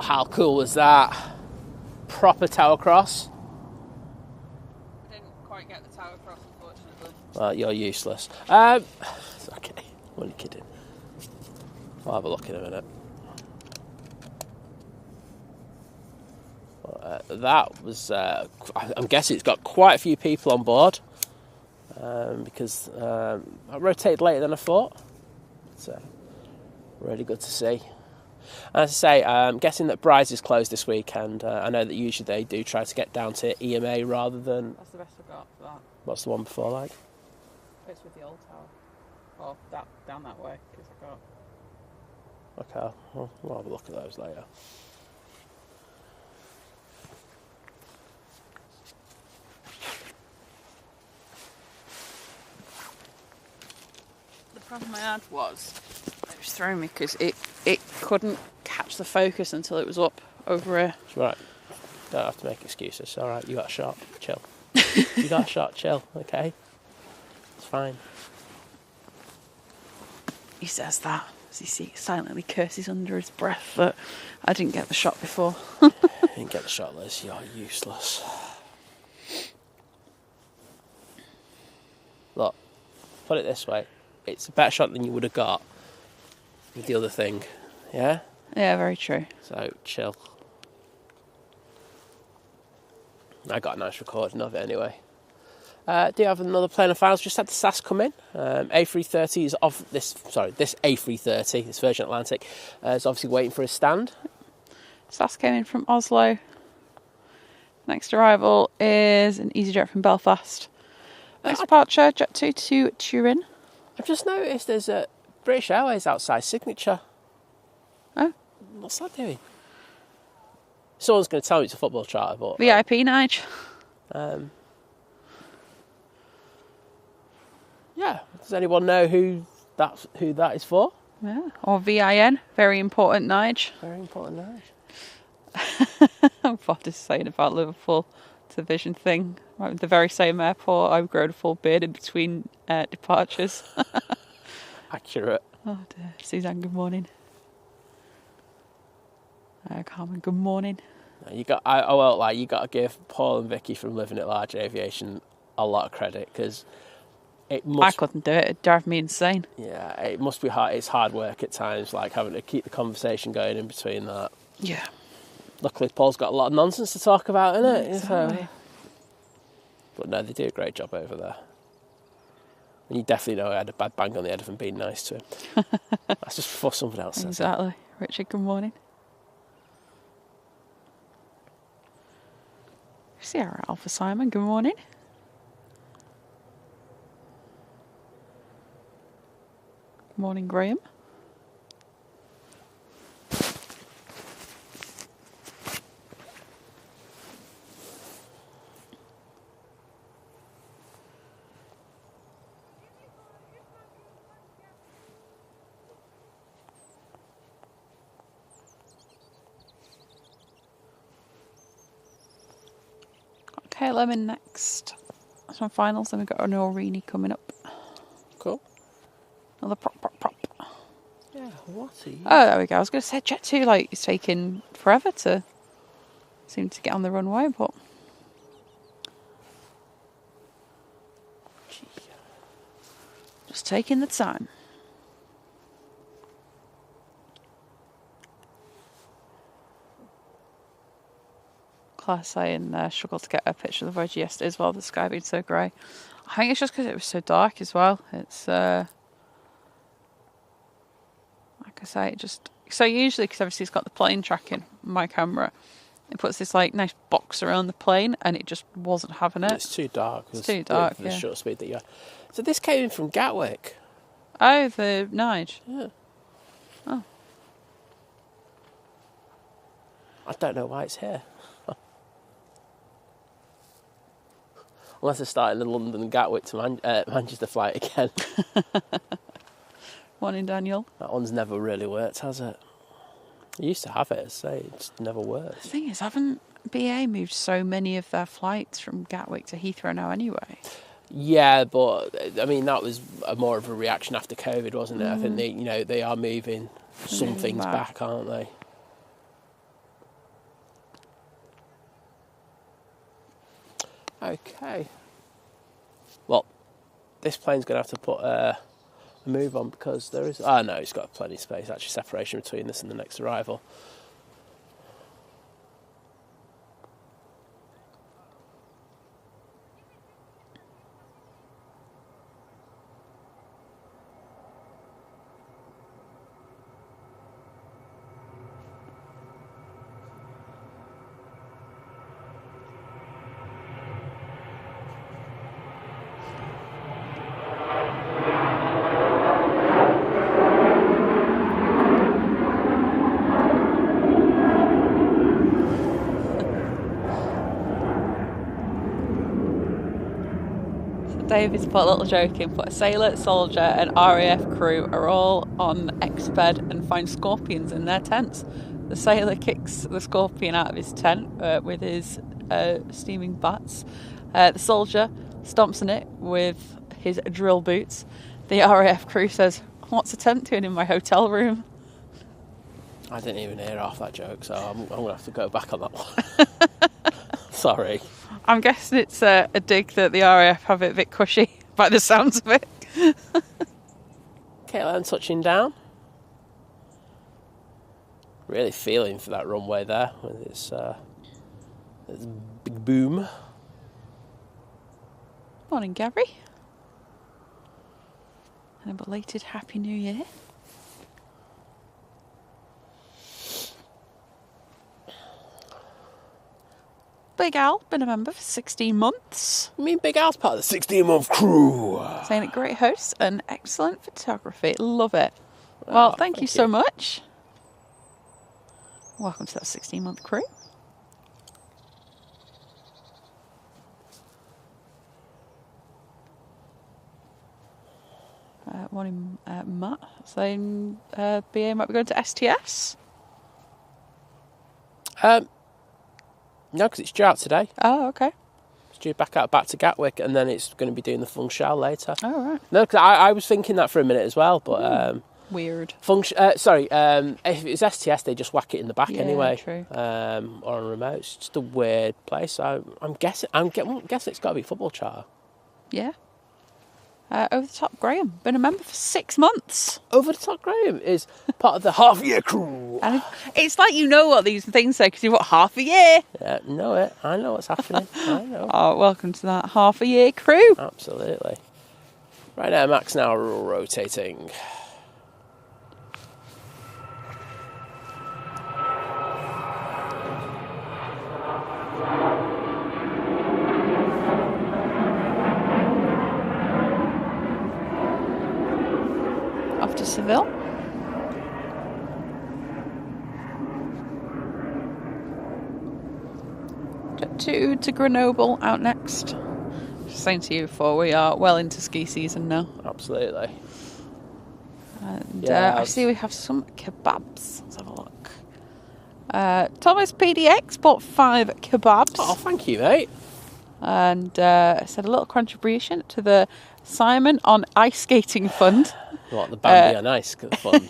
how cool was that? Proper tower cross. I didn't quite get the tower cross, unfortunately. Well, you're useless. It's okay. I'm only kidding. I'll have a look in a minute. That was, I'm guessing it's got quite a few people on board because I rotated later than I thought. So, really good to see. And as I say, I'm guessing that Brides is closed this weekend. I know that usually they do try to get down to EMA rather than... That's the best I've got for that. What's the one before like? It's with the old tower. Or that, down that way, is I got. Okay, we'll have a look at those later. The problem I had was, it was throwing me because it couldn't catch the focus until it was up over here. It's right. Don't have to make excuses. All right, you got a shot. Chill. You got a shot. Chill. Okay. It's fine. He says that as he silently curses under his breath that I didn't get the shot before. You didn't get the shot, Liz. You're useless. Look, put it this way. It's a better shot than you would have got with the other thing. Yeah? Yeah, very true. So, chill. I got a nice recording of it anyway. Do you have another plane of files? Just had the SAS come in. A330 is off this A330, this Virgin Atlantic, is obviously waiting for his stand. SAS came in from Oslo. Next arrival is an EasyJet from Belfast. Next departure, Jet 2 to Turin. I've just noticed there's a British Airways outside signature. Oh. What's that doing? Someone's going to tell me it's a football charter, but... VIP, Nige. Yeah. Does anyone know who that is for? Yeah. Or VIN, very important, Nige. Very important, Nige. What is saying about Liverpool? It's a vision thing. Right, at the very same airport, I've grown a full beard in between departures. Accurate. Oh dear. Suzanne, good morning. Carmen, good morning. You got to give Paul and Vicky from Living at Large Aviation a lot of credit because I couldn't do it. It'd drive me insane. Yeah, it must be hard. It's hard work at times, like having to keep the conversation going in between that. Yeah. Luckily, Paul's got a lot of nonsense to talk about, innit? Exactly. So, but no, they do a great job over there. And you definitely know I had a bad bang on the head of him being nice to him. That's just before someone else says exactly. It. Richard, good morning. Sierra Alpha Simon, good morning. Good morning, Graham. Okay, Lemon next. Some finals, then we've got an Aurini coming up. Cool. Another prop. Yeah, what are you? Oh, there we go. I was going to say Jet 2, it's taking forever to seem to get on the runway, but... Gee. Just taking the time. Claire saying struggled to get a picture of the Voyager yesterday as well, the sky being so grey. I think it's just because it was so dark as well. It's, like I say, it just... So usually, because obviously it's got the plane tracking on my camera, it puts this nice box around the plane and it just wasn't having it. It's too dark. It's too dark, the short speed that you have. So this came in from Gatwick. Oh, the Nige. Yeah. Oh. I don't know why it's here. Unless they're starting the London Gatwick to Manchester flight again. Morning, Daniel. That one's never really worked, has it? I used to have it, it just never worked. The thing is, haven't BA moved so many of their flights from Gatwick to Heathrow now anyway? Yeah, but I mean that was more of a reaction after COVID, wasn't it? I think they are moving some things back, aren't they? Okay. Well, this plane's going to have to put a move on because there is... Oh, no, it's got plenty of space. Actually, separation between this and the next arrival. David's put a little joke in, put a sailor, soldier and RAF crew are all on X-bed and find scorpions in their tents. The sailor kicks the scorpion out of his tent with his steaming bats. The soldier stomps on it with his drill boots. The RAF crew says, "What's a tent doing in my hotel room?" I didn't even hear half that joke, so I'm going to have to go back on that one. Sorry. I'm guessing it's a dig that the RAF have it a bit cushy by the sounds of it. KLM touching down. Really feeling for that runway there with its big boom. Morning, Gary. And a belated Happy New Year. Big Al, been a member for 16 months. I mean, Big Al's part of the 16-month crew. Saying it, great hosts and excellent photography. Love it. Well, thank you so much. Welcome to that 16-month crew. Morning, Matt. Saying BA might be going to STS. No, because it's due out today. Oh, okay. It's due back to Gatwick, and then it's going to be doing the function later. Oh, right. No, because I was thinking that for a minute as well, but weird. If it's STS, they just whack it in the back anyway. True. Or on remote. It's just a weird place. I'm guessing it's got to be football charter. Yeah. Over the Top Graham, been a member for 6 months. Over the Top Graham is part of the half-year crew. And it's like you know what these things say because you've got half a year. Yeah, know it. I know what's happening. I know. Oh, welcome to that half a year crew. Absolutely. Right now, Max now rotating. Off to Seville. To Grenoble out next. Just saying to you before, we are well into ski season now. Absolutely. And I see we have some kebabs. Let's have a look. Thomas PDX bought 5 kebabs. Oh, thank you, mate. And said a little contribution to the Simon on Ice Skating Fund. What, the Bambi on Ice fund?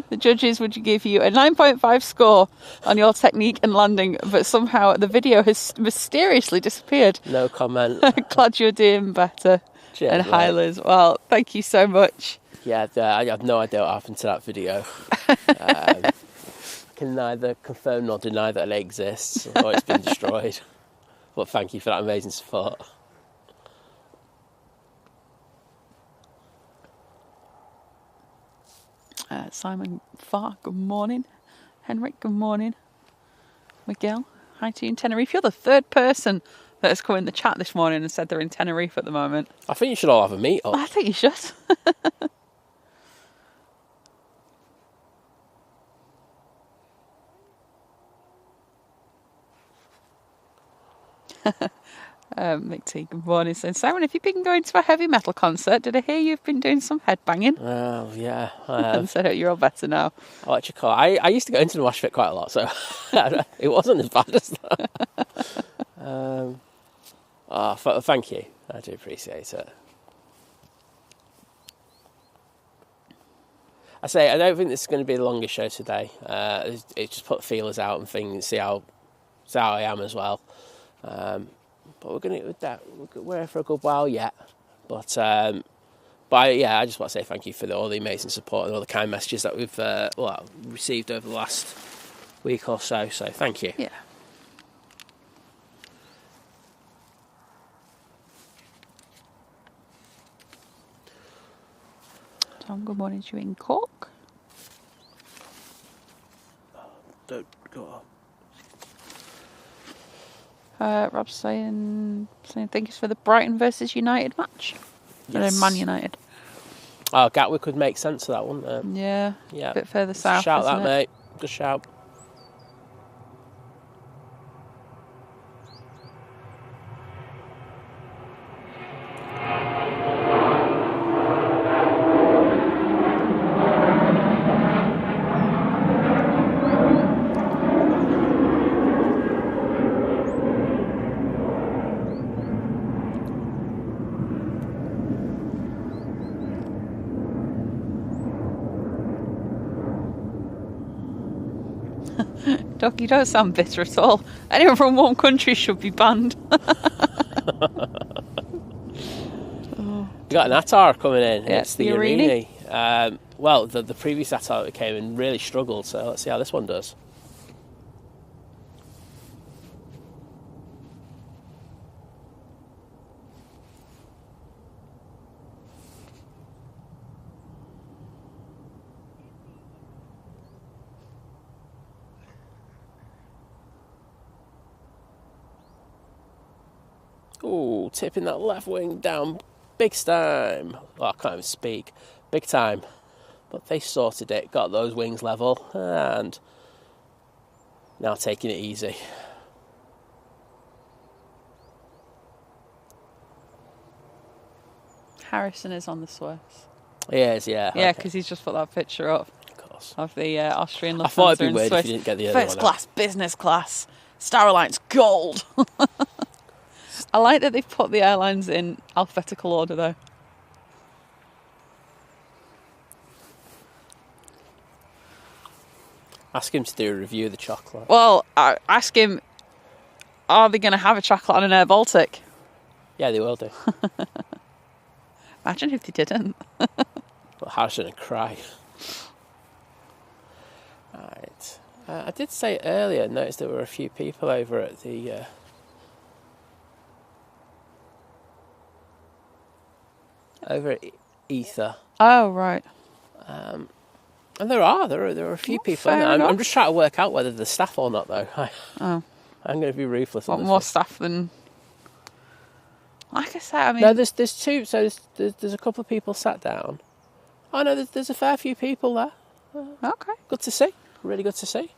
The judges would give you a 9.5 score on your technique and landing, but somehow the video has mysteriously disappeared. No comment. Glad you're doing better. Cheers, and hi, Liz. Well, thank you so much. Yeah, I have no idea what happened to that video. Can neither confirm nor deny that it exists or it's been destroyed. But thank you for that amazing support. Simon Farr, good morning. Henrik, good morning. Miguel, hi to you in Tenerife. You're the 3rd person that has come in the chat this morning and said they're in Tenerife at the moment. I think you should all have a meet up. I think you should. Mick T, good morning. So, Simon, have you been going to a heavy metal concert? Did I hear you've been doing some headbanging? Oh, yeah. And so you're all better now. What you call it? I used to go into the mosh pit quite a lot, so it wasn't as bad as that. Thank you. I do appreciate it. I don't think this is going to be the longest show today. It just put feelers out and things, see how I am as well. But we're here for a good while yet. But I just want to say thank you for all the amazing support and all the kind messages that we've received over the last week or so. So thank you. Yeah. Tom, good morning to you in Cork. Don't go on. Rob's saying thank you for the Brighton versus United match. Yes. Man United. Oh, Gatwick would make sense of that, wouldn't it? Yeah. Yeah. A bit further south. Shout that, it? mate. Good shout. Doc, you don't sound bitter at all. Anyone from one country should be banned. You got an Attar coming in. Yeah, it's the Arini. Well, the previous Attar that came in really struggled, so let's see how this one does. Ooh, tipping that left wing down big time. Oh, I can't even speak. Big time. But they sorted it, got those wings level, and now taking it easy. Harrison is on the Swiss. He is, yeah. Yeah, okay. because he's just put that picture up. Of course. Of the Austrian Lufthansa. I thought it'd be in weird Swiss. if you didn't get the other one. First class, business class, Star Alliance Gold. I like that they've put the airlines in alphabetical order, though. Ask him to do a review of the chocolate. Well, ask him, are they going to have a chocolate on an Air Baltic? Yeah, they will do. Imagine if they didn't. But Harrison would cry. Right. I did say earlier, noticed there were a few people over at the... over at Ether. Oh, right. And there are a few people. I'm just trying to work out whether they're staff or not, though. I'm going to be ruthless. Want on this more one. staff than... Like I said, I mean... No, there's two. So there's a couple of people sat down. Oh no, there's a fair few people there. Okay. Good to see. Really good to see.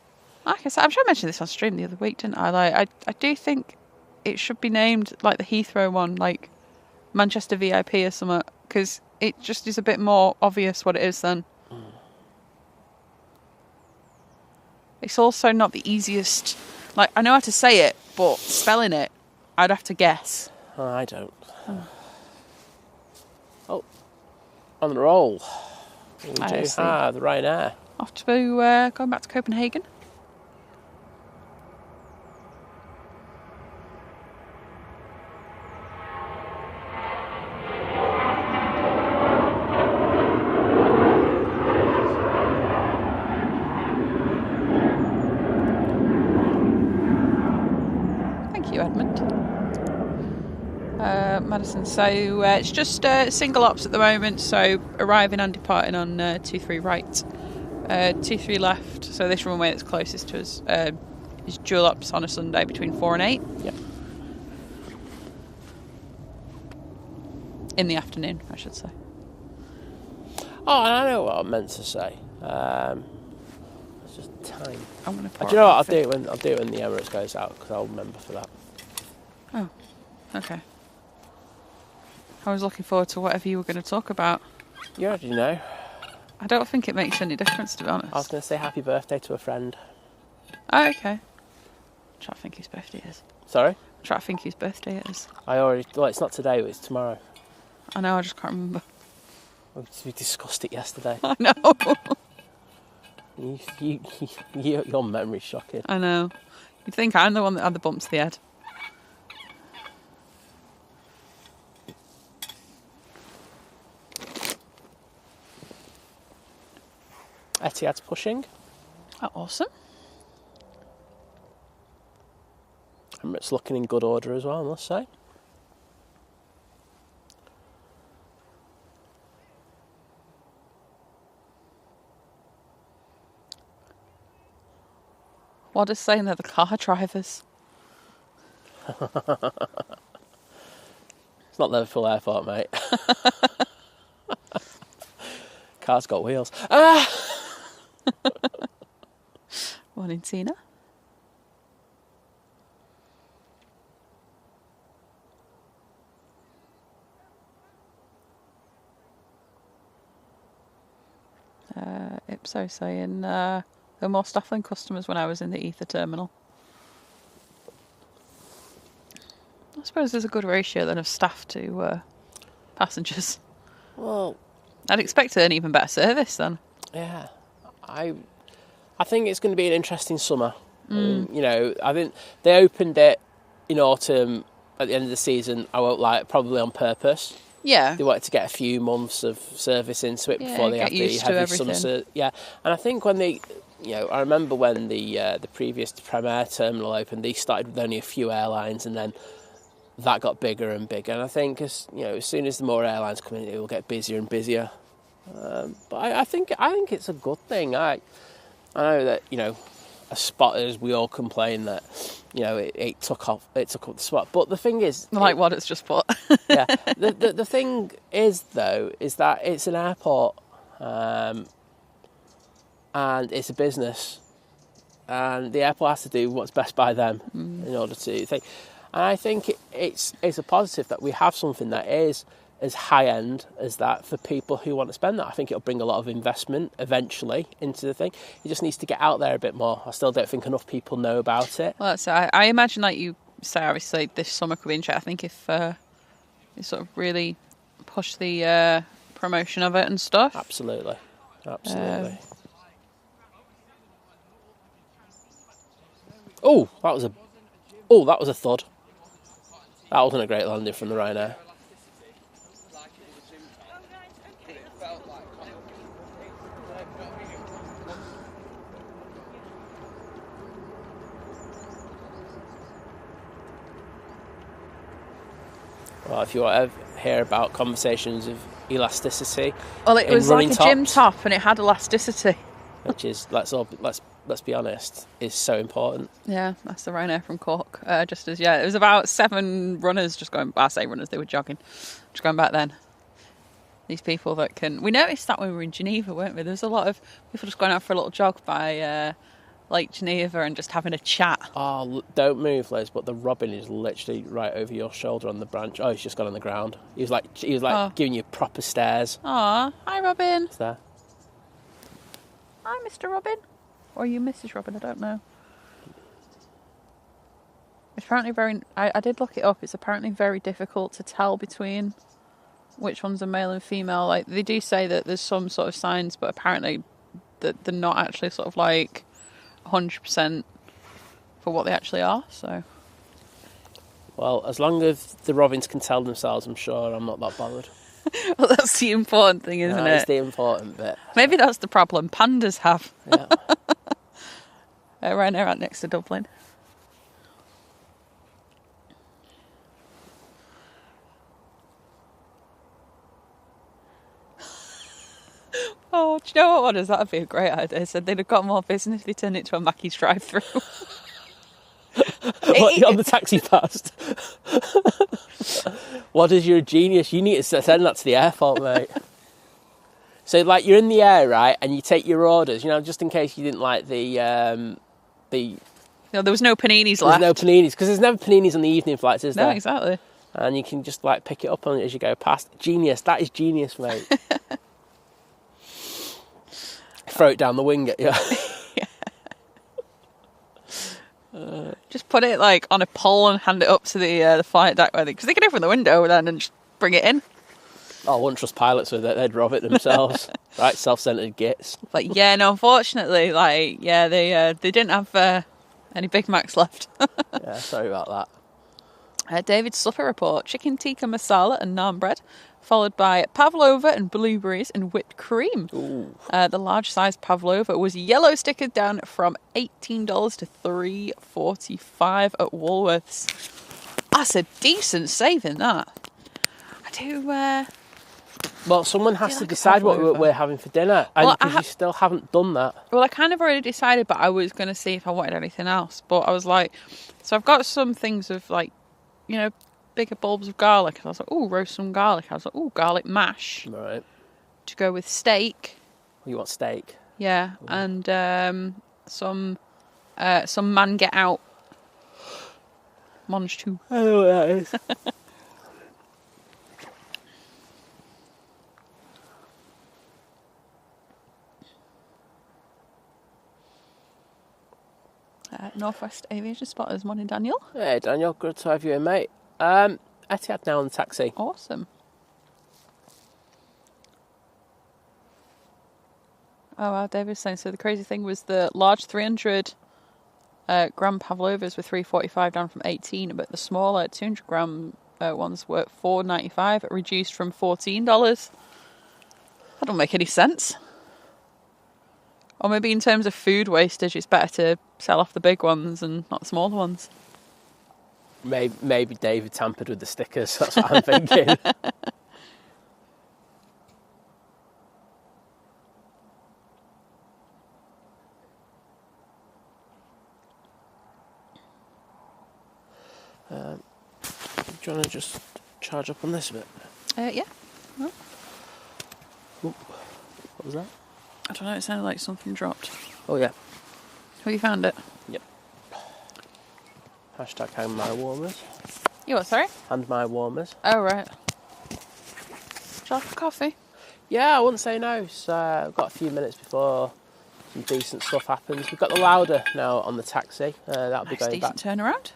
Like I said, I'm sure I mentioned this on stream the other week, didn't I? I do think it should be named like the Heathrow one, like Manchester VIP or something, because it just is a bit more obvious what it is then. It's also not the easiest. Like, I know how to say it, but spelling it, I'd have to guess. Oh, I don't. Oh, on the roll. We do have the Ryanair. Off to going back to Copenhagen. Thank you, Edmund. Madison, so it's just single ops at the moment, so arriving and departing on 23 right, 23 left, so this runway that's closest to us is dual ops on a Sunday between 4 and 8. Yep. In the afternoon, I should say. Oh, and I know what I meant to say. It's just time. I'm going to. Do you know what? I'll do it when the Emirates goes out, because I'll remember for that. Oh, okay. I was looking forward to whatever you were going to talk about. You already know. I don't think it makes any difference, to be honest. I was going to say happy birthday to a friend. Oh, okay. I'm trying to think whose birthday it is. Sorry? I'm trying to think whose birthday it is. Well, it's not today, but it's tomorrow. I know, I just can't remember. We discussed it yesterday. I know. Your memory's shocking. I know. You'd think I'm the one that had the bump to the head. Etihad's pushing. Oh, awesome. Emirates looking in good order as well, I must say. What is saying they're the car drivers? It's not Liverpool Airport, mate. Car's got wheels. Ah! Morning, Tina. Ipso saying there were more staff than customers when I was in the Ether terminal. I suppose there's a good ratio then of staff to passengers. Well, I'd expect an even better service then. yeah. I think it's going to be an interesting summer. You know, I think they opened it in autumn at the end of the season. I won't lie, probably on purpose. Yeah. They wanted to get a few months of service into it before they get have the used to heavy summer. everything. Yeah, and I think when they, you know, I remember when the previous Premier terminal opened, they started with only a few airlines, and then that got bigger and bigger. And I think as soon as the more airlines come in, it will get busier and busier. But I think it's a good thing. I know that, you know, as spotters, we all complain that, you know, it took up the spot. But the thing is, Like what it's just put. yeah. The thing is though, is that it's an airport, and it's a business, and the airport has to do what's best by them in order to think. And I think it's a positive that we have something that is as high end as that for people who want to spend that. I think it'll bring a lot of investment eventually into the thing. It just needs to get out there a bit more. I still don't think enough people know about it. Well, so I imagine, like you say, obviously this summer could be interesting. I think if you sort of really push the promotion of it and stuff. Absolutely. Oh, that was a thud. That wasn't a great landing from the Ryanair. Well, if you want to hear about conversations of elasticity, well, it was like a gym tops, top, and it had elasticity. which is let's be honest, is so important. Yeah, that's the Ryanair from Cork. It was about 7 runners just going. I say runners, they were jogging, just going back then. These people that can. We noticed that when we were in Geneva, weren't we? There's a lot of people just going out for a little jog by Lake Geneva and just having a chat. Oh, don't move, Liz, but the robin is literally right over your shoulder on the branch. Oh, he's just got on the ground. He was like giving you proper stares. Aw, hi Robin. It's there. Hi Mr. Robin. Or are you Mrs. Robin? I don't know. It's apparently I did look it up. It's apparently very difficult to tell between which one's a male and female. Like, they do say that there's some sort of signs, but apparently that they're not actually sort of like 100% for what they actually are. So, well, as long as the robins can tell themselves, I'm sure I'm not that bothered. well, that's the important thing, isn't it? That's the important bit. Maybe that's the problem pandas have. Yeah. Right now, right next to Dublin. Oh, do you know what is? That'd be a great idea. Said they'd have got more business if they turned it to a Mackey's drive-through. What, on the taxi past? What is you're a genius? You need to send that to the airport, mate. So, like, you're in the air, right, and you take your orders, you know, just in case you didn't like No, there was no paninis left. There's no paninis, because there's never paninis on the evening flights, is there? No, exactly. And you can just, like, pick it up on it as you go past. Genius. That is genius, mate. Throw it down the wing at you. Just put it like on a pole and hand it up to the flight deck, because they can open the window then and just bring it in. Oh, I wouldn't trust pilots with it. They'd rob it themselves. Right, self-centered gits. But yeah, no, unfortunately, they didn't have any Big Macs left. Yeah, sorry about that. David's supper report: chicken tikka masala and naan bread, followed by pavlova and blueberries and whipped cream. The large size pavlova was yellow stickered down from $18 to $3.45 at Woolworths. That's a decent saving, that. I do. Well, someone has to like a decide what pavlova. we're having for dinner, and Well, because you still haven't done that. Well, I kind of already decided, but I was going to see if I wanted anything else. But I was like, so I've got some things of like, bigger bulbs of garlic. And I was like, oh, roast some garlic. I was like, oh, garlic mash Right. to go with steak. You want steak? Yeah, and some man get out. Monge too. I know what that is. Northwest Aviation Spotters. Morning, Daniel. Hey, Daniel. Good to have you in, mate. Etihad now on the taxi. Awesome. Oh, wow, David's saying, so the crazy thing was the large 300 gram pavlovas were $3.45 down from 18, but the smaller 200 gram ones were $4.95, reduced from $14. That don't make any sense. Or maybe in terms of food wastage, it's better to sell off the big ones and not the smaller ones. Maybe David tampered with the stickers. That's what I'm thinking. Do you want to just charge up on this a bit? Yeah. Well, What was that? I don't know, it sounded like something dropped. Oh, yeah. Have you found it? Yep. Hashtag hand my warmers. You what, sorry? Hand my warmers. Oh, right. Would you like a coffee? Yeah, I wouldn't say no. So I've got a few minutes before some decent stuff happens. We've got the Lauda now on the taxi. That'll be going back. Decent turnaround.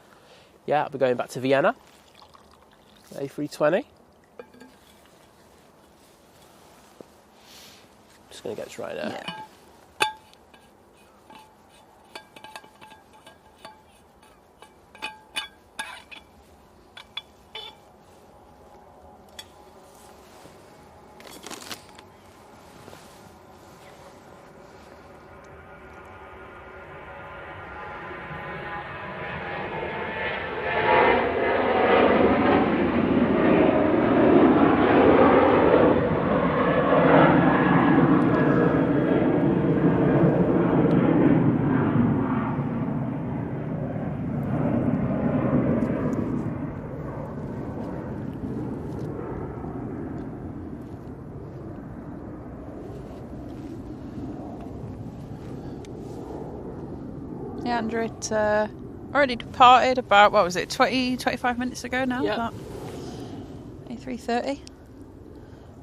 Yeah, I'll be going back to Vienna. A320. Just going to get this right now. Yeah. Yeah, Andrew, it already departed about, 25 minutes ago now? Yeah. That A330.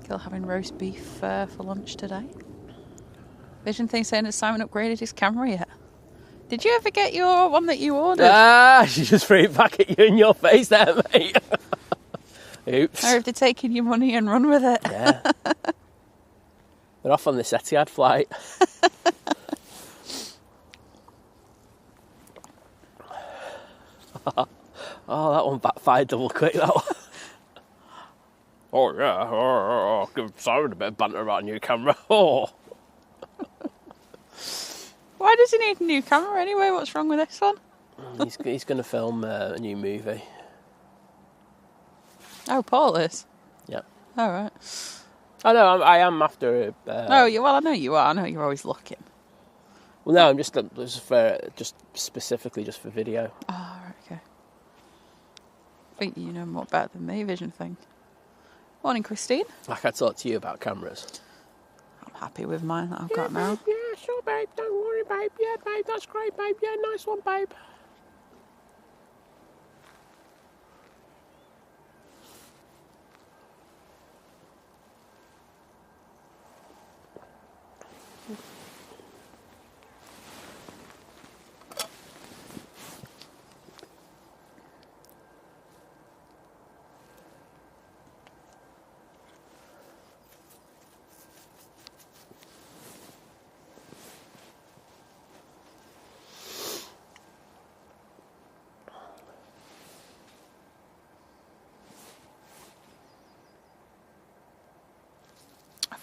Gil having roast beef for lunch today. Vision thing saying that Simon upgraded his camera yet. Did you ever get your one that you ordered? She just threw it back at you in your face there, mate. Oops. Or have they taken your money and run with it? Yeah. They're off on this Etihad flight. Oh, that one backfired double quick, that one. Oh, yeah. Give Simon a bit of banter about a new camera. Oh. Why does he need a new camera anyway? What's wrong with this one? He's going to film a new movie. Oh, Paul is? Yep. All right. I know, I am after... well, I know you are. I know you're always looking. Well, no, I'm just specifically just for video. Oh, right, okay. I think you know more better than me, Vision thing. Morning, Christine. Like I talked to you about cameras. I'm happy with mine that I've got now. Babe, yeah, sure, babe. Don't worry, babe. Yeah, babe, that's great, babe. Yeah, nice one, babe.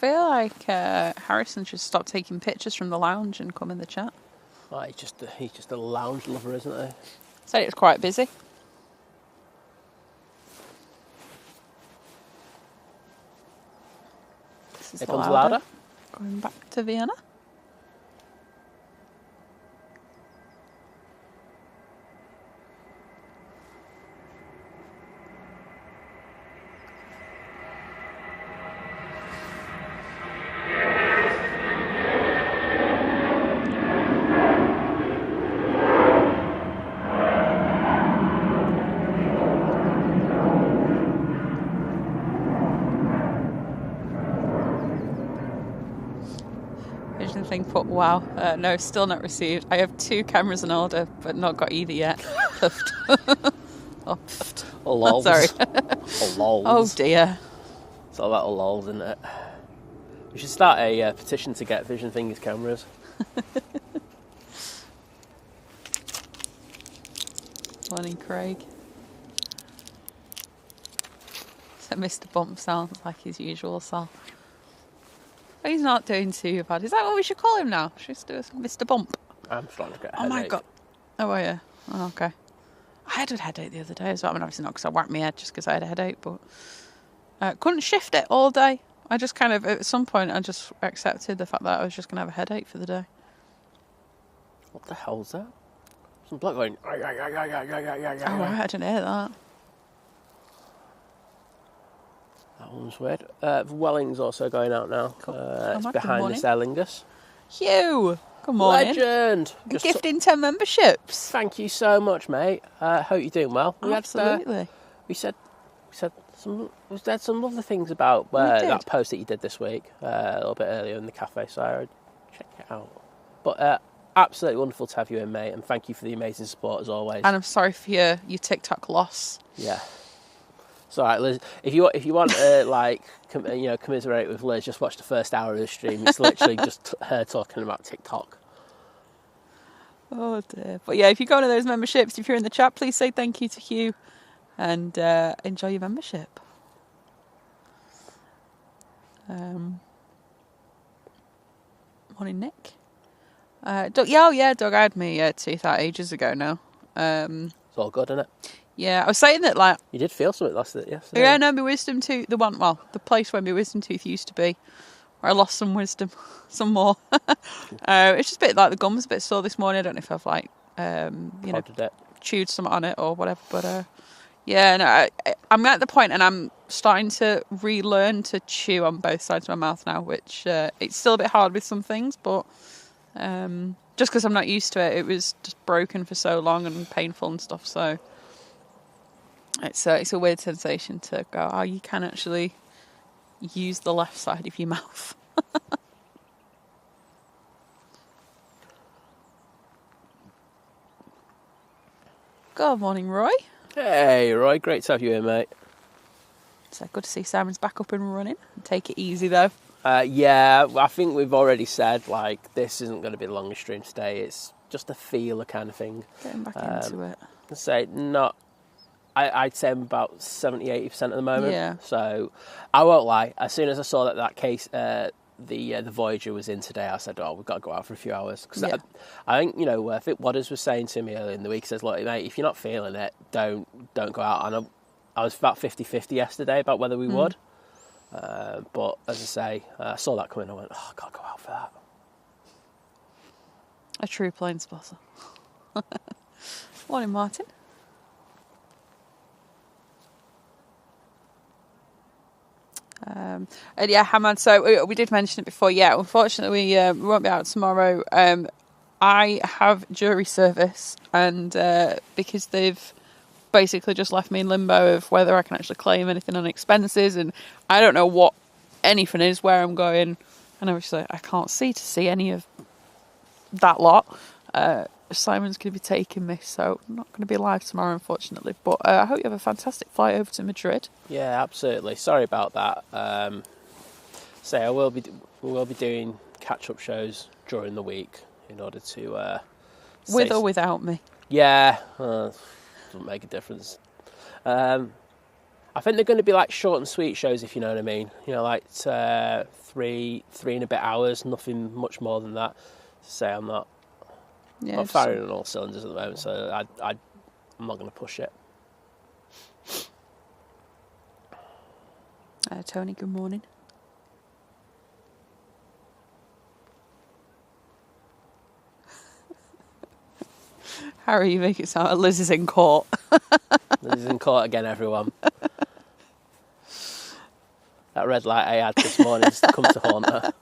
feel like Harrison should stop taking pictures from the lounge and come in the chat. Oh, he's just a lounge lover, isn't he? Said it was quite busy. This is Here comes Lauda. Going back to Vienna. Put wow, no, still not received. I have 2 cameras in order, but not got either yet. Puffed. Oh, puffed. Oh, lols. Sorry. Oh, lols. Oh dear. It's all about lols, isn't it? We should start a petition to get Vision Fingers cameras. Morning, Craig. So Mr. Bump sounds like his usual self. He's not doing too bad. Is that what we should call him now? Should we do Mr. Bump? I'm starting to get a Oh my headache. god. Oh, are you? Oh, okay. I had a headache the other day as well. I mean, obviously not because I whacked my head just because I had a headache, but couldn't shift it all day. I just kind of, at some point, I just accepted the fact that I was just going to have a headache for the day. What the hell's that? Some bloke going... Oh, right, I didn't hear that. That one's weird. Welling's also going out now. Cool. It's behind this Aer Lingus. Hugh, good morning. Legend! Gifting 10 memberships. Thank you so much, mate. Hope you're doing well. Absolutely. We said some lovely things about that post that you did this week, a little bit earlier in the cafe, so I would check it out. But absolutely wonderful to have you in, mate, and thank you for the amazing support as always. And I'm sorry for your TikTok loss. Yeah. It's all right, Liz. If you want to commiserate with Liz, just watch the first hour of the stream. It's literally just her talking about TikTok. Oh dear. But yeah, if you go to those memberships, if you're in the chat, please say thank you to Hugh and enjoy your membership. Morning, Nick. Doug, Doug had me teeth out ages ago now. It's all good, isn't it? Yeah, I was saying that, like... You did feel something yesterday. Yeah, no, my wisdom tooth... the place where my wisdom tooth used to be, where I lost some wisdom, some more. It's just a bit like the gum's a bit sore this morning. I don't know if I've, chewed something on it or whatever, but... I'm at the point and I'm starting to relearn to chew on both sides of my mouth now, which it's still a bit hard with some things, but just because I'm not used to it, it was just broken for so long and painful and stuff, so... It's a weird sensation to go, oh, you can actually use the left side of your mouth. Good morning, Roy. Hey, Roy. Great to have you here, mate. So good to see Simon's back up and running. Take it easy, though. Yeah, I think we've already said, this isn't going to be the longest stream today. It's just a feeler kind of thing. Getting back into it. I'd say I'm about 70-80% at the moment. Yeah. So I won't lie. As soon as I saw that case, the Voyager was in today, I said, we've got to go out for a few hours. Because I think, I think Wadders was saying to me earlier in the week, he says, look, mate, if you're not feeling it, don't go out. And I was about 50-50 yesterday about whether we would. But as I say, I saw that coming. I went, I can't go out for that. A true plane spotter. Morning, Martin. And Hamad, so we did mention it before. Yeah, unfortunately, we won't be out tomorrow. I have jury service, and because they've basically just left me in limbo of whether I can actually claim anything on expenses, and I don't know what anything is, where I'm going, and obviously I can't see any of that lot. Simon's going to be taking me, so I'm not going to be live tomorrow, unfortunately. But I hope you have a fantastic flight over to Madrid. Yeah, absolutely. Sorry about that. We will be doing catch-up shows during the week in order to... with or without me? Yeah, doesn't make a difference. I think they're going to be like short and sweet shows, if you know what I mean. You know, like 3 and a bit hours, nothing much more than that. Say I'm not firing on all cylinders at the moment, so I'm not going to push it. Tony, good morning. Harry, you make it sound like Liz is in court. Liz is in court again, everyone. That red light I had this morning has come to haunt her.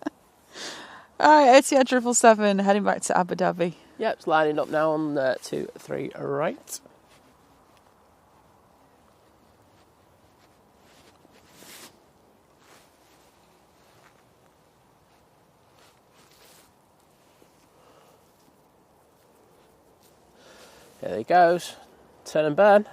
Alright, Etihad 777 heading back to Abu Dhabi. Yep, it's lining up now on 2, 3 right. There he goes. Turn and burn.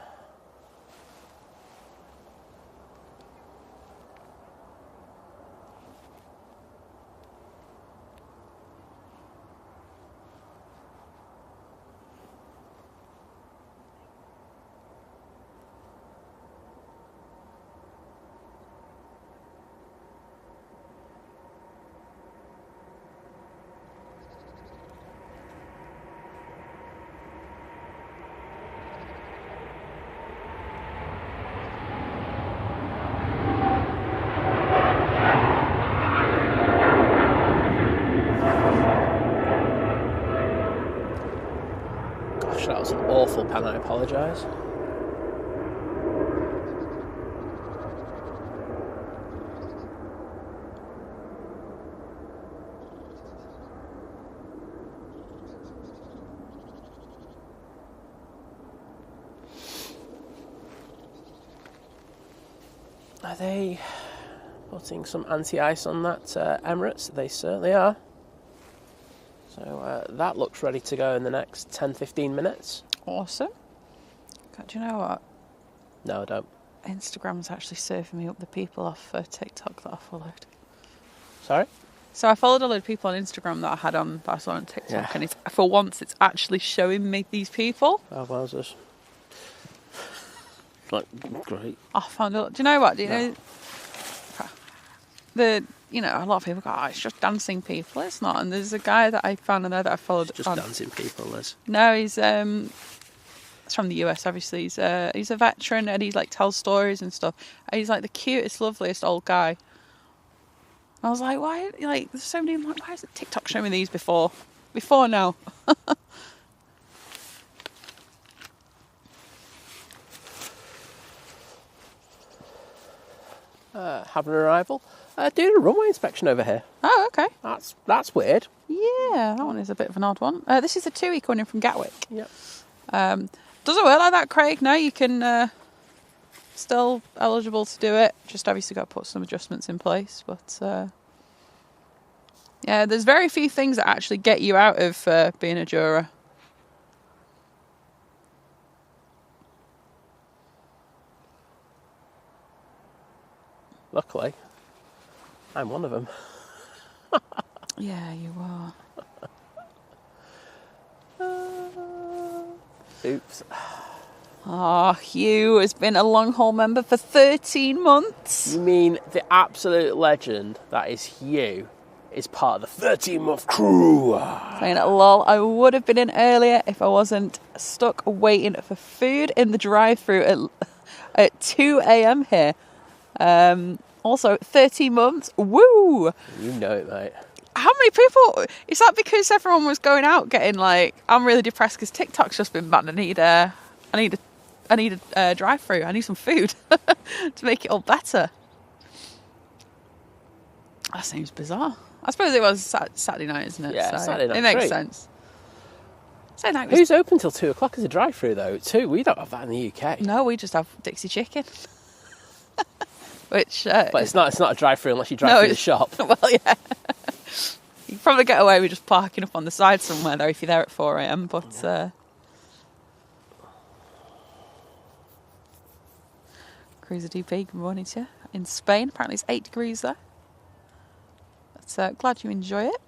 That was an awful pan, I apologise. Are they putting some anti-ice on that Emirates? They certainly are. So that looks ready to go in the next 10-15 minutes. Awesome. God, do you know what? No, I don't. Instagram's actually serving me up the people off TikTok that I followed. Sorry? So I followed a load of people on Instagram that I saw on TikTok, and for once it's actually showing me these people. Oh, wowzers. Like, great. I found it. Do you know what? Know a lot of people go, it's just dancing people. It's not. And there's a guy that I found on there that I followed. It's just dancing people, Liz. No, he's from the US, obviously. He's a veteran, and he like tells stories and stuff. And he's like the cutest, loveliest old guy. I was like, why? Like, there's so many. Like, why isn't TikTok showing me these before now? Have an arrival. Doing a runway inspection over here. Oh, okay. That's weird. Yeah, that one is a bit of an odd one. This is the TUI coming in from Gatwick. Yep. Doesn't work like that, Craig. No, you can still eligible to do it. Just obviously got to put some adjustments in place. But yeah, there's very few things that actually get you out of being a juror. Luckily, I'm one of them. Yeah, you are. Oops. Hugh has been a long-haul member for 13 months. You mean the absolute legend that is Hugh is part of the 13-month crew? Saying it, lol, I would have been in earlier if I wasn't stuck waiting for food in the drive-thru at 2 a.m. here. Also, 13 months. Woo! You know it, mate. How many people? Is that because everyone was going out getting like, I'm really depressed because TikTok's just been banned. I need a drive-thru. I need some food to make it all better. That seems bizarre. I suppose it was Saturday night, isn't it? Yeah, so Saturday night. It makes great. sense. Who's open till 2 o'clock as a drive-thru though? 2? We don't have that in the UK. No, we just have Dixie Chicken. Which, but it's not a drive-thru unless you drive through the shop. Well, yeah. You can probably get away with just parking up on the side somewhere though if you're there at 4 a.m. But Cruiser DP, good morning to you. In Spain, apparently it's 8 degrees there. But glad you enjoy it.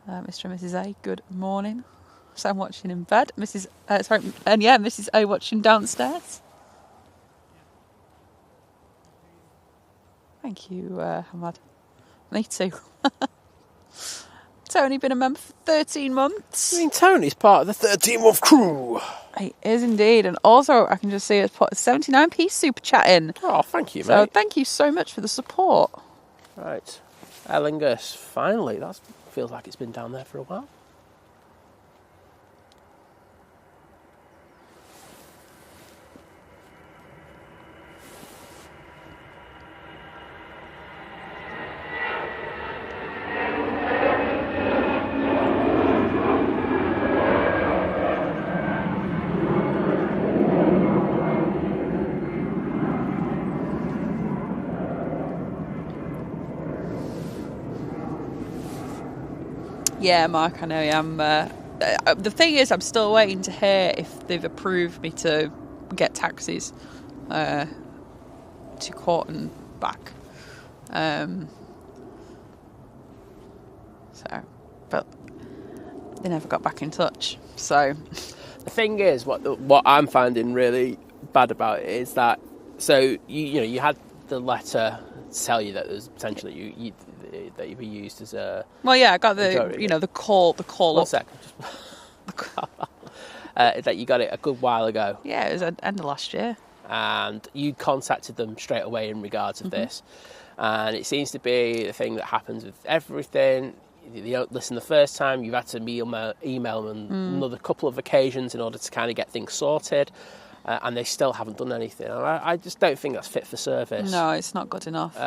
Mr. and Mrs. A, good morning. So I'm watching in bed. Mrs. A watching downstairs. Thank you, Hamad. Me too. Tony been a member for 13 months. I mean, Tony's part of the 13-month crew. He is indeed. And also, I can just see it's put a 79p super chat in. Oh, thank you, mate. So thank you so much for the support. Right. Ellingus, finally. That feels like it's been down there for a while. Yeah, Mark, I know I am. The thing is, I'm still waiting to hear if they've approved me to get taxis to court and back. But they never got back in touch. So the thing is, what I'm finding really bad about it is that, so you had the letter to tell you that there's potentially that you'd be used as a... Well, yeah, I got the call. One sec. That you got it a good while ago. Yeah, it was at the end of last year. And you contacted them straight away in regards of this. And it seems to be the thing that happens with everything. You don't listen the first time, you've had to email them another couple of occasions in order to kind of get things sorted. And they still haven't done anything. And I just don't think that's fit for service. No, it's not good enough.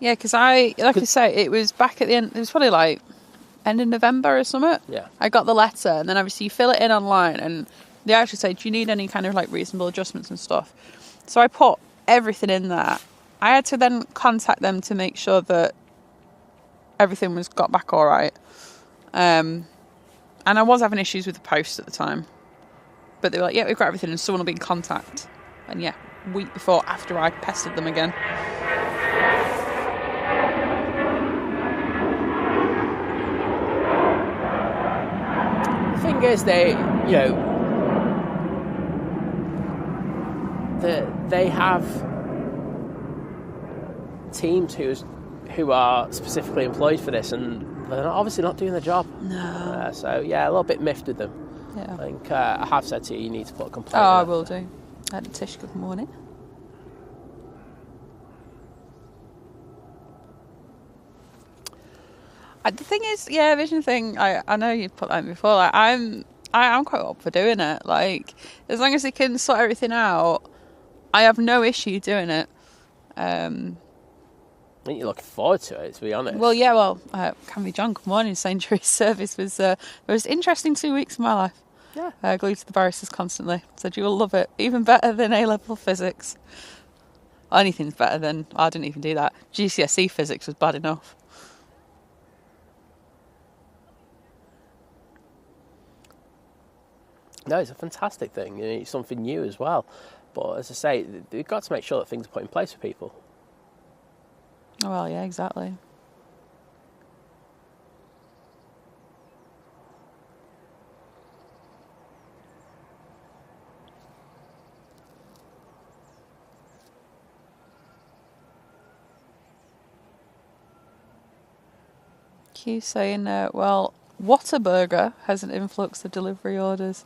Yeah, because I say, it was back at the end, it was probably like end of November or something. Yeah. I got the letter, and then obviously you fill it in online, and they actually say, do you need any kind of like reasonable adjustments and stuff? So I put everything in there. I had to then contact them to make sure that everything was got back all right. And I was having issues with the post at the time. But they were like, yeah, we've got everything, and someone will be in contact. And yeah, a week before, after I pestered them again. The thing is, they have teams who are specifically employed for this, and they're obviously not doing their job. No. So yeah, a little bit miffed with them. Yeah. I think I have said to you need to put a complaint. Oh, I in will do. Tish, good morning. The thing is, yeah, vision thing. I know you put that in before. Like, I'm quite up for doing it. Like, as long as they can sort everything out, I have no issue doing it. I think you're looking forward to it, to be honest. Well, yeah. Well, Cammy John, good morning. Saying jury service was the most interesting 2 weeks of my life. Yeah. Glued to the barristers constantly. Said you will love it, even better than A-level physics. Anything's better than. I didn't even do that. GCSE physics was bad enough. No, it's a fantastic thing. It's something new as well. But as I say, they've got to make sure that things are put in place for people. Well, yeah, exactly. Q saying, well, Whataburger has an influx of delivery orders.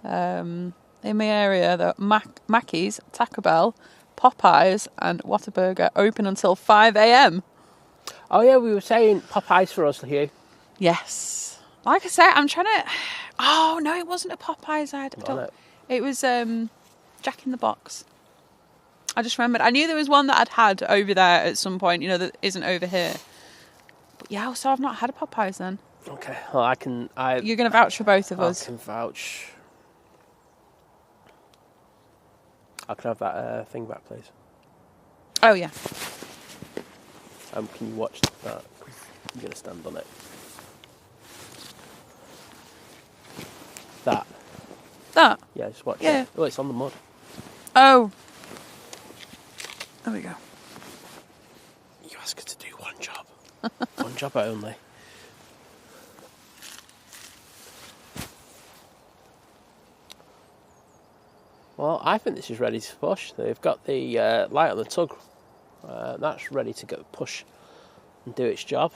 In my area, the Mackey's, Taco Bell, Popeyes and Whataburger open until 5 a.m. Oh yeah, we were saying Popeyes for us, Hugh. Yes. Like I said, I'm trying to... Oh, no, it wasn't a Popeyes I had. It was Jack in the Box. I just remembered. I knew there was one that I'd had over there at some point, that isn't over here. But yeah, so I've not had a Popeyes then. Okay, well, You're going to vouch for both of us. I can vouch. I can have that thing back, please. Oh, yeah. Can you watch that? I'm going to stand on it. That? Yeah, just watch it. Oh, it's on the mud. Oh. There we go. You ask her to do one job. One job only. Well, I think this is ready to push. They've got the light on the tug. That's ready to go push and do its job.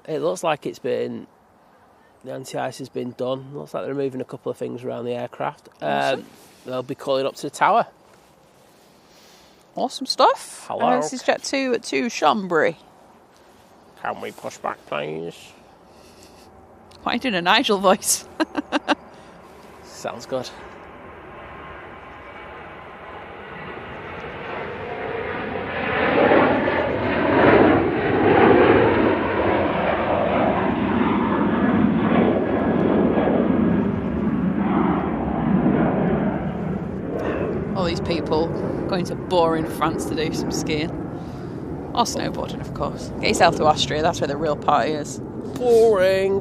It looks like it's been... The anti-ice has been done. Looks like they're moving a couple of things around the aircraft. Awesome. They'll be calling up to the tower. Awesome stuff. Hello. This is Jet 2 to Chambéry. Can we push back, please? Why are you doing a Nigel voice? Sounds good. All these people going to boring France to do some skiing. Or snowboarding, of course. Get yourself to Austria, that's where the real party is. Boring.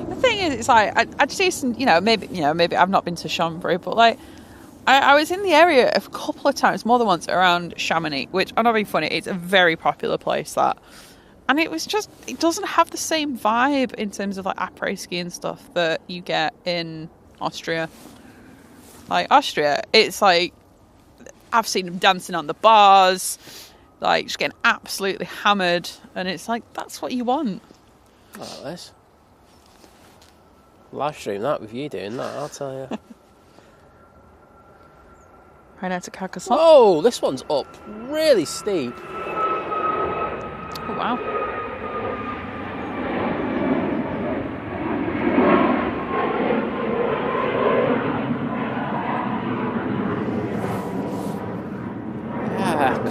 The thing is, it's like, I just see some, maybe I've not been to Chambéry, but like, I was in the area a couple of times, more than once, around Chamonix, which, I'm not being funny, it's a very popular place, that. And it was just, it doesn't have the same vibe in terms of like après ski and stuff that you get in Austria. Like, Austria, it's like, I've seen them dancing on the bars, like, just getting absolutely hammered, and it's like, that's what you want. I like this. Live stream that with you doing that, I'll tell you. Right now to Carcassonne. Oh, this one's up really steep. Oh, wow.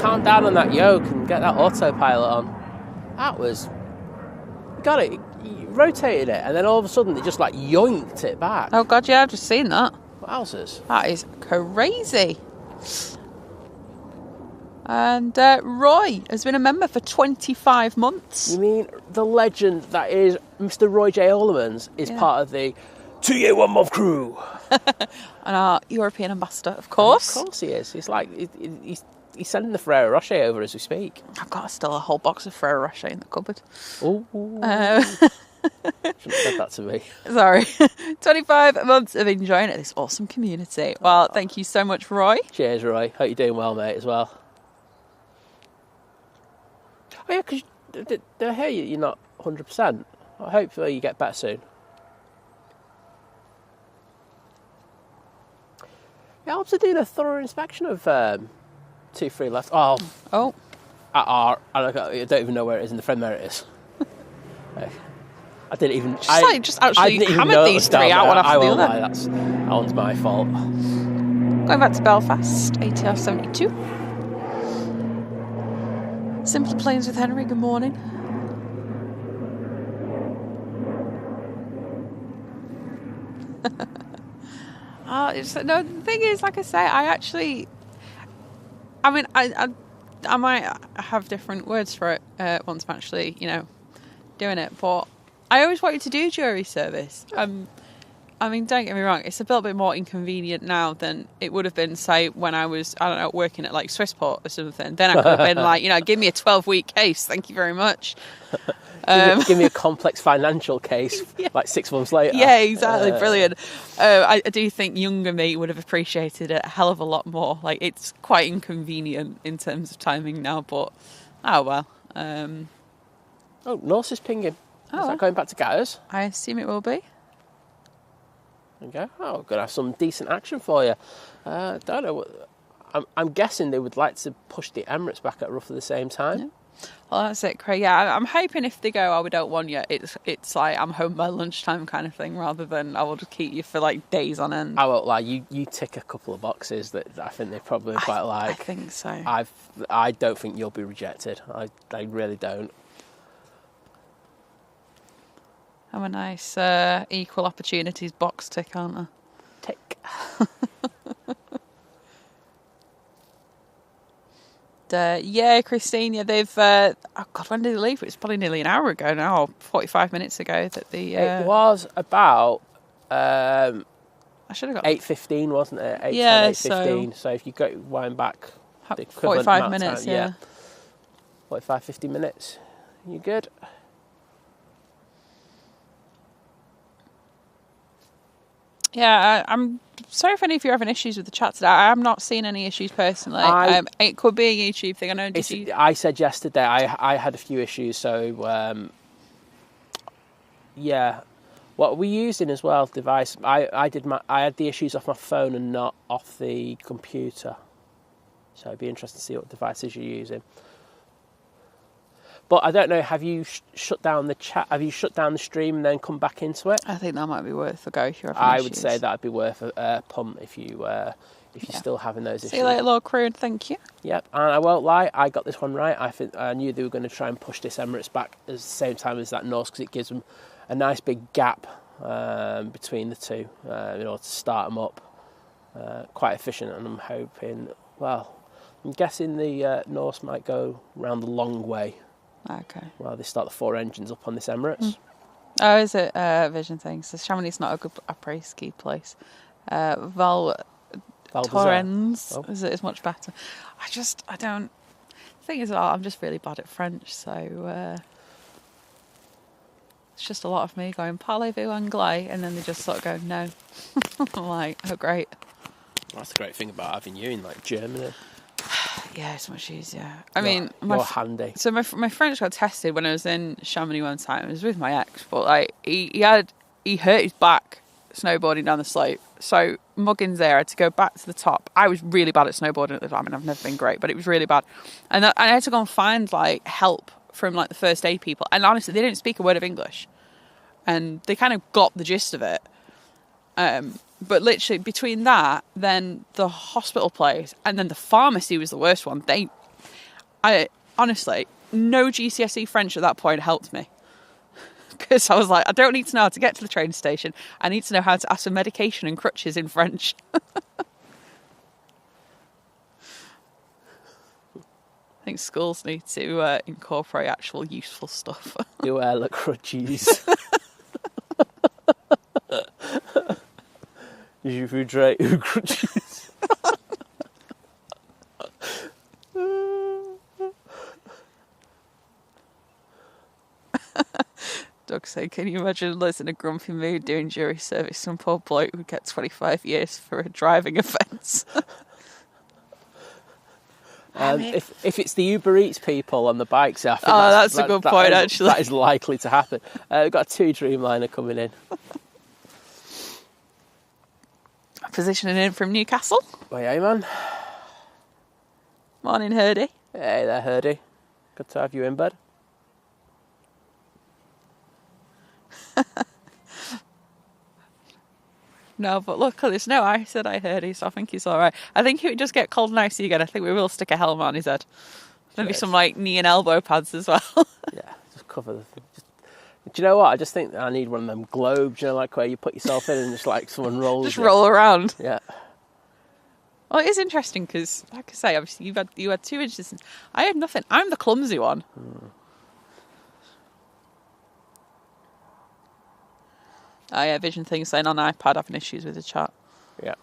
Calm down on that yoke and get that autopilot on. That was... You got it. You rotated it and then all of a sudden it just like yoinked it back. Oh, God, yeah, I've just seen that. Wowzers. That is crazy. And Roy has been a member for 25 months. You mean the legend that is Mr. Roy J. Olemans is part of the 2-year 1-month crew. And our European ambassador, of course. Of course he is. He's like... He's sending the Ferrero Rocher over as we speak. I've got still a whole box of Ferrero Rocher in the cupboard. Oh. Shouldn't have said that to me. Sorry. 25 months of enjoying this awesome community. Well, thank you so much, Roy. Cheers, Roy. Hope you're doing well, mate, as well. Oh, yeah, because I hear you're not 100%. I hope you get better soon. Yeah, I'm also doing a thorough inspection of 2-3 left. Oh. I don't even know where it is in the frame. There it is. I didn't even... Just actually hammered these three out one after the other. That one's my fault. Going back to Belfast, ATR 72. Simply Planes with Henry, good morning. The thing is, like I say, I might have different words for it once I'm actually, doing it, but I always wanted to do jury service. Don't get me wrong, it's a little bit more inconvenient now than it would have been, say, when I was, working at like Swissport or something. Then I could have been like, give me a 12-week case, thank you very much. Give me a complex financial case, like 6 months later. Yeah, exactly, brilliant. I do think younger me would have appreciated it a hell of a lot more. Like, it's quite inconvenient in terms of timing now, but oh well. Norse is pinging. Is that going back to Gatters? I assume it will be. Okay. Oh, going to have some decent action for you. Don't know. I'm guessing they would like to push the Emirates back at roughly the same time. Yeah. Well, that's it, Craig. Yeah, I'm hoping if they go, we don't want you, it's like I'm home by lunchtime kind of thing, rather than I will just keep you for like days on end. I won't lie, you tick a couple of boxes that I think they probably quite like. I think so. I don't think you'll be rejected. I really don't. I'm a nice equal opportunities box tick, aren't I? Tick. Christine, they've... when did they leave? It was probably nearly an hour ago now, or 45 minutes ago that the... It was about... I should have got... 8:15, wasn't it? 8:15. So if you go wind back... the 45 minutes, time, yeah. 45, 50 minutes. You good? Yeah, I'm sorry if any of you are having issues with the chat today. I'm not seeing any issues personally. It could be a YouTube thing. I know. I said yesterday I had a few issues, so yeah. What are we using as well? Device. I had the issues off my phone and not off the computer. So it'd be interesting to see what devices you're using. But I don't know. Have you shut down the chat? Have you shut down the stream and then come back into it? I think that might be worth a go if you're having I issues. would say that'd be worth a pump if you're still having those issues. See you later, Lord Crew. Thank you. Yep, and I won't lie, I got this one right. I knew they were going to try and push this Emirates back at the same time as that Norse because it gives them a nice big gap between the two in order to start them up. Quite efficient, and I'm hoping. Well, I'm guessing the Norse might go round the long way. Okay. Well, they start the 4 engines up on this Emirates. Oh, is it Vision thing? So Chamonix not a good après-ski place. Val Thorens is much better. I don't. The thing is, I'm just really bad at French, so it's just a lot of me going parlez-vous anglais, and then they just sort of go no. I'm like, oh great. That's the great thing about having you in like Germany. Yeah, it's much easier. You're handy. So my French got tested when I was in Chamonix one time. It was with my ex, but like he hurt his back snowboarding down the slope. So Muggins there, I had to go back to the top. I was really bad at snowboarding at the time, and I've never been great, but it was really bad. And I had to go and find like help from like the first aid people. And honestly, they didn't speak a word of English, and they kind of got the gist of it. But literally between that, then the hospital place, and then the pharmacy was the worst one. Honestly, no GCSE French at that point helped me. Because I was like, I don't need to know how to get to the train station. I need to know how to ask for medication and crutches in French. I think schools need to incorporate actual useful stuff. You wear the crutches. Je voudrais une crutches. Doug said, can you imagine Liz in a grumpy mood doing jury service? Some poor bloke would get 25 years for a driving offence. If it's the Uber Eats people on the bikes, I think that's a good point, actually. That is likely to happen. We've got 2 Dreamliner coming in. Positioning in from Newcastle. Oh yeah, man. Morning, Hurdy. Hey there, Hurdy. Good to have you in, bud. No, but look at this. No, I said I heard he, so I think he's all right. I think he would just get cold and icy again. I think we will stick a helmet on his head. Maybe some like knee and elbow pads as well. Yeah, just cover the thing. Do you know what? I just think I need one of them globes, you know, like where you put yourself in and just like someone rolls. Just roll around. Yeah. Well, it is interesting because, like I say, obviously you had 2 inches. I had nothing. I'm the clumsy one. Oh yeah, Vision thing saying on iPad having issues with the chat. Yeah.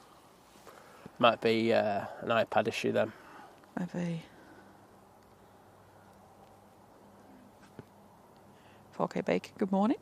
Might be an iPad issue then. Maybe. 4K Bacon, good morning.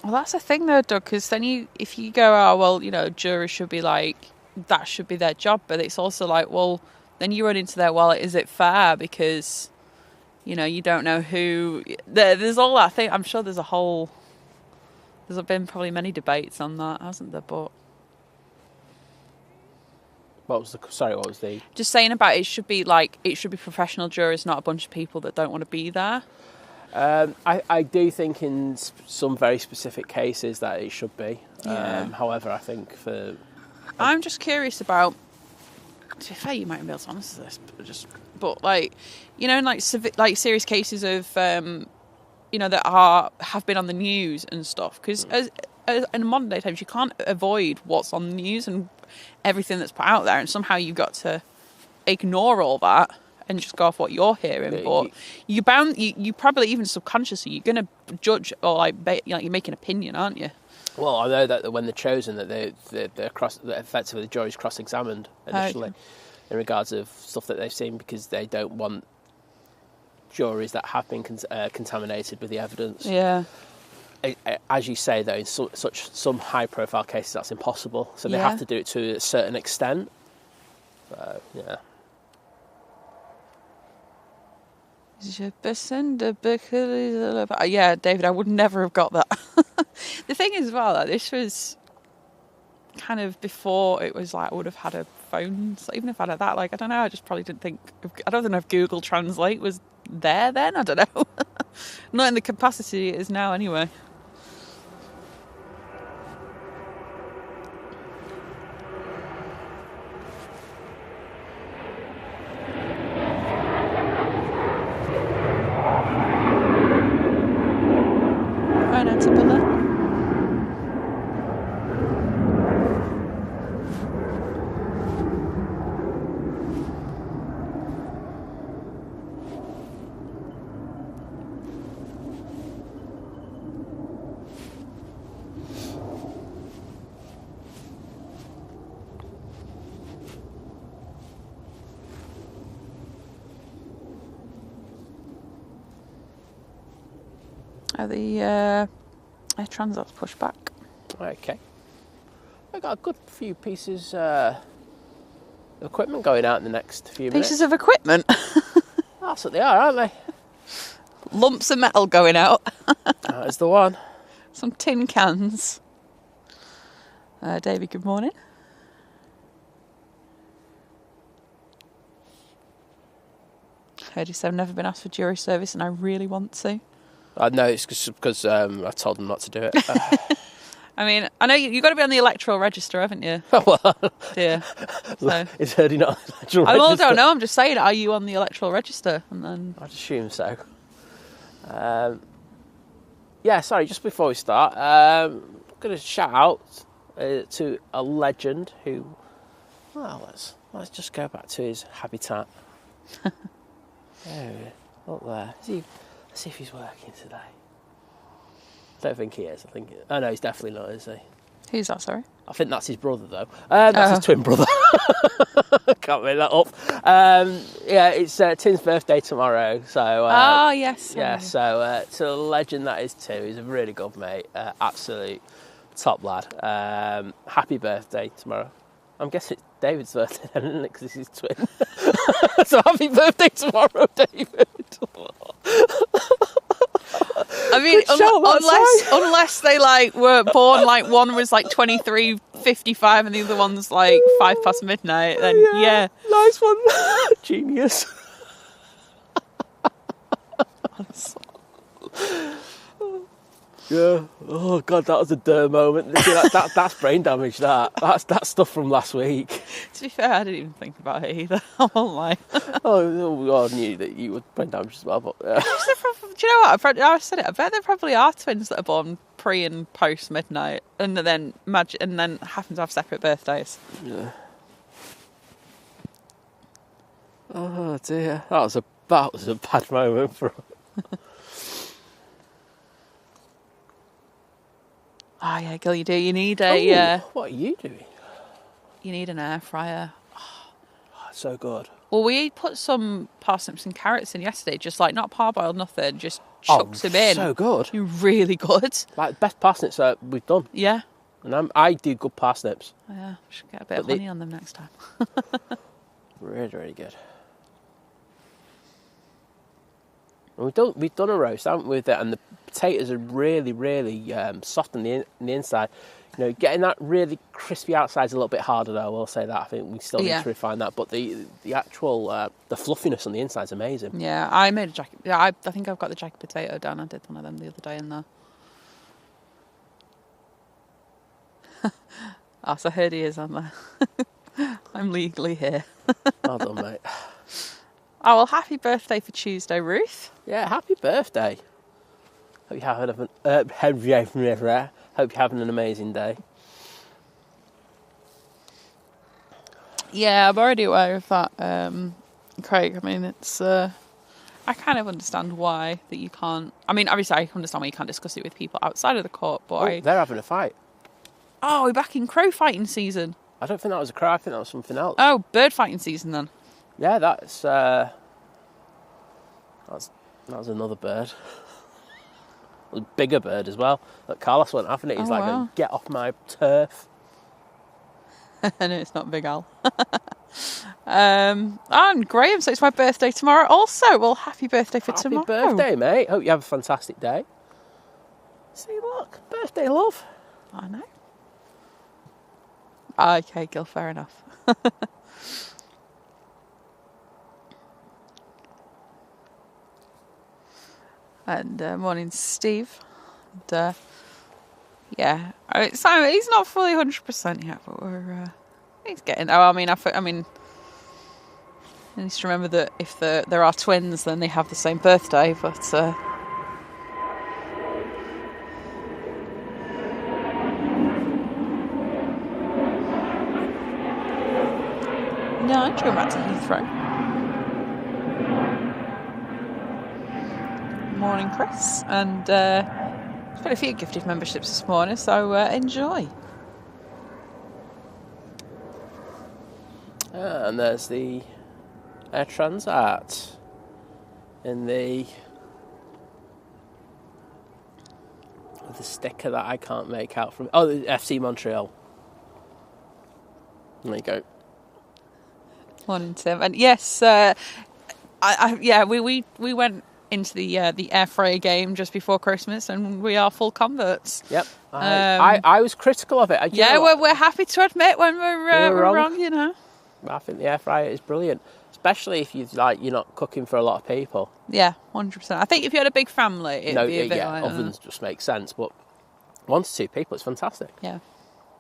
Well, that's the thing though, Doug, because then if you go, oh, well, you know, jurors should be like, that should be their job, but it's also like, well, then you run into their wallet, is it fair? Because, you know, you don't know who, there's all that thing, I'm sure there's been probably many debates on that, hasn't there, but... What was the... Just saying about it should be professional jurors, not a bunch of people that don't want to be there. I do think in some very specific cases that it should be. Yeah. However, I think for... I'm just curious about... To be fair, you might be able to answer this, but like, you know, in like serious cases of, you know, that have been on the news and stuff. Because in modern day times, you can't avoid what's on the news and everything that's put out there, and somehow you've got to ignore all that and just go off what you're hearing. But you probably, even subconsciously, you're going to judge, or you make an opinion, aren't you? Well, I know that when they're chosen, that they're effectively the jury's cross-examined initially in regards of stuff that they've seen, because they don't want juries that have been contaminated with the evidence. Yeah. As you say, though, in some high-profile cases, that's impossible. So they have to do it to a certain extent. So, yeah. Yeah, David, I would never have got that. The thing is, as well, that this was kind of before it was like I would have had a phone. So even if I had that, like, I don't know, I just probably didn't think. I don't know if Google Translate was there then. I don't know. Not in the capacity it is now, anyway. The Air Transat's pushed back. Okay. I got a good few pieces of equipment going out in the next few minutes. Pieces of equipment? That's what they are, aren't they? Lumps of metal going out. That is the one. Some tin cans. David, good morning. Heard you say I've never been asked for jury service and I really want to. No, it's because I told them not to do it. I mean, I know you've got to be on the electoral register, haven't you? Well, yeah. So. Is Herdy not on the electoral register? I don't know. I'm just saying, are you on the electoral register? And then I'd assume so. Yeah, sorry, just before we start, I'm going to shout out to a legend who, well, let's just go back to his habitat. Up there. Let's see if he's working today. I don't think he is. Oh no, he's definitely not, is he? Who's that, sorry? I think that's his brother, though. That's his twin brother. Can't make that up. Yeah, it's Tim's birthday tomorrow. So. Yes. Yeah, so to a legend that is Tim. He's a really good mate. Absolute top lad. Happy birthday tomorrow. I'm guessing it's David's birthday then, isn't it? Because this is his twin. So happy birthday tomorrow, David. I mean, unless they were born one was 23:55 and the other one's 5 past midnight, then yeah. Nice one. Genius. Yeah. Oh God, that was a duh moment. That's brain damage. That's stuff from last week. To be fair, I didn't even think about it either. I won't lie. I knew that you would brain damage as well. But do you know what? I said it. I bet there probably are twins that are born pre and post midnight, and then happen to have separate birthdays. Yeah. Oh dear, that was a bad moment for. Oh yeah, girl, you do. You need a. What are you doing? You need an air fryer. Oh, so good. Well, we put some parsnips and carrots in yesterday, just not parboiled, nothing, just chucked them in. So good. You're really good. Best parsnips we've done. Yeah. And I do good parsnips. Oh, yeah, should get a bit of honey on them next time. Really, really good. And we've done a roast, haven't we, with it, and the potatoes are really, really soft on the inside. You know, getting that really crispy outside is a little bit harder, though. I will say that. I think we still need to refine that. But the actual the fluffiness on the inside is amazing. Yeah, I made a jacket. Yeah, I think I've got the jacket potato down. I did one of them the other day in there. So here he is on there. I'm legally here. Well done, mate. Oh, well, happy birthday for Tuesday, Ruth. Yeah, happy birthday. Hope you're having an amazing day. Yeah, I'm already aware of that, Craig. I mean, it's... I kind of understand why that you can't... I mean, obviously, I understand why you can't discuss it with people outside of the court, but They're having a fight. Oh, we're back in crow fighting season. I don't think that was a crow. I think that was something else. Oh, bird fighting season then. Yeah, that's that was another bird. It was a bigger bird as well. Look, Carlos wasn't having it. He's wow. get off my turf. No, it's not Big Al. And Graham, so it's my birthday tomorrow also. Well, happy birthday for tomorrow. Happy birthday, mate. Hope you have a fantastic day. See, look, birthday love. I know. Okay, Gil, fair enough. And morning, Steve. And, yeah, Simon, he's not fully 100% yet, but he's getting. Oh, I mean, he needs to remember that if there are twins, then they have the same birthday. But no, I'm going back to Heathrow. Morning, Chris, and there's been a few gifted memberships this morning, so enjoy. And there's the Air Transat in the sticker that I can't make out from. Oh, the FC Montreal. There you go. Morning, Tim, and yes, we went into the Air Fryer game just before Christmas, and we are full converts. Yep. I was critical of it. We're happy to admit when we're wrong, you know. I think the air fryer is brilliant, especially if you're not cooking for a lot of people. Yeah, 100%. I think if you had a big family, it'd be a bit like ovens just make sense, but 1 to 2 people, it's fantastic. Yeah.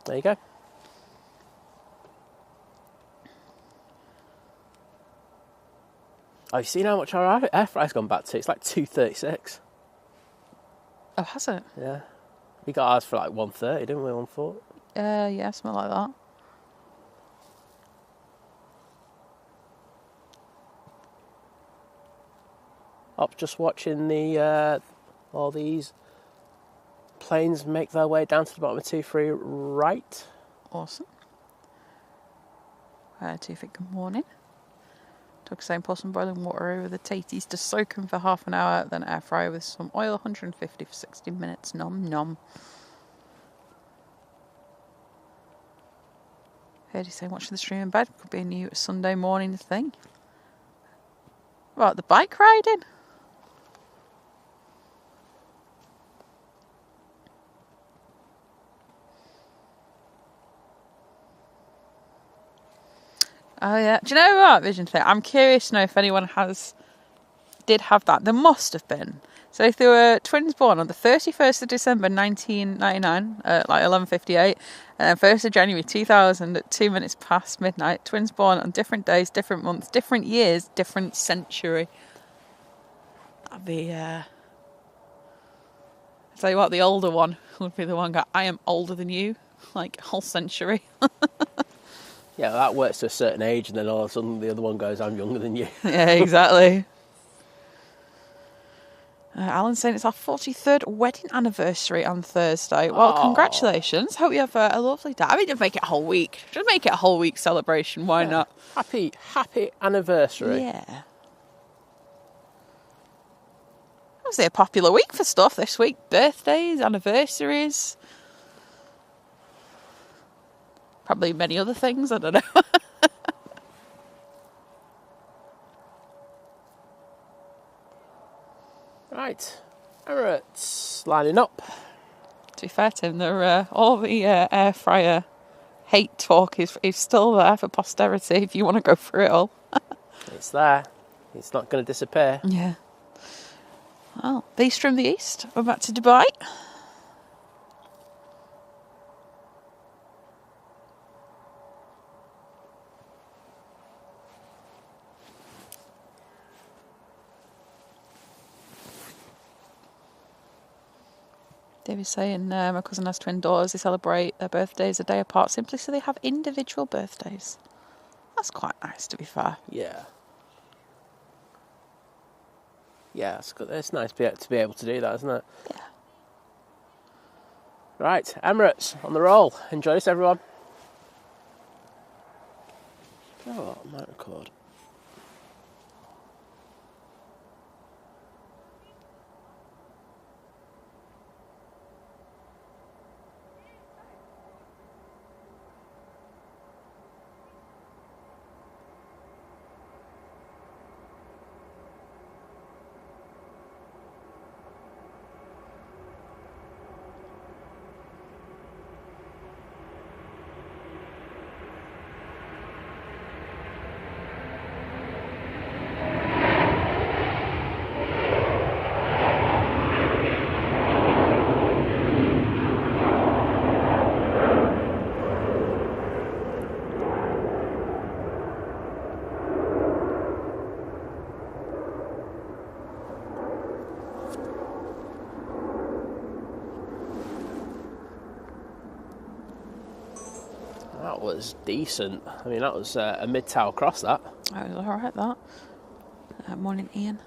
There you go. Oh, you've seen how much our air fryer's gone back to? It's like $236. Oh, has it? Yeah. We got ours for like $130, didn't we? $140. Yeah, something like that. Up just watching all these planes make their way down to the bottom of 2-3 right. Awesome. Good morning. Took saying pour some boiling water over the taties to soak them for half an hour, then air fry with some oil, 150 for 60 minutes. Nom nom. Heard you saying watching the stream in bed could be a new Sunday morning thing. What, the bike riding? Oh yeah. Do you know what, Vision thing? I'm curious to know if anyone did have that. There must have been. So if there were twins born on the 31st of December 1999, like 11:58, and then 1st of January 2000 at 2 minutes past midnight, twins born on different days, different months, different years, different century. That'd be, I'll tell you what, the older one would be the one that I am older than you, like a whole century. Yeah, that works to a certain age, and then all of a sudden the other one goes, I'm younger than you. Yeah, exactly. Alan's saying it's our 43rd wedding anniversary on Thursday. Well, congratulations. Hope you have a lovely day. I mean, just make it a whole week. Just make it a whole week celebration. Why not? Happy anniversary. Yeah. Obviously a popular week for stuff this week. Birthdays, anniversaries. Probably many other things, I don't know. Right, Emirates lining up. To be fair, Tim, all the air fryer hate talk is still there for posterity if you want to go through it all. It's there. It's not going to disappear. Yeah. Well, beast from the east. We're back to Dubai. David's saying my cousin has twin daughters. They celebrate their birthdays a day apart simply so they have individual birthdays. That's quite nice, to be fair. Yeah. Yeah, it's good. It's nice to be able to do that, isn't it? Yeah. Right, Emirates on the roll. Enjoy this, everyone. Oh, I might record. That was decent. I mean, that was a mid-tower cross, that. That was alright, that. Morning, Ian.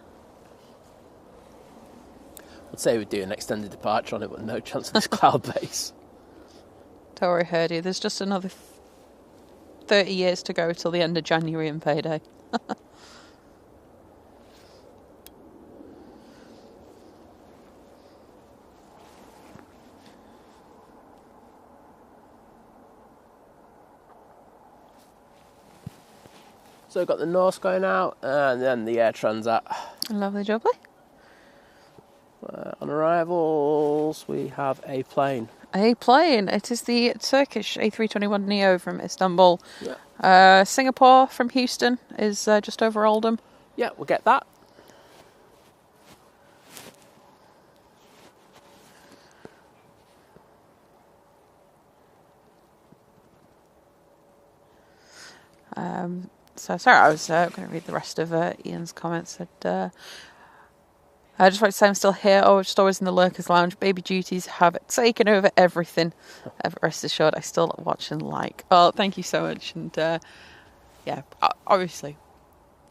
I'd say we'd do an extended departure on it, but no chance of this cloud base. Don't worry, Herdy. There's just another 30 years to go till the end of January and payday. So we've got the Norse going out, and then the Air Transat. Lovely jubbly. On arrivals, we have a plane. A plane. It is the Turkish A321 Neo from Istanbul. Yeah. Singapore from Houston is just over Oldham. Yeah, we'll get that. So sorry, I was going to read the rest of Ian's comments. I just want to say I'm still here. Oh, just always in the Lurkers Lounge. Baby duties have taken over everything. Rest assured, I still watch and like. Oh, thank you so much. And yeah, obviously,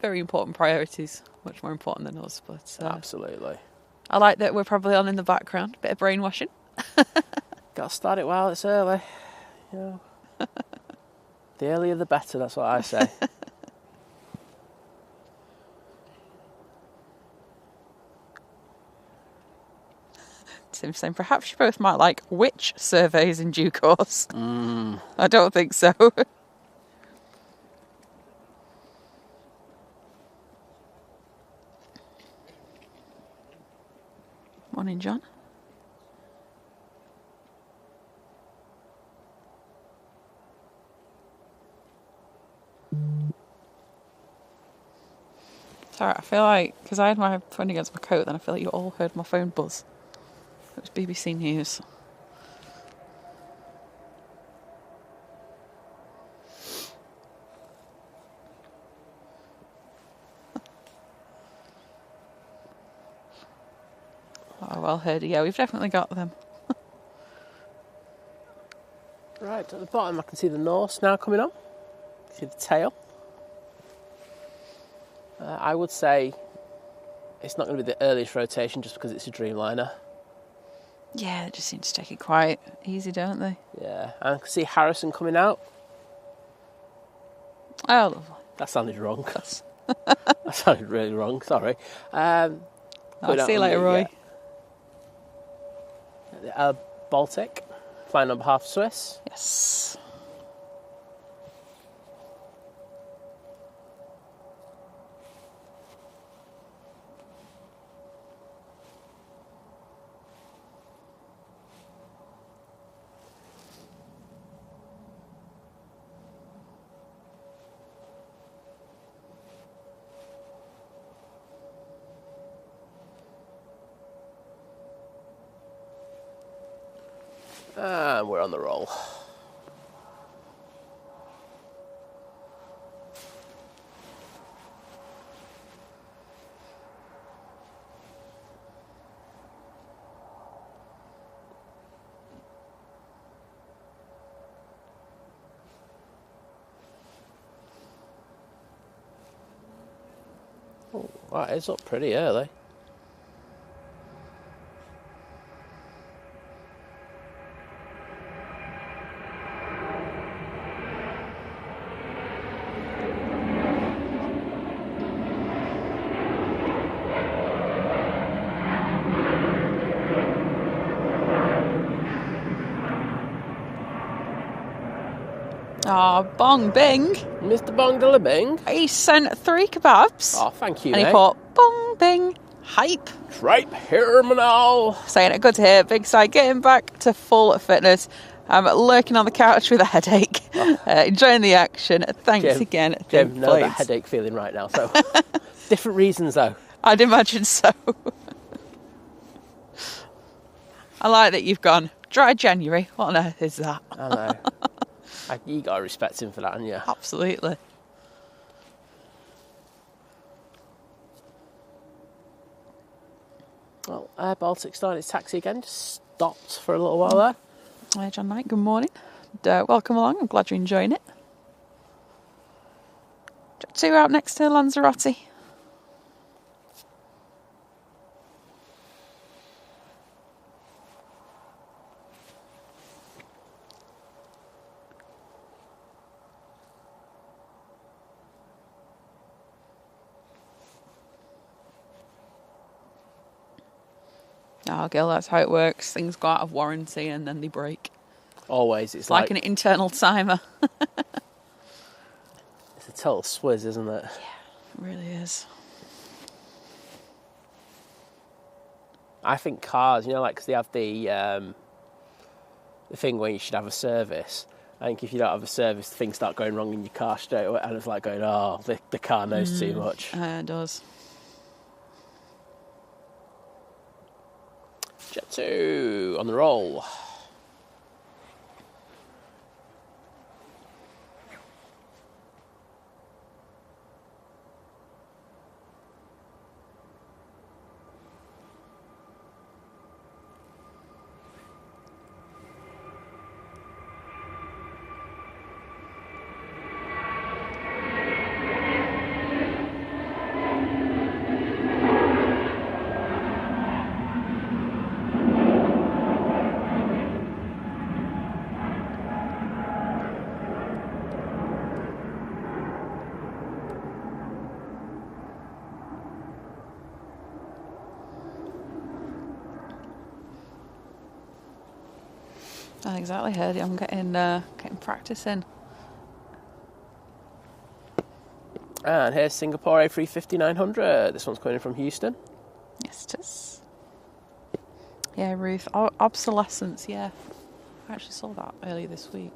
very important priorities. Much more important than us. But Absolutely. I like that we're probably on in the background. Bit of brainwashing. Got to start it while it's early. You know. The earlier the better, that's what I say. Tim saying perhaps you both might like which surveys in due course. I don't think so. Morning, John. Sorry, I feel like, because I had my phone against my coat, then I feel like you all heard my phone buzz. It was BBC News. Oh, well heard. Yeah, we've definitely got them. Right, at the bottom I can see the Norse now coming on. See the tail. I would say it's not going to be the earliest rotation just because it's a Dreamliner. Yeah, they just seem to take it quite easy, don't they? Yeah, and I can see Harrison coming out. Oh, lovely. That sounded wrong. That sounded really wrong, sorry. I'll see you later, Roy. Baltic, flying on behalf of Swiss. Yes. And we're on the roll. Oh, that is up pretty early. Oh, Bong Bing. Mr. Bongdalabing. He sent 3 kebabs. Oh, thank you, And mate. he put Bong Bing hype. Right here, now. Saying it, good to hear. Big side, getting back to full fitness. I'm lurking on the couch with a headache. Enjoying the action. Thanks again. Jim, no, that headache feeling right now. So, different reasons though. I'd imagine so. I like that you've gone dry January. What on earth is that? I know. You got to respect him for that, haven't you? Absolutely. Well, Air Baltic started its taxi again. Just stopped for a little while there. Hi, John Knight. Good morning. And, welcome along. I'm glad you're enjoying it. Jet 2 out next to Lanzarote. Oh, Gil, that's how it works. Things go out of warranty and then they break. Always. It's Like an internal timer. It's a total swizz, isn't it? Yeah, it really is. I think cars, like, because they have the thing where you should have a service. I think if you don't have a service, things start going wrong in your car straight away. And it's like going, oh, the car knows too much. It does. Jet 2 on the roll. Exactly, Herdy. I'm getting practice in. And here's Singapore A350-900. This one's coming in from Houston. Yes, it is. Yeah, Ruth. Obsolescence, yeah. I actually saw that earlier this week.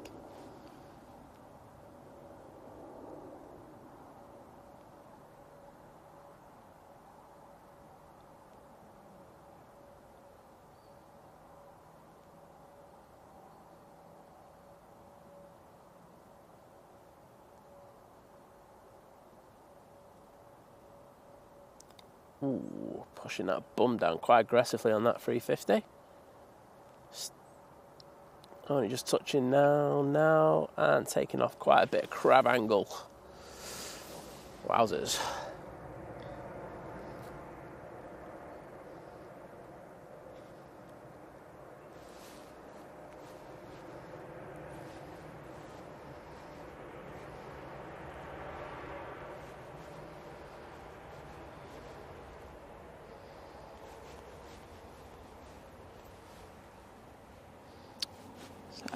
Ooh, pushing that bum down quite aggressively on that 350. Only just touching now, and taking off quite a bit of crab angle. Wowzers.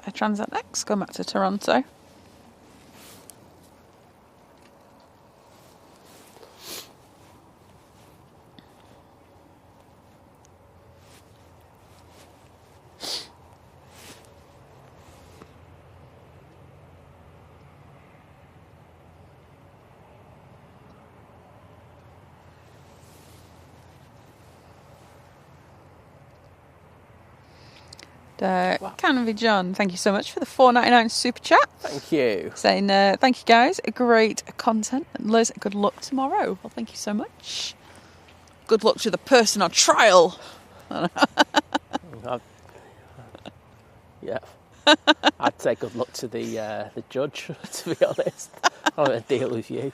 Air Transat next, go back to Toronto. Canvey John, thank you so much for the $4.99 super chat. Thank you. Saying thank you guys, great content. And Liz, good luck tomorrow. Well, thank you so much. Good luck to the person on trial. Yeah. I'd say good luck to the judge, to be honest. I'm going to deal with you.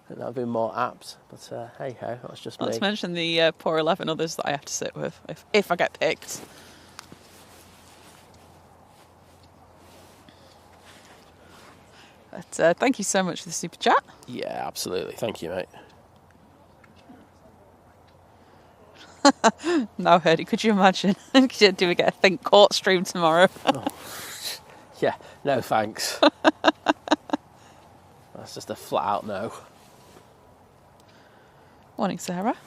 I think that would be more apt. But hey ho, that's just Not me. to mention the poor 11 others that I have to sit with if I get picked. But thank you so much for the super chat. Yeah, absolutely. Thank you, mate. No, Herdy, could you imagine? Do we get a Think Court stream tomorrow? Yeah, no thanks. That's just a flat out no. Morning, Sarah.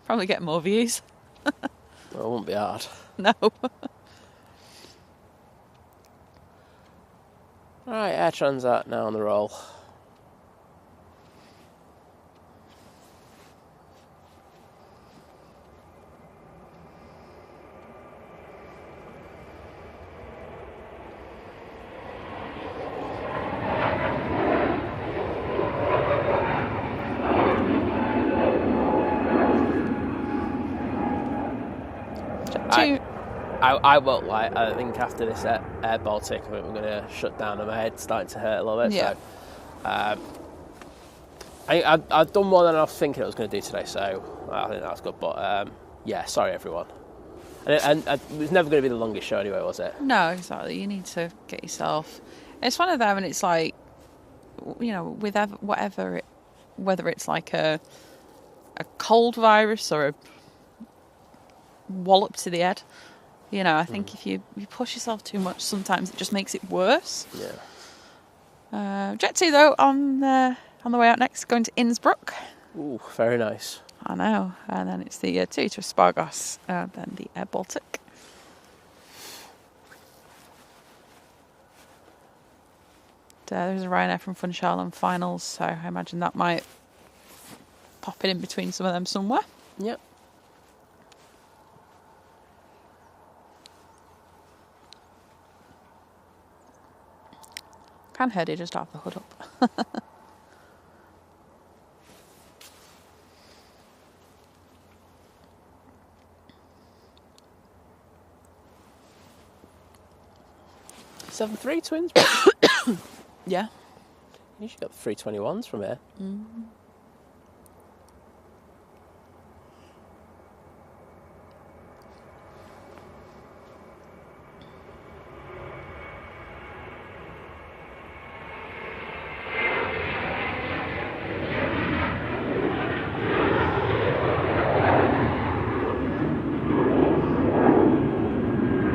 Probably get more views. Well, it won't be hard. No. Right, Air Transat now on the roll. I won't lie, I think after this Air Baltic, I think we're going to shut down and my head's starting to hurt a little bit. Yeah. So, I've done more than I was thinking I was going to do today, so I think that's good. But yeah, sorry everyone. And it was never going to be the longest show anyway, was it? No, exactly. You need to get yourself... It's one of them, and it's like, you know, with whatever, whether it's like a cold virus or a wallop to the head, you know, I think if you push yourself too much, sometimes it just makes it worse. Yeah. Jet 2, though, on the way out next, going to Innsbruck. Ooh, very nice. I know. And then it's the 2 to Spargos, and then the Air Baltic. There's a Ryanair from Funchal on finals, so I imagine that might pop it in between some of them somewhere. Yep. Can Herdy just have the hood up? Seven three twins. Yeah. You should got the 321s from here. Mm-hmm.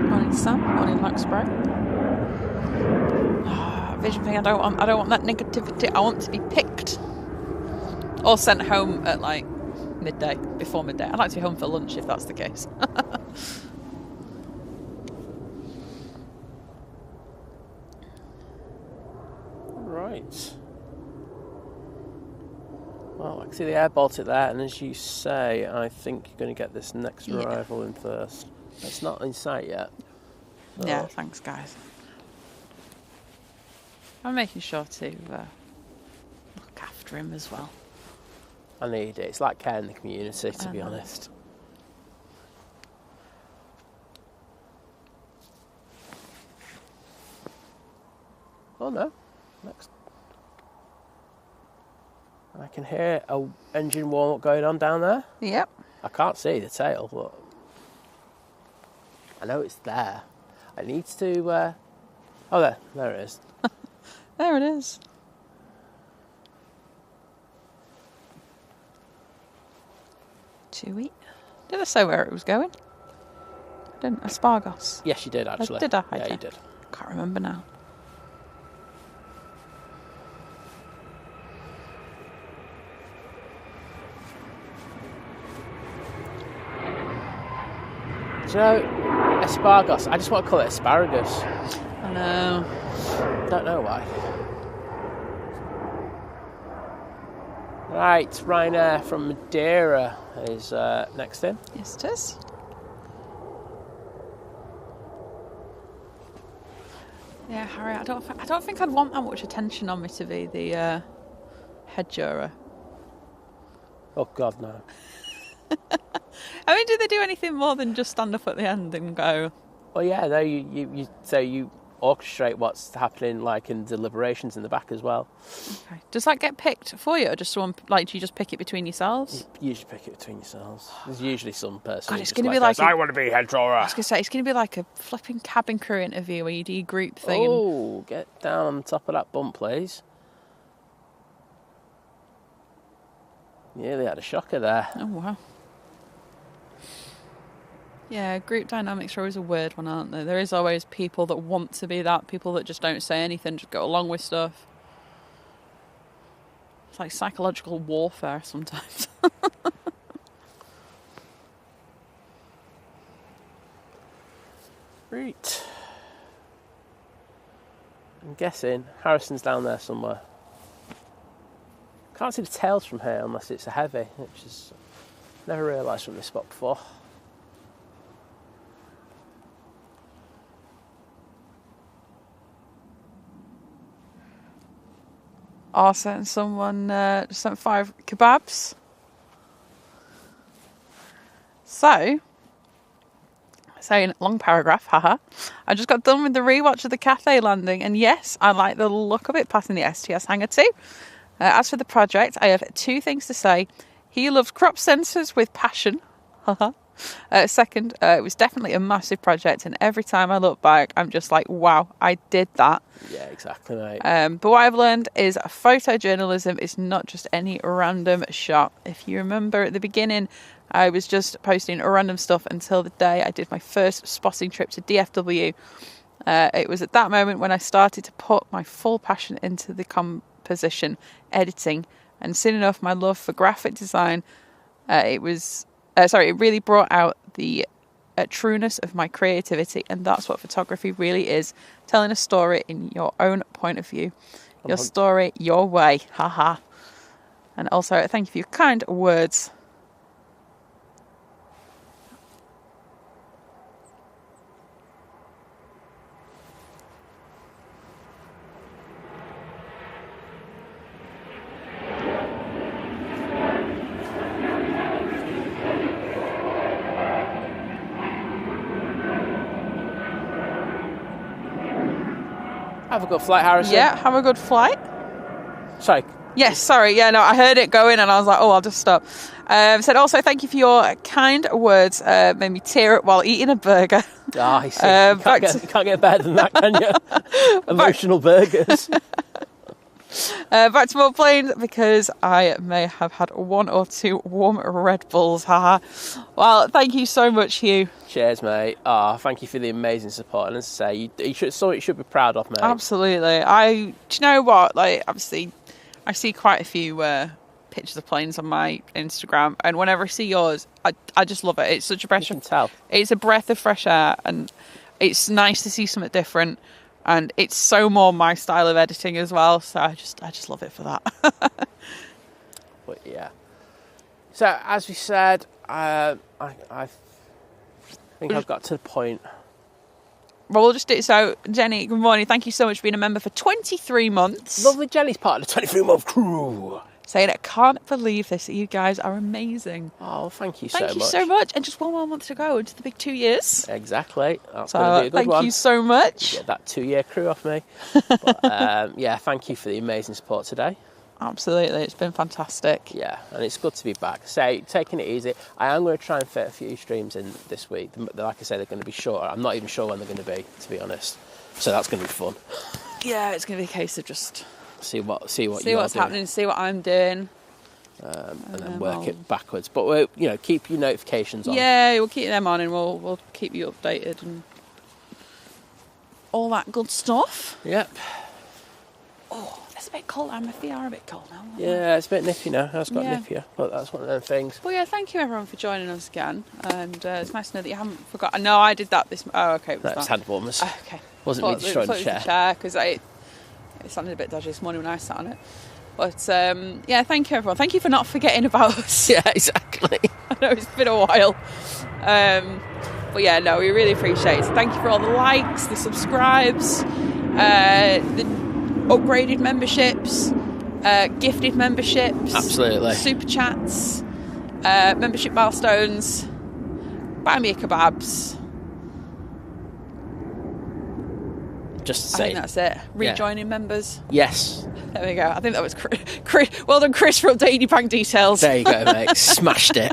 Morning, Sam. Morning, Larkspur. Vision thing. I don't want that negativity. I want to be picked or sent home at like midday, before midday. I'd like to be home for lunch if that's the case. Right. Well, I can see the Air Baltic there, and as you say, I think you're going to get this next arrival in first. It's not in sight yet. So. Yeah, thanks, guys. I'm making sure to look after him as well. I need it. It's like care in the community, to be honest. Oh no. Next. I can hear a engine warm-up going on down there. Yep. I can't see the tail, but I know it's there. It needs to... Oh, there it is. There it is. Chewy. Did I say where it was going? Didn't I? Spargos. Yes, you did, actually. Did I? Yeah, you did. Can't remember now. Do you know, Espargos, I just want to call it asparagus. I know. Don't know why. Right, Ryanair from Madeira is next in. Yes, it is. Yeah, Harry, I don't think I'd want that much attention on me to be the head juror. Oh God, no. I mean, do they do anything more than just stand up at the end and go? Well, yeah, no, you orchestrate what's happening, like in deliberations in the back as well. Okay. Does that get picked for you, or just someone like? Do you just pick it between yourselves? You usually pick it between yourselves. There's usually some person. God, it's going to be like I want to be head drawer. I was going to say it's going to be like a flipping cabin crew interview where you do your group thing. Oh, get down on top of that bump, please. Yeah, they had a shocker there. Oh wow. Yeah, group dynamics are always a weird one, aren't they? There is always people that want to be that, people that just don't say anything, just go along with stuff. It's like psychological warfare sometimes. Right. I'm guessing Harrison's down there somewhere. Can't see the tails from here unless it's a heavy, which is never realised from this spot before. Someone just sent 5 kebabs. So, saying long paragraph, haha. I just got done with the rewatch of the Cathay landing, and yes, I like the look of it passing the STS hangar too. As for the project, I have 2 things to say. He loves crop sensors with passion. Haha. Second, it was definitely a massive project, and every time I look back, I'm just like, wow, I did that. Yeah, exactly, mate. But what I've learned is photojournalism is not just any random shot. If you remember at the beginning, I was just posting random stuff until the day I did my first spotting trip to DFW. It was at that moment when I started to put my full passion into the composition, editing, and soon enough, my love for graphic design, it really brought out the trueness of my creativity, and that's what photography really is, telling a story in your own point of view, your story your way, haha. And also thank you for your kind words. Have a good flight, Harrison. Yeah, have a good flight. Sorry. Yes, sorry. Yeah, no, I heard it going and I was like, oh, I'll just stop. Said also, thank you for your kind words. Made me tear up while eating a burger. I see. You can't get better than that, can you? Emotional burgers. Back to more planes because I may have had 1 or 2 warm Red Bulls. Haha. Well, thank you so much, Hugh. Cheers, mate. Thank you for the amazing support. And as I say, you should be proud of, mate. Absolutely. Do you know what? Like, obviously, I see quite a few pictures of planes on my Instagram, and whenever I see yours, I just love it. It's such a breath. You can tell. It's a breath of fresh air, and it's nice to see something different. And it's so more my style of editing as well, so I just love it for that. But yeah. So as we said, I think I've got to the point. Well, we'll just do it. So, Jenny, good morning. Thank you so much for being a member for 23 months. Lovely Jenny's part of the 23-month crew. Saying, I can't believe this. You guys are amazing. Oh, thank you Thank you so much. And just 1 more month to go into the big 2 years. Exactly. That's going to be a good one. Thank you so much. You get that 2-year crew off me. But, yeah, thank you for the amazing support today. Absolutely. It's been fantastic. Yeah, and it's good to be back. So, taking it easy. I am going to try and fit a few streams in this week. Like I say, they're going to be shorter. I'm not even sure when they're going to be, to be honest. So that's going to be fun. Yeah, it's going to be a case of just see what's happening, see what I'm doing. And then work it backwards. But we'll, keep your notifications on. Yeah, we'll keep them on, and we'll keep you updated and all that good stuff. Yep. Oh, it's a bit cold. My feet are a bit cold now. Yeah, it's a bit nippy now. It's got nippier, but that's one of them things. Well, yeah, thank you everyone for joining us again, and it's nice to know that you haven't forgotten. No, I did that this. Oh, okay. It was hand warmers. Okay. Wasn't me destroying the chair. Because it sounded a bit dodgy this morning when I sat on it. But, yeah, thank you, everyone. Thank you for not forgetting about us. Yeah, exactly. I know it's been a while. But, yeah, no, we really appreciate it. So thank you for all the likes, the subscribes, the upgraded memberships, gifted memberships. Absolutely. Super chats, membership milestones, buy me a kebabs. just to I say. think that's it. Rejoining members. Yes. There we go. I think that was Chris. Well done, Chris, for updating your bank details. There you go, mate. Smashed it.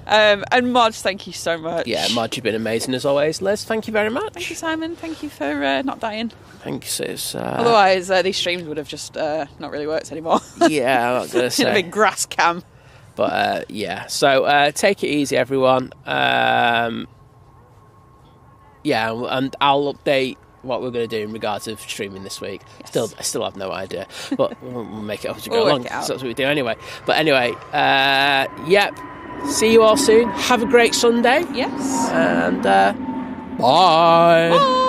And Mod, thank you so much. Yeah, Mod, you've been amazing as always. Liz, thank you very much. Thank you, Simon. Thank you for not dying. Thanks. It's, Otherwise, these streams would have just not really worked anymore. yeah, I'm not going to In a say. big grass cam. But yeah, so take it easy, everyone. Yeah, and I'll update what we're going to do in regards of streaming this week. Yes. I still have no idea, but we'll make it up as we We'll go work along. it out. That's what we do anyway. But anyway, yep. See you all soon. Have a great Sunday. Yes. And bye. Bye.